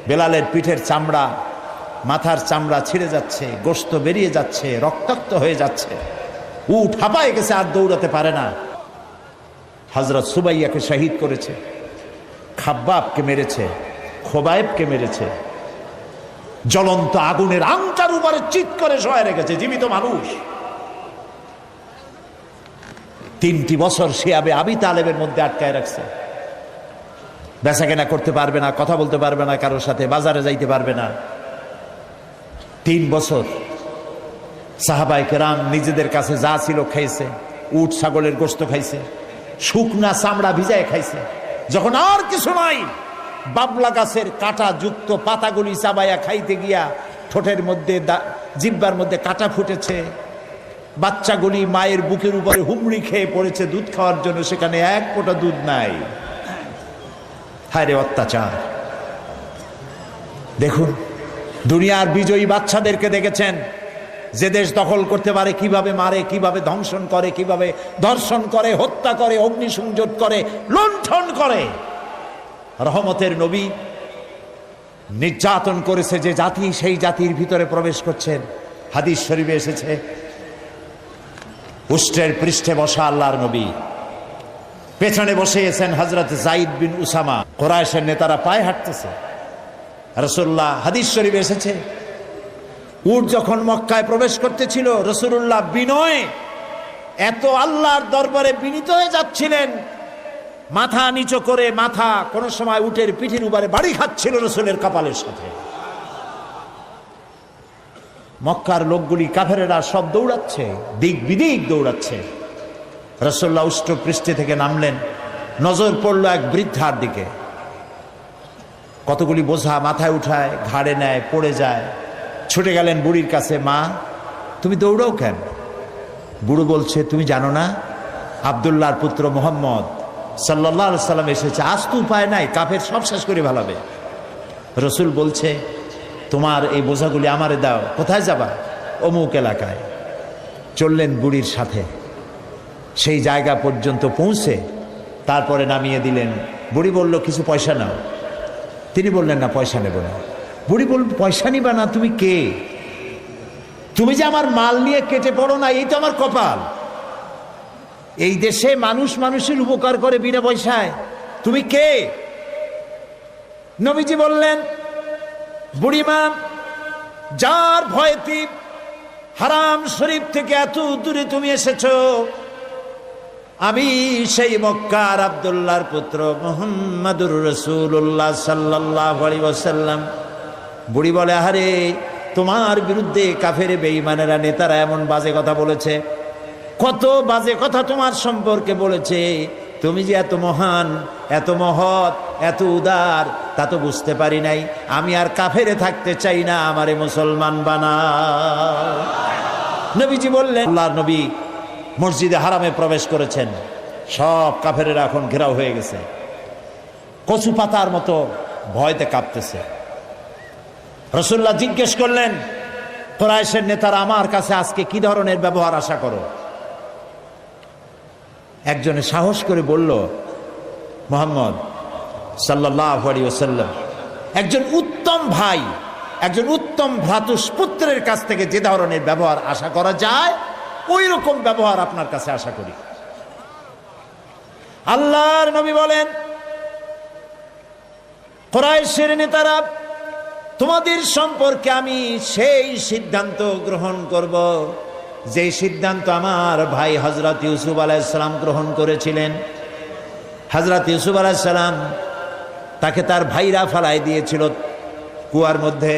Speaker 4: বেলালের পিঠের চামড়া, মাথার চামড়া ছিঁড়ে যাচ্ছে, গোশত বেরিয়ে যাচ্ছে, রক্তাক্ত হয়ে যাচ্ছে। উট হাঁপায় গেছে, আর দৌড়াতে পারে না। হযরত সুবাইয়াকে শহীদ করেছে, খাব্বাবকে মেরেছে, খোবায়েবকে মেরেছে, জ্বলন্ত আগুনের আংটার উপরে চিৎ করে শোয়া রেখেছে জীবিত মানুষ। 3টি বছর শিয়াবে আবি তালেবের মধ্যে আটকায় রাখছে। বেচা কেনা করতে পারবে না, কথা বলতে পারবে না কারোর সাথে, বাজারে যাইতে পারবে না। 3 বছর সাহাবায়ে কেরাম নিজেদের কাছে যা ছিল খাইছে, উট ছাগলের গোশত খাইছে, শুকনা চামড়া ভিজায় খাইছে। যখন আর কিছু নাই, বাবলা গাছের কাটা যুক্ত পাতাগুলি চাবাইয়া খাইতে গিয়া ঠোঁটের মধ্যে, জিহ্বার মধ্যে কাটা ফুটেছে। বাচ্চাগুলি মায়ের বুকের উপরে হুমড়ি খেয়ে পড়েছে দুধ খাওয়ার জন্য, সেখানে এক ফোঁটা দুধ নাই। হায় রে অত্যাচার! দেখুন, দুনিয়ার বিজয়ী বাচ্চাদেরকে দেখেছেন, যে দেশ দখল করতে পারে কিভাবে মারে, কিভাবে ধ্বংসন করে, কিভাবে ধর্ষণ করে, হত্যা করে, অগ্নিসংযোগ করে, লুণ্ঠন করে। রহমতের নবী নির্যাতন করেছে যে জাতি, সেই জাতির ভিতরে প্রবেশ করছেন। হাদিস শরীফে এসেছে, উষ্ট্রের পৃষ্ঠে বসা আল্লাহর নবী, পেছনে বসেছেন হযরত যায়েদ বিন উসামা। কুরাইশের নেতারা পায়ে হাঁটতেছে। রাসূলুল্লাহ, হাদিস শরীফে এসেছে, উট যখন মক্কায় প্রবেশ করতেছিল, রাসূলুল্লাহ বিনয়ে এত আল্লাহর দরবারে বিনীত হয়ে যাচ্ছিলেন, মাথা নিচু করে, মাথা কোন সময় উটের পিঠের উপরে বাড়ি খাচ্ছিল রাসূলের কপালের সাথে। মক্কার লোকগুলি, কাফেরেরা সব দৌড়াচ্ছে, দিক বিদিক দৌড়াচ্ছে। রাসূলুল্লাহ উষ্ট্র পৃষ্ঠে থেকে নামলেন, নজর পড়ল এক বৃদ্ধার দিকে। কতগুলি বোঝা মাথায় উঠায়, ঘাড়ে নেয়, পড়ে যায়। ছুটে গেলেন বুড়ির কাছে, মা তুমি দৌড়াও কেন? বুড়ো বলছে, তুমি জানো না আব্দুল্লাহর পুত্র মুহাম্মদ সাল্লাল্লাহু আলাইহি সাল্লাম এসেছে, আজ তো উপায় নাই, কাফের সব শেষ করে ফেলাবে। রাসূল বলছে, তোমার এই বোঝাগুলি আমারে দাও। কোথায় যাবা? অমুক এলাকায়। চললেন বুড়ির সাথে, সেই জায়গা পর্যন্ত পৌঁছে তারপরে নামিয়ে দিলেন। বুড়ি বলল, কিছু পয়সা নাও। তিনি বললেন, না পয়সা নেব না। বুড়ি বলল, পয়সা নিবা না? তুমি কে? তুমি যে আমার মাল নিয়ে কেটে পড়ো না, এই তো আমার কপাল। এই দেশে মানুষ মানুষের উপকার করে বিনা পয়সায়, তুমি কে? নবীজি বললেন, বুড়িমা, যার ভয়তে হারাম শরীফ থেকে এত দূরে তুমি এসেছো, আমি সেই মক্কার আব্দুল্লাহর পুত্র মুহাম্মাদুর রাসূলুল্লাহ সাল্লাল্লাহু আলাইহি ওয়াসাল্লাম। বুড়ি বলে, আরে তোমার বিরুদ্ধে কাফের বেঈমানেরা, নেতারা এমন বাজে কথা বলেছে, কত বাজে কথা তোমার সম্পর্কে বলেছে। তুমি যে এত মহান, এত মহৎ, এত উদার, তা তো বুঝতে পারি নাই। আমি আর কাফেরে থাকতে চাই না, আমারে মুসলমান বানাও। নবীজি বললেন, আল্লাহর নবী মসজিদে হারামে প্রবেশ করেছেন, সব কাফেরেরা এখন ঘেরাও হয়ে গেছে, কচু পাতার মতো ভয়তে কাঁপতেছে। রাসূলুল্লাহ জিজ্ঞেস করলেন, কুরাইশের নেতারা আমার কাছে আজকে কি ধরনের ব্যবহার আশা করো? একজনে সাহস করে বলল, মুহাম্মদ সাল্লাল্লাহু আলাইহি ওয়াসাল্লাম একজন উত্তম ভাই, একজন উত্তম ভ্রাতুষ্পুত্রের কাছ থেকে যে ধরনের ব্যবহার আশা করা যায়, ওই রকম ব্যবহার আপনার কাছে আশা করি। আল্লাহর নবী বলেন, কুরাইশের নেতারা, তোমাদের সম্পর্কে আমি সেই সিদ্ধান্ত গ্রহণ করব যে সিদ্ধান্ত আমার ভাই হযরত ইউসুফ আলাইহিস সালাম গ্রহণ করেছিলেন। হযরত ইউসুফ আলাইহিস সালাম, তাকে তার ভাইরা ফালাই দিয়েছিল কুয়ার মধ্যে।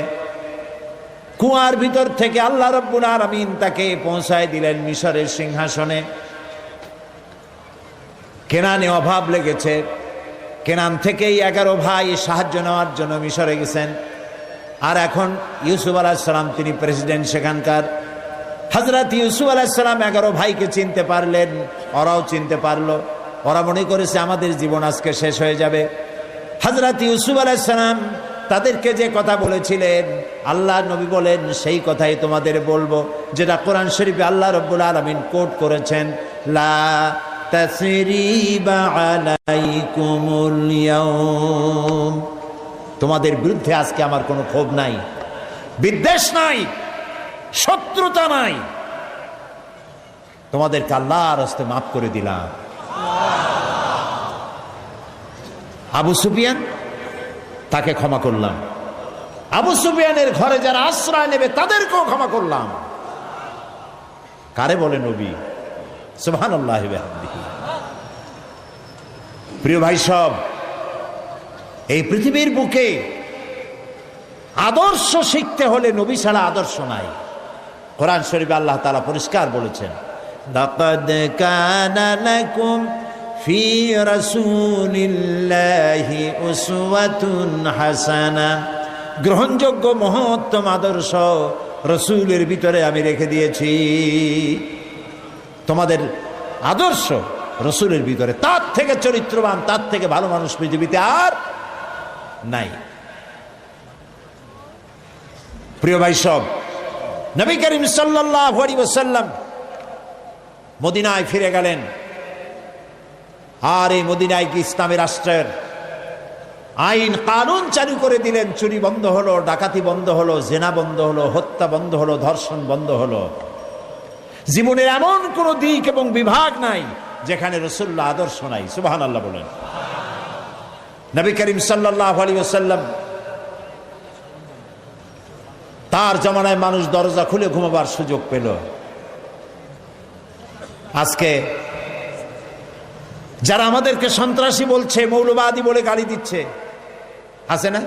Speaker 4: কুয়ার ভিতর থেকে আল্লাহ রাব্বুল আলামিন তাকে পৌঁছায় দিলেন মিশরের সিংহাসনে। কেনানে অভাব লেগেছে, কেনান থেকেই 11 ভাই সাহায্য নেওয়ার জন্য মিশরে গেছেন। আর এখন ইউসুফ আলাইহিস সালাম, তিনি প্রেসিডেন্ট সেখানকার। হযরত ইউসুফ আলাইহিস সালাম 11 ভাইকে চিনতে পারলেন, ওরাও চিনতে পারলো। ওরা মনে করেছে আমাদের জীবন আজকে শেষ হয়ে যাবে। হযরত ইউসুফ আলাইহিস সালাম তাদেরকে যে কথা বলেছিলেন, আল্লাহ নবী বলেন, সেই কথাই তোমাদের বলবো, যেটা কোরআন শরীফে আল্লাহ রাব্বুল আলামিন কোট করেছেন, লা তাসরিবা আলাইকুমুল ইয়াউম। তোমাদের বিরুদ্ধে আজকে আমার কোনো ক্ষোভ নাই, বিদ্বেষ নাই, শত্রুতা নাই। তোমাদেরকে আল্লাহর হস্তে মাফ করে দিলাম। আবু সুফিয়ান, তাকে ক্ষমা করলাম। আবু সুফিয়ানের ঘরে যারা আশ্রয় নেবে তাদেরকেও ক্ষমা করলাম। কারে বলে নবী? সুবহানাল্লাহি ওয়া বিহামদিহি। প্রিয় ভাই সব, এই পৃথিবীর বুকে আদর্শ শিখতে হলে নবী ছাড়া আদর্শ নাই। কোরআন শরীফে আল্লাহ তাআলা পরিষ্কার বলেছেন, লাকাদ কানা লাকুম ফি রাসূলিল্লাহি উসওয়াতুন হাসানা। গ্রহণযোগ্য মহত্তম আদর্শ রাসূলের ভিতরে আমি রেখে দিয়েছি। তোমাদের আদর্শ রাসূলের ভিতরে, তার থেকে চরিত্রবান, তার থেকে ভালো মানুষ পৃথিবীতে আর নাই। প্রিয় ভাই সব, নবী করিম সাল্লাল্লাহু আলাইহি ওয়াসাল্লাম মদিনায় ফিরে গেলেন। আর এই মদিনায় কি ইসলামী রাষ্ট্রের আইন কানুন চালু করে দিলেন। চুরি বন্ধ হলো, ডাকাতি বন্ধ হলো, জেনা বন্ধ হলো, হত্যা বন্ধ হলো, ধর্ষণ বন্ধ হলো। জীবনের এমন কোন দিক এবং বিভাগ নাই যেখানে রাসূলুল্লাহ আদর্শ নাই। সুবহানাল্লাহ বলেন। নবী করিম সাল্লাল্লাহু আলাইহি ওয়াসাল্লাম তার জামানায় মানুষ দরজা খুলে ঘুমাবার সুযোগ পেল। আজকে যারা আমাদেরকে সন্ত্রাসী বলছে, মৌলবাদী বলে গালি দিচ্ছে, আছে না?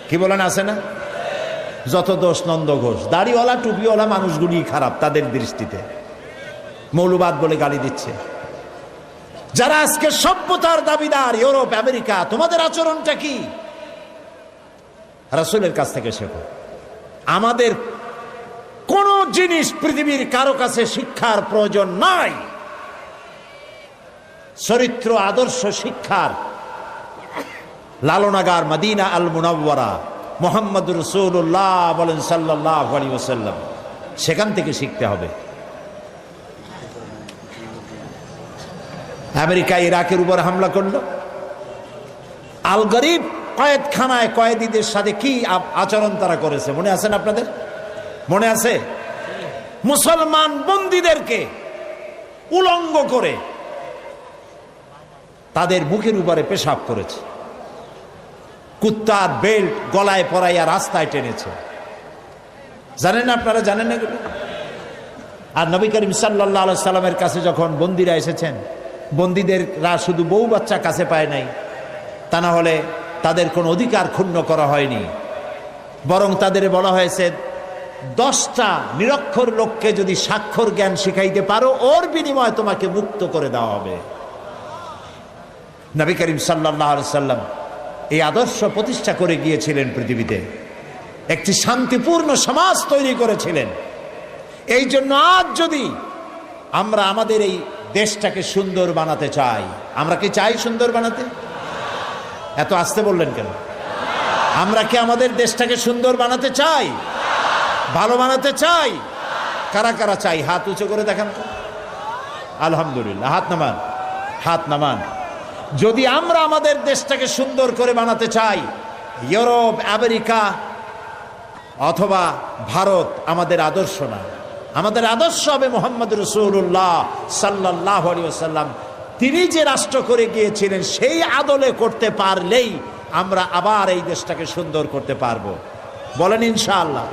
Speaker 4: কি বলেন, আছে না? যত দোষ নন্দ ঘোষ, দাড়িওয়ালা টুপিওয়ালা মানুষগুলি খারাপ তাদের দৃষ্টিতে, মৌলবাদ বলে গালি দিচ্ছে। যারা আজকে সভ্যতার দাবিদার, ইউরোপ আমেরিকা, তোমাদের আচরণটা কি? রাসূলের কাছ থেকে শেখো। আমাদের কোন জিনিস পৃথিবীর কারো কাছে শিক্ষার প্রয়োজন নাই। চরিত্র আদর্শ শিক্ষার লালনাগার মদিনা আল মুনাওয়ারা, মুহাম্মদ রাসূলুল্লাহ বলেন সাল্লাল্লাহু আলাইহি ওয়াসাল্লাম, সেখান থেকে শিখতে হবে। আমেরিকা ইরাকের উপর হামলা করলো, আল গরিব কয়েদখানায় কয়েদিদের সাথে কি আচরণ তারা করেছে মনে আছে না আপনাদের? মনে আছে? মুসলমান বন্দীদেরকে উলঙ্গ করে তাদের মুখের উপরে পেশাব করেছে, কুত্তার বেল্ট গলায় পরাইয়া রাস্তায় টেনেছে। জানেন না আপনারা? জানেন না এগুলো? আর নবী করিম সাল্লাল্লাহু আলাইহি সাল্লামের কাছে যখন বন্দীরা এসেছেন, বন্দীদেররা শুধু বউ বাচ্চা কাছে পায় নাই, তা না হলে তাদের কোনো অধিকার ক্ষুণ্ণ করা হয়নি, বরং তাদের বলা হয়েছে 10টা নিরক্ষর লোককে যদি স্বাক্ষর জ্ঞান শিখাইতে পারো, ওর বিনিময়ে তোমাকে মুক্ত করে দেওয়া হবে। নবী করিম সাল্লাল্লাহু আলাইহি সাল্লাম এই আদর্শ প্রতিষ্ঠা করে গিয়েছিলেন পৃথিবীতে, একটি শান্তিপূর্ণ সমাজ তৈরি করেছিলেন। এই জন্য আজ যদি আমরা আমাদের এই দেশটাকে সুন্দর বানাতে চাই, আমরা কি চাই সুন্দর বানাতে? এত আস্তে বললেন কেন? আমরা কি আমাদের দেশটাকে সুন্দর বানাতে চাই, ভালো বানাতে চাই? কারা কারা চাই হাত উঁচু করে দেখান তো। আলহামদুলিল্লাহ, হাত নামান, হাত নামান। যদি আমরা আমাদের দেশটাকে সুন্দর করে বানাতে চাই, ইউরোপ আমেরিকা অথবা ভারত আমাদের আদর্শ না। আমাদের আদর্শ হবে মুহাম্মদ রাসূলুল্লাহ সাল্লাল্লাহু আলাইহি ওয়াসাল্লাম। তিনি যে রাষ্ট্র করে গিয়েছিলেন সেই আদলে করতে পারলেই আমরা আবার এই দেশটাকে সুন্দর করতে পারবো। বলেন ইনশাআল্লাহ।